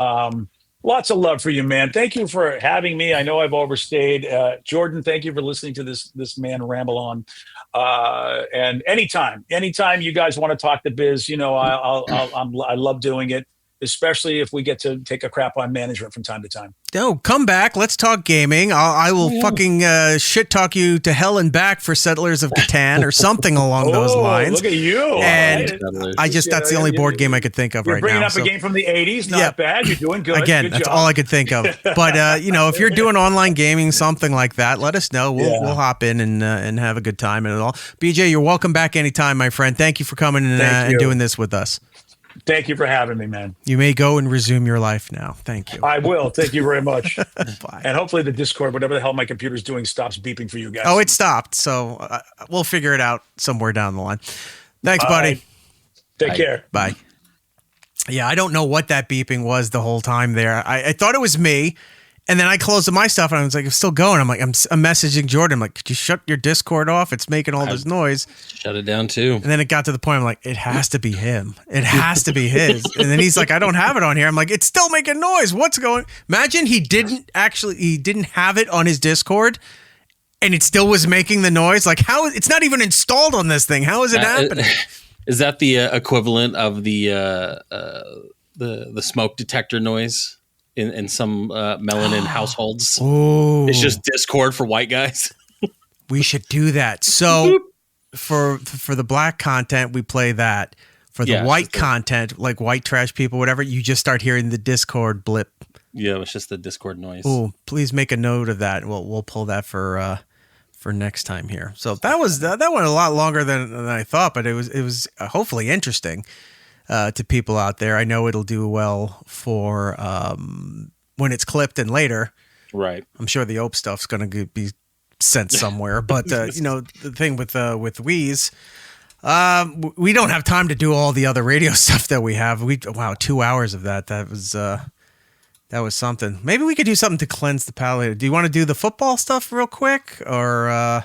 lots of love for you, man. Thank you for having me. I know I've overstayed. Jordan, thank you for listening to this man ramble on. And anytime you guys want to talk to biz, I love doing it, especially if we get to take a crap on management from time to time. No, come back. Let's talk gaming. I will fucking shit talk you to hell and back for Settlers of Catan or something along those lines. Look at you. And that's the only board game I could think of right now. You're bringing up a game from the 80s. Not bad. You're doing good. Again, good that's job. all I could think of. But, if you're doing online gaming, something like that, let us know. We'll hop in and have a good time and all. BJ, you're welcome back anytime, my friend. Thank you for coming and doing this with us. Thank you for having me, man. You may go and resume your life now. Thank you. I will. Thank you very much. Bye. And hopefully the Discord, whatever the hell my computer's doing, stops beeping for you guys. Oh, it stopped. So we'll figure it out somewhere down the line. Thanks, buddy. Take care. Bye. Yeah, I don't know what that beeping was the whole time there. I thought it was me. And then I closed my stuff and I was like, it's still going. I'm messaging Jordan. I'm like, could you shut your Discord off? It's making all this noise. Shut it down too. And then it got to the point I'm like, it has to be him. It has to be his. And then he's like, I don't have it on here. I'm like, it's still making noise. What's going? Imagine he didn't have it on his Discord and it still was making the noise. Like it's not even installed on this thing. How is it happening? Is that the equivalent of the smoke detector noise? In some melanin households. Oh, it's just Discord for white guys. We should do that. So for the black content, we play that. For the white content, like white trash people, whatever, you just start hearing the Discord blip. Yeah, it's just the Discord noise. Oh, please make a note of that. We'll pull that for next time here. So that went a lot longer than I thought, but it was hopefully interesting. To people out there. I know it'll do well for when it's clipped and later. Right. I'm sure the OPE stuff's going to be sent somewhere. But, the thing with Wease, we don't have time to do all the other radio stuff that we have. 2 hours of that. That was something. Maybe we could do something to cleanse the palate. Do you want to do the football stuff real quick? Or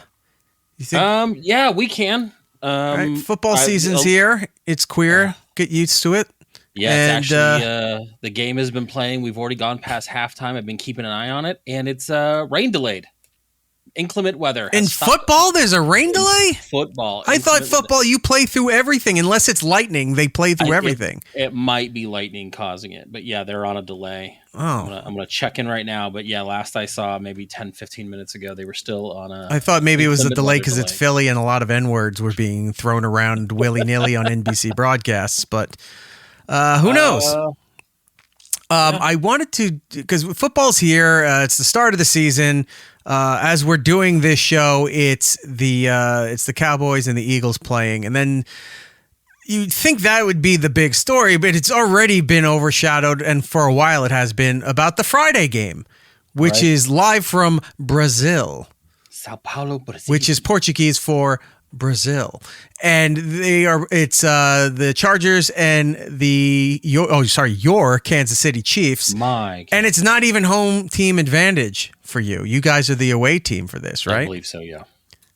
you think? Yeah, we can. Right. Football season's here. It's queer. Get used to it. Yeah, it's actually the game has been playing. We've already gone past halftime. I've been keeping an eye on it, and it's rain delayed. Inclement weather. In football, there's a rain delay? Football. I thought football, you play through everything. Unless it's lightning, they play through everything. It might be lightning causing it, but yeah, they're on a delay. Oh. I'm going to check in right now, but yeah, last I saw maybe 10, 15 minutes ago, they were still on a... I thought maybe it was a delay because it's Philly and a lot of N-words were being thrown around willy-nilly on NBC broadcasts, but who knows? I wanted to, because football's here. It's the start of the season. As we're doing this show, it's the Cowboys and the Eagles playing, and then you'd think that would be the big story, but it's already been overshadowed, and for a while it has been, about the Friday game, which is live from Brazil, Sao Paulo, Brazil, which is Portuguese for Brazil, and it's the Chargers and your Kansas City Chiefs. And it's not even home team advantage for you. You guys are the away team for this, right? I believe so, yeah.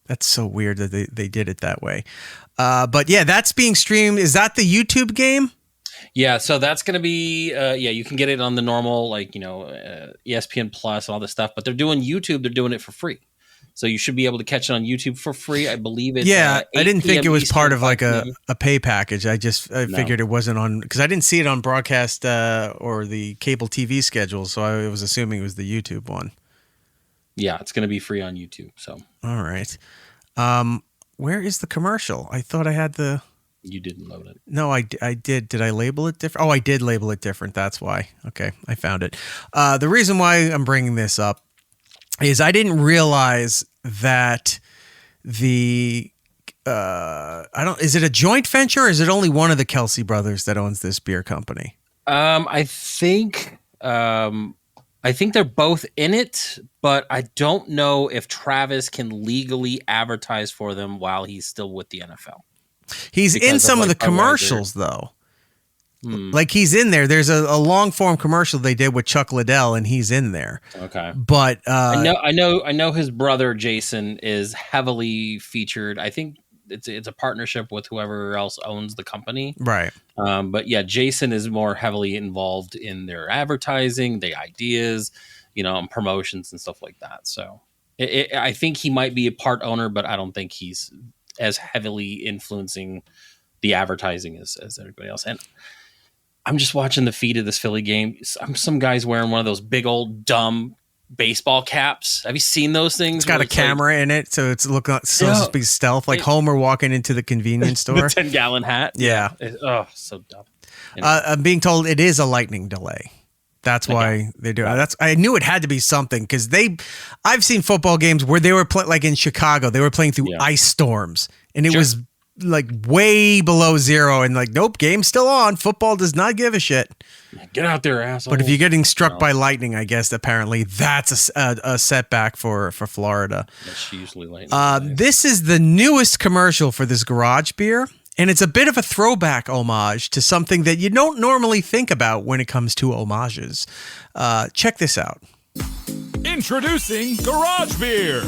That's so weird that they did it that way. But yeah, that's being streamed. Is that the YouTube game? Yeah, so that's going to be you can get it on the normal ESPN Plus and all this stuff, but they're doing YouTube, they're doing it for free. So you should be able to catch it on YouTube for free. I believe it's I didn't think it was Eastern, part of like a pay package. I figured it wasn't on, because I didn't see it on broadcast or the cable TV schedule, so I was assuming it was the YouTube one. Yeah, it's going to be free on YouTube. So all right. Where is the commercial? I thought I had the... You didn't load it. No, I did. Did I label it different? Oh, I did label it different. That's why. Okay, I found it. The reason why I'm bringing this up is I didn't realize that is it a joint venture or is it only one of the Kelce brothers that owns this beer company? I think they're both in it, but I don't know if Travis can legally advertise for them while he's still with the NFL. He's in some of the commercials though. Like he's in there. There's a long form commercial they did with Chuck Liddell, and he's in there. Okay, but I know his brother Jason is heavily featured. I think it's a partnership with whoever else owns the company. Right. But yeah, Jason is more heavily involved in their advertising, the ideas, and promotions and stuff like that. So I think he might be a part owner, but I don't think he's as heavily influencing the advertising as everybody else. And I'm just watching the feed of this Philly game. Some guy's wearing one of those big old dumb baseball caps. Have you seen those things? It's got a camera in it, so it's supposed to be stealth, like Homer walking into the convenience store. The 10-gallon hat. Yeah. So dumb. I'm being told it is a lightning delay. That's why they do it. I knew it had to be something because I've seen football games where they were like in Chicago, they were playing through ice storms, and it was like way below zero, and like, nope, game's still on. Football does not give a shit. Get out there, asshole. But if you're getting struck by lightning, I guess apparently that's a setback for Florida. That's usually lightning. This is the newest commercial for this garage beer. And it's a bit of a throwback homage to something that you don't normally think about when it comes to homages. Check this out. Introducing Garage Beer.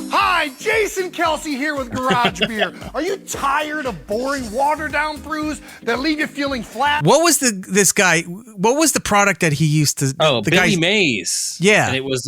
Hi, Jason Kelce here with Garage Beer. Are you tired of boring watered-down brews that leave you feeling flat? What was this guy? What was the product that he used to? Billy Mays. Yeah, and it was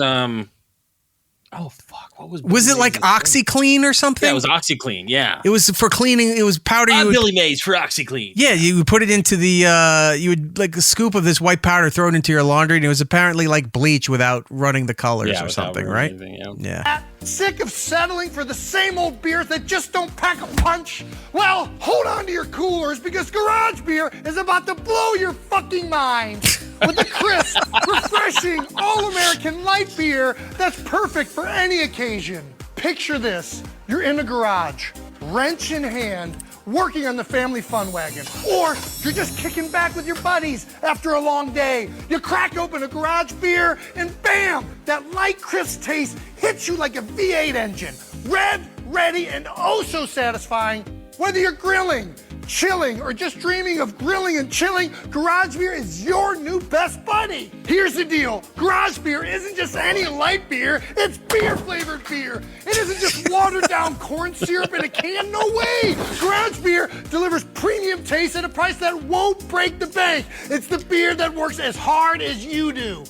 what was? Was it like OxyClean or something? Yeah, it was OxyClean. Yeah, it was for cleaning. It was powder. Billy Mays for OxyClean. Yeah, you would put it into the. You would like a scoop of this white powder, throw it into your laundry, and it was apparently like bleach without running the colors or something, right? Yeah. Sick of settling for the same old beers that just don't pack a punch? Well, hold on to your coolers because Garage Beer is about to blow your fucking mind with a crisp, refreshing, all-American light beer that's perfect for any occasion. Picture this. You're in a garage, wrench in hand, working on the family fun wagon. Or you're just kicking back with your buddies after a long day. You crack open a Garage Beer and bam, that light crisp taste hits you like a V8 engine. Red, ready, and oh so satisfying. Whether you're grilling, chilling, or just dreaming of grilling and chilling, Garage Beer is your new best buddy. Here's the deal. Garage Beer isn't just any light beer, it's beer-flavored beer. It isn't just watered-down corn syrup in a can, no way. Garage Beer delivers premium taste at a price that won't break the bank. It's the beer that works as hard as you do.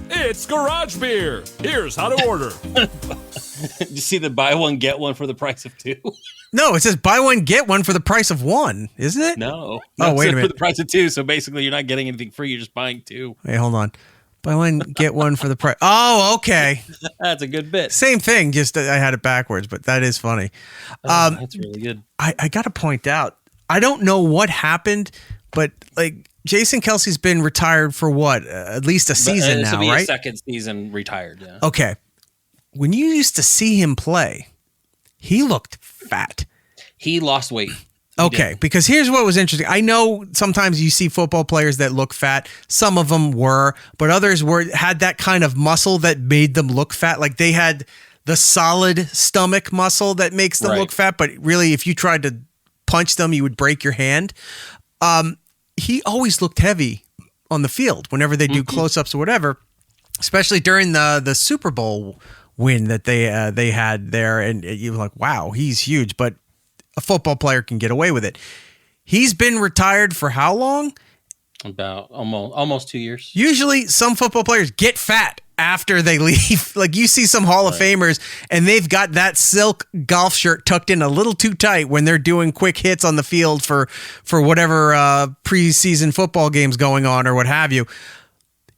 It's Garage Beer. Here's how to order. Did you see the buy one, get one for the price of two? No, it says buy one, get one for the price of one, isn't it? No. Oh, wait a minute. For the price of two. So basically, you're not getting anything free. You're just buying two. Hey, hold on. Buy one, get one for the price. Oh, okay. That's a good bit. Same thing, just I had it backwards, but that is funny. That's really good. I got to point out, I don't know what happened, but like Jason Kelce's been retired for what? At least a season now, right? A second season retired, yeah. Okay. When you used to see him play, he looked fat. He lost weight. Okay, because here's what was interesting. I know sometimes you see football players that look fat. Some of them were, but others had that kind of muscle that made them look fat. Like they had the solid stomach muscle that makes them look fat, but really if you tried to punch them, you would break your hand. He always looked heavy on the field whenever they do close-ups or whatever, especially during the Super Bowl win that they had there, and you were like, wow, he's huge, but a football player can get away with it. He's been retired for how long? About almost 2 years. Usually some football players get fat after they leave. Like you see some Hall of Famers and they've got that silk golf shirt tucked in a little too tight when they're doing quick hits on the field for whatever preseason football games going on or what have you.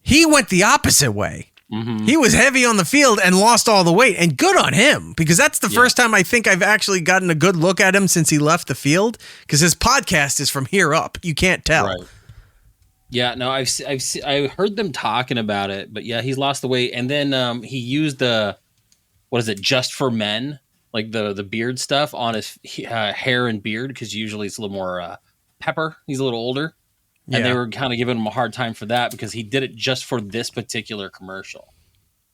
He went the opposite way. Mm-hmm. He was heavy on the field and lost all the weight, and good on him because that's the first time I think I've actually gotten a good look at him since he left the field because his podcast is from here up. You can't tell. Right. Yeah, no, I've heard them talking about it, but yeah, he's lost the weight, and then he used Just for Men, like the beard stuff on his hair and beard because usually it's a little more pepper. He's a little older. And they were kind of giving him a hard time for that because he did it just for this particular commercial.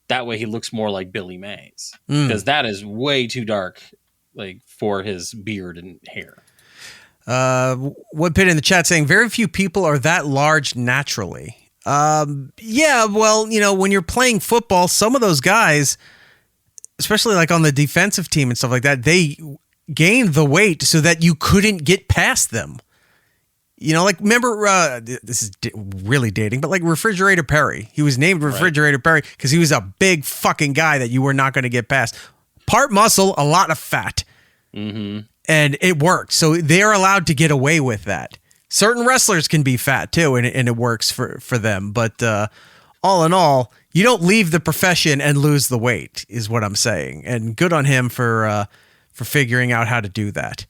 That way he looks more like Billy Mays because that is way too dark, like for his beard and hair. Woodpit in the chat saying very few people are that large naturally. Yeah, well, when you're playing football, some of those guys, especially like on the defensive team and stuff like that, gained the weight so that you couldn't get past them. You know, like, remember, this is really dating, but like Refrigerator Perry. He was named Refrigerator Perry because he was a big fucking guy that you were not going to get past. Part muscle, a lot of fat. Mm-hmm. And it worked. So they're allowed to get away with that. Certain wrestlers can be fat too, and it works for them. But all in all, you don't leave the profession and lose the weight, is what I'm saying. And good on him for figuring out how to do that.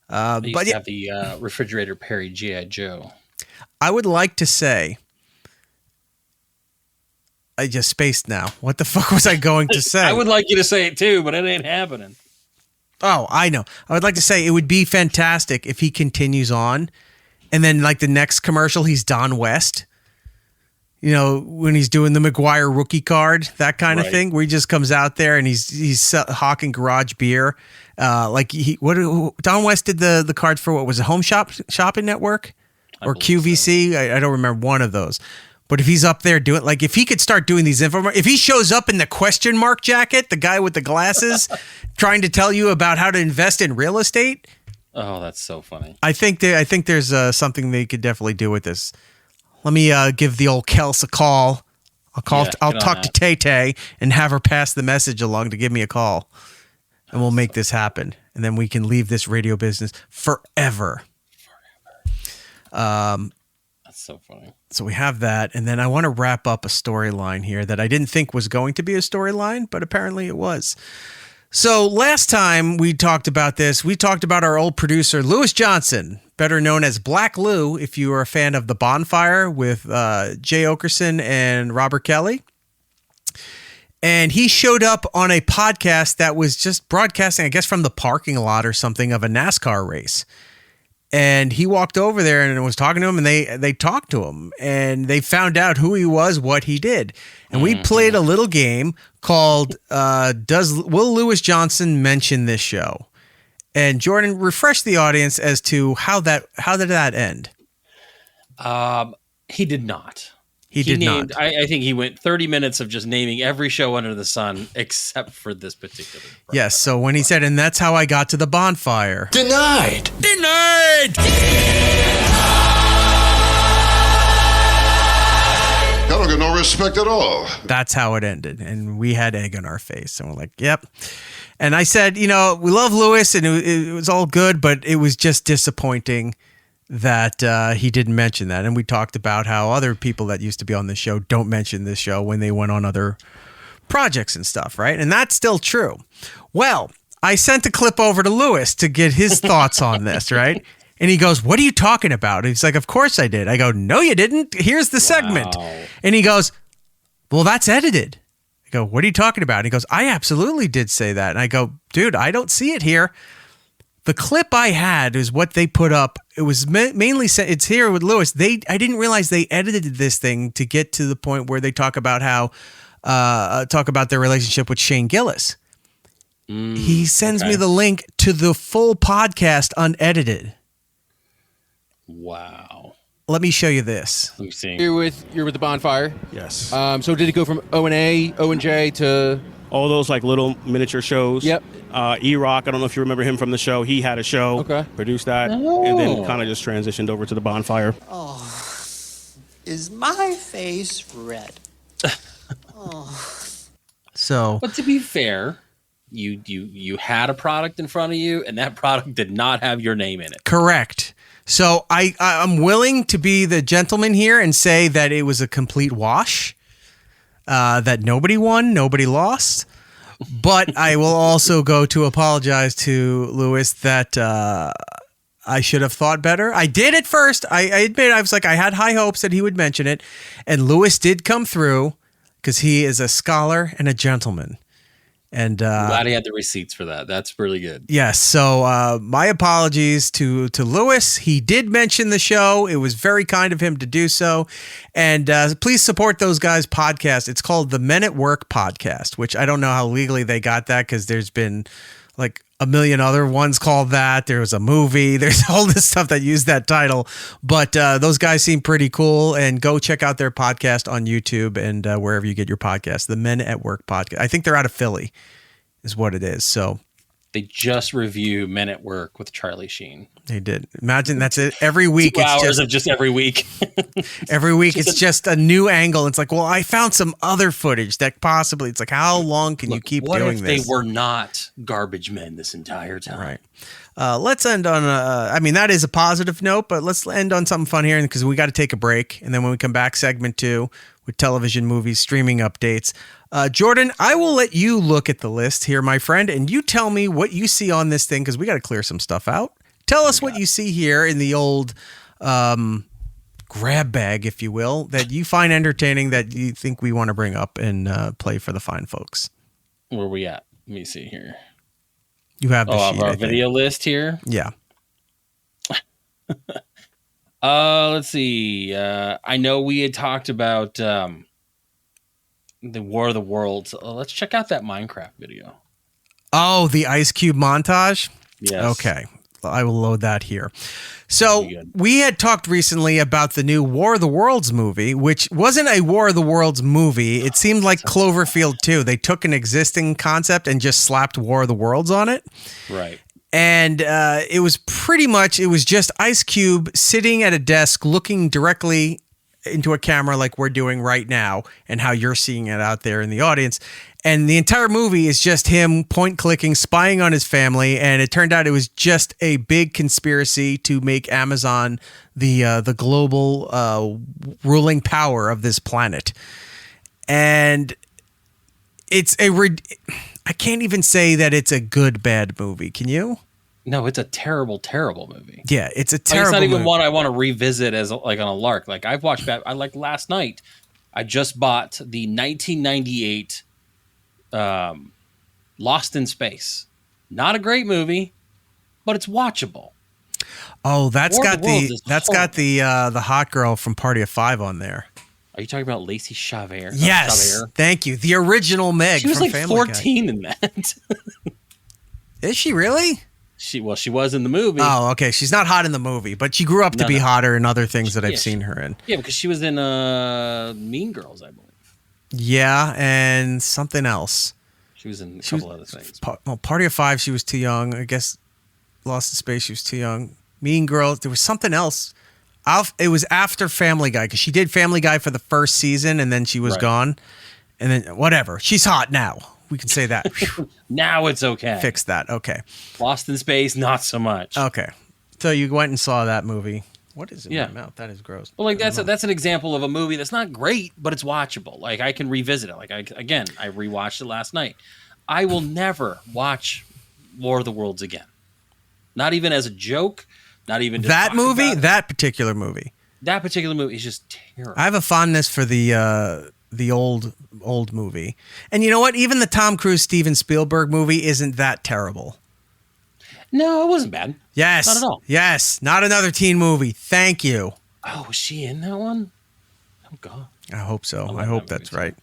They used to have the Refrigerator Perry G.I. Joe. I would like to say, I just spaced now. What the fuck was I going to say? I would like you to say it too, but it ain't happening. Oh, I know. I would like to say it would be fantastic if he continues on, and then like the next commercial, he's Don West. You know, when he's doing the McGuire rookie card, that kind of thing, where he just comes out there and he's hawking garage beer. Don West did the cards for, what was it, Home Shopping Network or QVC? So. I don't remember, one of those. But if he's up there doing, like, if he could start doing these if he shows up in the question mark jacket, the guy with the glasses, trying to tell you about how to invest in real estate. Oh, that's so funny. I think there's something they could definitely do with this. Let me give the old Kelce a call. I'll talk to Tay-Tay and have her pass the message along to give me a call. And we'll make this happen. And then we can leave this radio business forever. That's so funny. So we have that. And then I want to wrap up a storyline here that I didn't think was going to be a storyline, but apparently it was. So last time we talked about this, we talked about our old producer, Lewis Johnson, better known as Black Lou, if you are a fan of The Bonfire with Jay Okerson and Robert Kelly. And he showed up on a podcast that was just broadcasting, I guess, from the parking lot or something of a NASCAR race. And he walked over there and was talking to him, and they talked to him, and they found out who he was, what he did. And we played a little game called Will Lewis Johnson Mention This Show? And Jordan, refresh the audience as to how did that end? He did not. He did named, not. I think he went 30 minutes of just naming every show under the sun except for this particular program. Yes, so when he said, and that's how I got to the bonfire. Denied. I don't get no respect at all. That's how it ended. And we had egg on our face. And we're like, yep. And I said, we love Lewis and it was all good, but it was just disappointing that he didn't mention that. And we talked about how other people that used to be on this show don't mention this show when they went on other projects and stuff, right? And that's still true. Well, I sent a clip over to Lewis to get his thoughts on this, right? And he goes, what are you talking about? And he's like, of course I did. I go, no, you didn't. Here's the segment. And he goes, well, that's edited. I go, what are you talking about? And he goes, I absolutely did say that. And I go, dude, I don't see it here. The clip I had is what they put up. It was mainly, it's here with Lewis. I didn't realize they edited this thing to get to the point where they talk about their relationship with Shane Gillis. He sends me the link to the full podcast unedited. Wow. Let me show you this. Let me see. You're with the bonfire? Yes. So did it go from O&A, O&J to... All those like little miniature shows. Yep. E-Rock, I don't know if you remember him from the show. He had a show. Okay. Produced that. Oh. And then kind of just transitioned over to the bonfire. Oh, is my face red? So, but to be fair, you had a product in front of you, and that product did not have your name in it. Correct. So I'm willing to be the gentleman here and say that it was a complete wash. That nobody won, nobody lost. But I will also go to apologize to Lewis that I should have thought better. I did at first. I admit, I was like, I had high hopes that he would mention it. And Lewis did come through because he is a scholar and a gentleman. And I'm glad he had the receipts for that. That's really good. Yes. So my apologies to Lewis. He did mention the show. It was very kind of him to do so. And please support those guys' podcast. It's called the Men at Work Podcast, which I don't know how legally they got that because there's been like a million other ones called that. There was a movie. There's all this stuff that used that title. But those guys seem pretty cool. And go check out their podcast on YouTube and wherever you get your podcast. The Men at Work Podcast. I think they're out of Philly is what it is. So They just review Men at Work with Charlie Sheen. They did. Imagine that's it. Every week, 2 it's hours of just every week. Every week, it's just a new angle. It's like, well, I found some other footage that possibly. It's like, how long can you keep doing this? What if they were not garbage men this entire time? Right. Let's end on. I mean, that is a positive note, but let's end on something fun here because we got to take a break, and then when we come back, segment 2 with television, movies, streaming updates. Jordan, I will let you look at the list here, my friend, and you tell me what you see on this thing because we got to clear some stuff out. Tell us what you see here in the old grab bag, if you will, that you find entertaining that you think we want to bring up and play for the fine folks. Where are we at? Let me see here. You have the sheet, our video list here? Yeah. Let's see. I know we had talked about the War of the Worlds. Let's check out that Minecraft video. Oh, the Ice Cube montage? Yes. Okay. I will load that here. So we had talked recently about the new War of the Worlds movie, which wasn't a War of the Worlds movie. It seemed like Cloverfield 2. They took an existing concept and just slapped War of the Worlds on it. Right. And it was just Ice Cube sitting at a desk looking directly into a camera like we're doing right now and how you're seeing it out there in the audience. And the entire movie is just him point clicking, spying on his family. And it turned out it was just a big conspiracy to make Amazon the global ruling power of this planet. And I can't even say that it's a good, bad movie. Can you? No, it's a terrible, terrible movie. Yeah, it's a terrible It's not even movie. one I want to revisit as like on a lark. Like I've watched last night, I just bought the 1998 Lost in Space. Not a great movie, but it's watchable. Oh, that's War of got the Worlds is the hot girl from Party of Five on there. Are you talking about Lacey Chabert? Yes, Chabert? thank you. The original Meg. She was from like Family 14 Guy. in that. Is she really? She was in the movie. Oh, okay. She's not hot in the movie, but she grew up to be hotter in other things that I've seen her in. Yeah, because she was in Mean Girls, I believe. Yeah, and something else. She was in a couple other things. Party of Five, she was too young. I guess Lost in Space, she was too young. Mean Girls, there was something else. It was after Family Guy because she did Family Guy for the first season and then she was gone. And then whatever. She's hot now. We can say that. Now it's okay. Fix that. Okay. Lost in Space, not so much. Okay. So you went and saw that movie. What is in my mouth? That is gross. Well, like that's an example of a movie that's not great, but it's watchable. Like I can revisit it. Like I rewatched it last night. I will never watch War of the Worlds again. Not even as a joke. Not even to that movie. That particular movie. That particular movie is just terrible. I have a fondness for the old movie, and you know what? Even the Tom Cruise Steven Spielberg movie isn't that terrible. No, it wasn't bad. Yes, not at all. Yes, not another teen movie. Thank you. Oh, was she in that one? Oh God. I hope so. I hope that's right.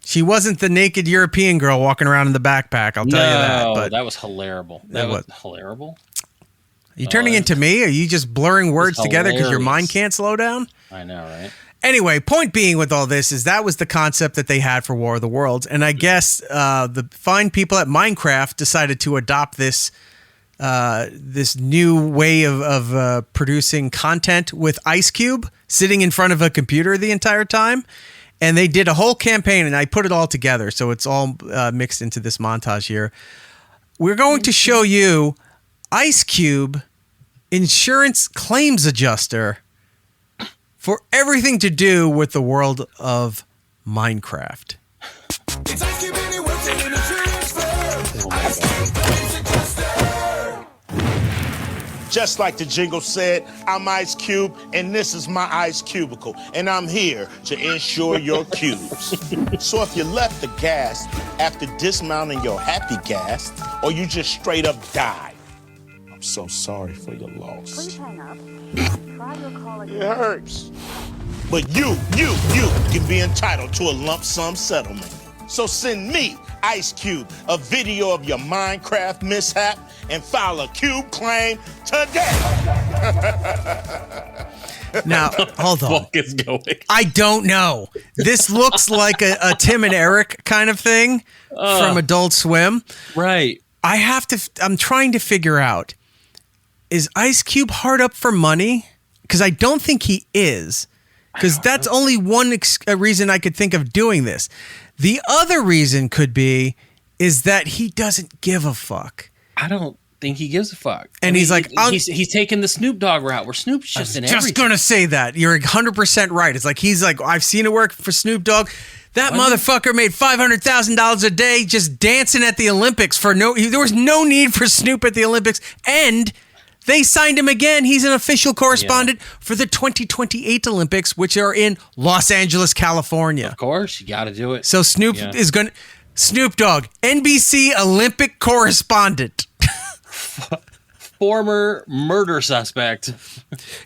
She wasn't the naked European girl walking around in the backpack. I'll tell you that. But that was hilarious. That was hilarious. Are you turning into me? Are you just blurring words together because your mind can't slow down? I know, right? Anyway, point being with all this is that was the concept that they had for War of the Worlds. And I guess the fine people at Minecraft decided to adopt this new way of producing content with Ice Cube sitting in front of a computer the entire time. And they did a whole campaign, and I put it all together. So it's all mixed into this montage here. We're going to show you Ice Cube, insurance claims adjuster, for everything to do with the world of Minecraft. Just like the jingle said, I'm Ice Cube, and this is my Ice Cubicle, and I'm here to insure your cubes. So if you left the gas after dismounting your happy gas, or you just straight up died, I'm so sorry for your loss. Please hang up. Try your call again. It hurts. But you can be entitled to a lump sum settlement. So send me, Ice Cube, a video of your Minecraft mishap and file a cube claim today. Now, hold on. What is going? I don't know. This looks like a Tim and Eric kind of thing from Adult Swim. Right. I'm trying to figure out, is Ice Cube hard up for money? Because I don't think he is. Because that's only one reason I could think of doing this. The other reason could be is that he doesn't give a fuck. I don't think he gives a fuck. And he's like, he's taking the Snoop Dogg route, where Snoop's just in everything. Just gonna say that. You're 100% right. It's like he's like, I've seen it work for Snoop Dogg. That motherfucker made $500,000 a day just dancing at the Olympics there was no need for Snoop at the Olympics, and they signed him again. He's an official correspondent for the 2028 Olympics, which are in Los Angeles, California. Of course, you got to do it. So Snoop Dogg, NBC Olympic correspondent. Former murder suspect.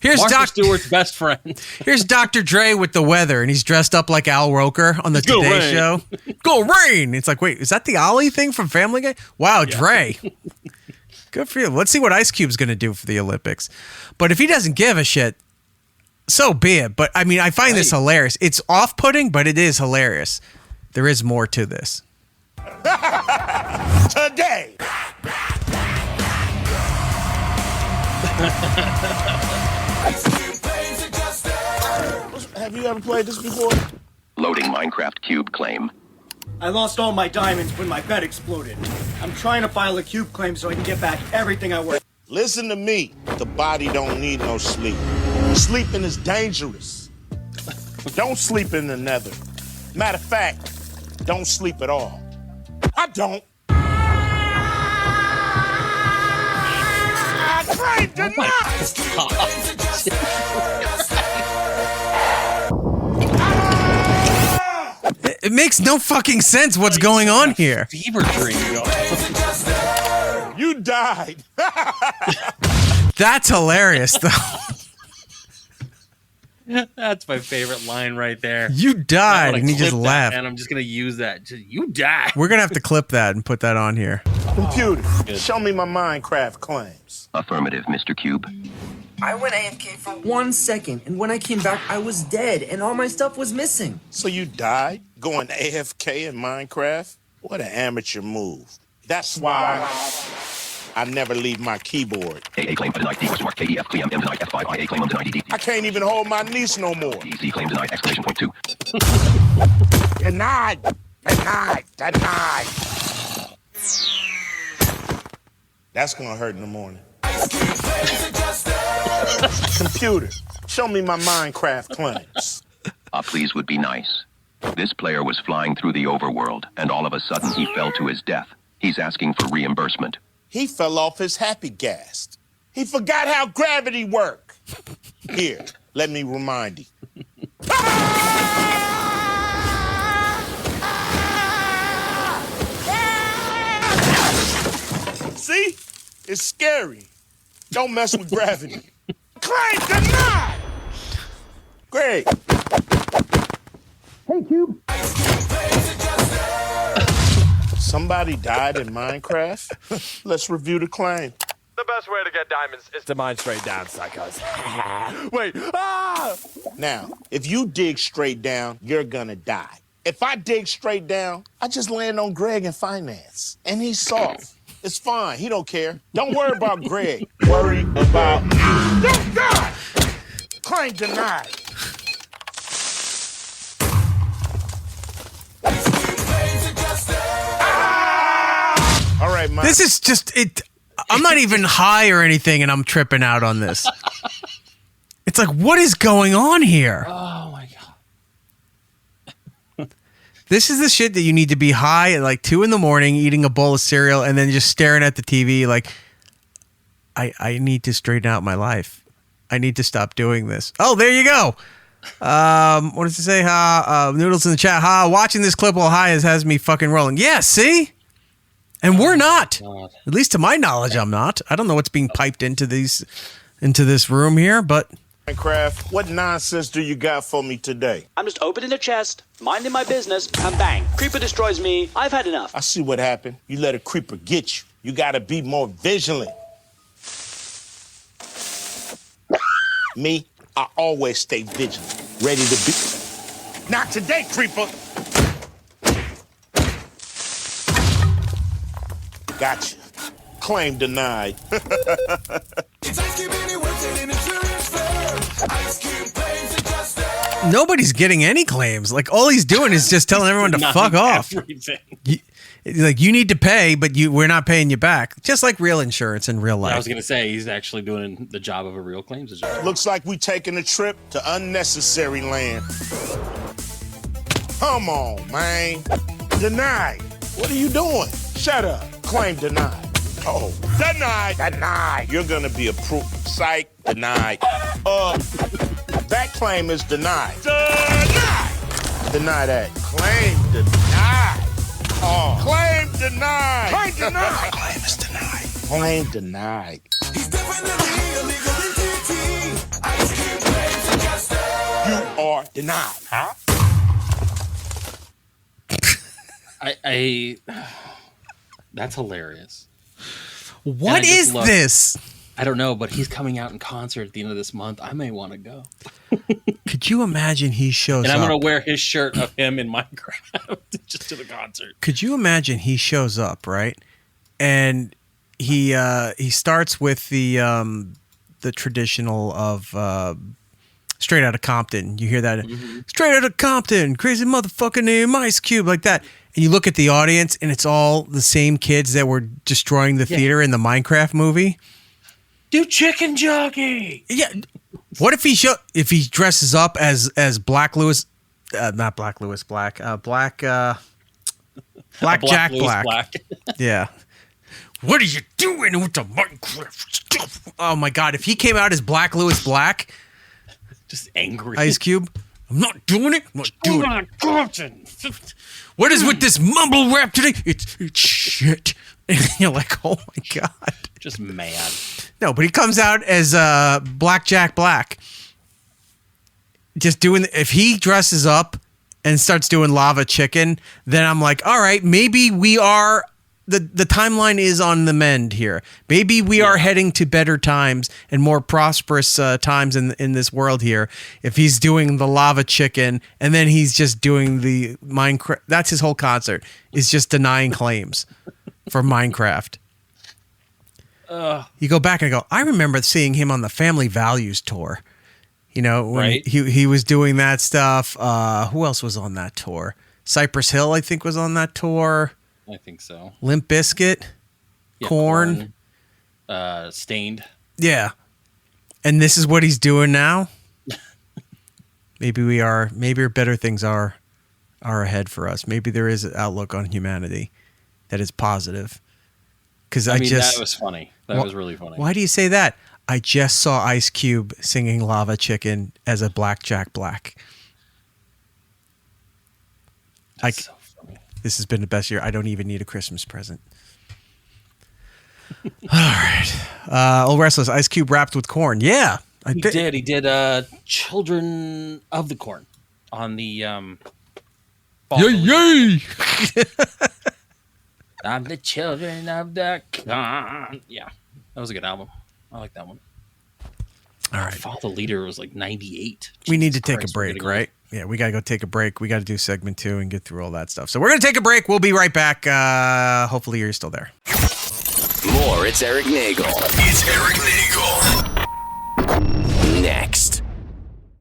Here's Martha Stewart's best friend. Here's Dr. Dre with the weather, and he's dressed up like Al Roker on the Today Show. Go rain! It's like, wait, is that the Ollie thing from Family Guy? Wow, Dre. Good for you. Let's see what Ice Cube's going to do for the Olympics. But if he doesn't give a shit, so be it. But I mean, I find this hilarious. It's off-putting, but it is hilarious. There is more to this. Today. Have you ever played this before? Loading Minecraft cube claim. I lost all my diamonds when my bed exploded. I'm trying to file a cube claim so I can get back everything I worked. Listen to me. The body don't need no sleep. Sleeping is dangerous. Don't sleep in the nether. Matter of fact, don't sleep at all. I don't. It makes no fucking sense what's going on here. Fever dream, You died. That's hilarious, though. That's my favorite line right there. You died, and he just laughed. And I'm just going to use that. You died. We're going to have to clip that and put that on here. Computer, show me my Minecraft claims. Affirmative, Mr. Cube. I went AFK for 1 second, and when I came back, I was dead, and all my stuff was missing. So you died going AFK in Minecraft? What an amateur move. That's why I never leave my keyboard. AA claim denied. D question mark. KEF claim M denied. F5 IA claim undenied. DD. I can't even hold my niece no more. EC claim denied. Exclamation point 2. Denied. Denied. Denied. That's gonna hurt in the morning. Computer, show me my Minecraft claims. A please would be nice. This player was flying through the overworld, and all of a sudden he fell to his death. He's asking for reimbursement. He fell off his happy gas. He forgot how gravity works. Here, let me remind you. See? It's scary. Don't mess with gravity. Claim denied! Greg. Hey, Cube. Somebody died in Minecraft? Let's review the claim. The best way to get diamonds is to mine straight down, suckers. Wait, ah! Now, if you dig straight down, you're gonna die. If I dig straight down, I just land on Greg in finance. And he's soft. It's fine. He don't care. Don't worry about Greg. Worry about you. Don't die! Claim denied. All right, Mike. This is just it. I'm not even high or anything, and I'm tripping out on this. It's like, what is going on here? Oh my god! This is the shit that you need to be high at like 2 a.m, eating a bowl of cereal, and then just staring at the TV. Like, I need to straighten out my life. I need to stop doing this. Oh, there you go. What does it say? Noodles in the chat. Watching this clip while high has me fucking rolling. Yeah, see? And we're not. At least to my knowledge, I'm not. I don't know what's being piped into this room here, but Minecraft, what nonsense do you got for me today? I'm just opening the chest, minding my business, and bang, creeper destroys me. I've had enough. I see what happened. You let a creeper get you. You gotta be more vigilant. Me, I always stay vigilant, ready to be. Not today, creeper. Gotcha. Claim denied. Nobody's getting any claims. Like, all he's doing is just telling everyone to fuck off. You need to pay, but we're not paying you back. Just like real insurance in real life. I was going to say, he's actually doing the job of a real claims adjuster. Looks like we taking a trip to unnecessary land. Come on, man. Denied. What are you doing? Shut up. Claim denied. Oh, denied. You're gonna be approved. Psych, denied. That claim is denied. Deny that. Claim denied. Oh, claim denied. Claim denied. Claim is denied. Claim denied. He's definitely illegal entity. You are denied. Huh? That's hilarious. What is this? I don't know, but he's coming out in concert at the end of this month. I may want to go. Could you imagine he shows up? And I'm going to wear his shirt of him in Minecraft just to the concert. Could you imagine he shows up, right? And he starts with the traditional of Straight Outta Compton. You hear that? Mm-hmm. Straight Outta Compton, crazy motherfucker named Ice Cube, like that. And you look at the audience, and it's all the same kids that were destroying the theater in the Minecraft movie. Do chicken jockey. Yeah. What if he dresses up as Black Lewis, not Black Lewis Black, Black Jack Black. Yeah. What are you doing with the Minecraft stuff? Oh my God! If he came out as Black Lewis Black, just angry Ice Cube, I'm not doing it. I'm not doing it. What is with this mumble rap today? It's shit. And you're like, oh my God. Just mad. No, but he comes out as Black Jack Black. Just doing, if he dresses up and starts doing lava chicken, then I'm like, all right, maybe we are, the timeline is on the mend here. Maybe we are heading to better times and more prosperous times in this world here. If he's doing the lava chicken and then he's just doing the Minecraft, that's his whole concert, is just denying claims for Minecraft. You go back and go, I remember seeing him on the Family Values tour. You know, when he was doing that stuff. Who else was on that tour? Cypress Hill, I think, was on that tour. I think so. Limp Bizkit, Korn, Stained. Yeah, and this is what he's doing now. Maybe better things are ahead for us. Maybe there is an outlook on humanity that is positive. Because I mean, that was funny. That was really funny. Why do you say that? I just saw Ice Cube singing Lava Chicken as a Black Jack Black. That's so funny. This has been the best year. I don't even need a Christmas present. All right. Old Restless, Ice Cube rapped with Korn. Yeah. He did. He did Children of the Corn on the... Yay! I'm the children of the corn. Yeah. That was a good album. I like that one. All right. Follow the Leader was like 98. We need to take a break, right? Yeah, we got to go take a break. We got to do segment 2 and get through all that stuff. So we're going to take a break. We'll be right back. Hopefully you're still there. More, it's Eric Nagel. It's Eric Nagel. Next.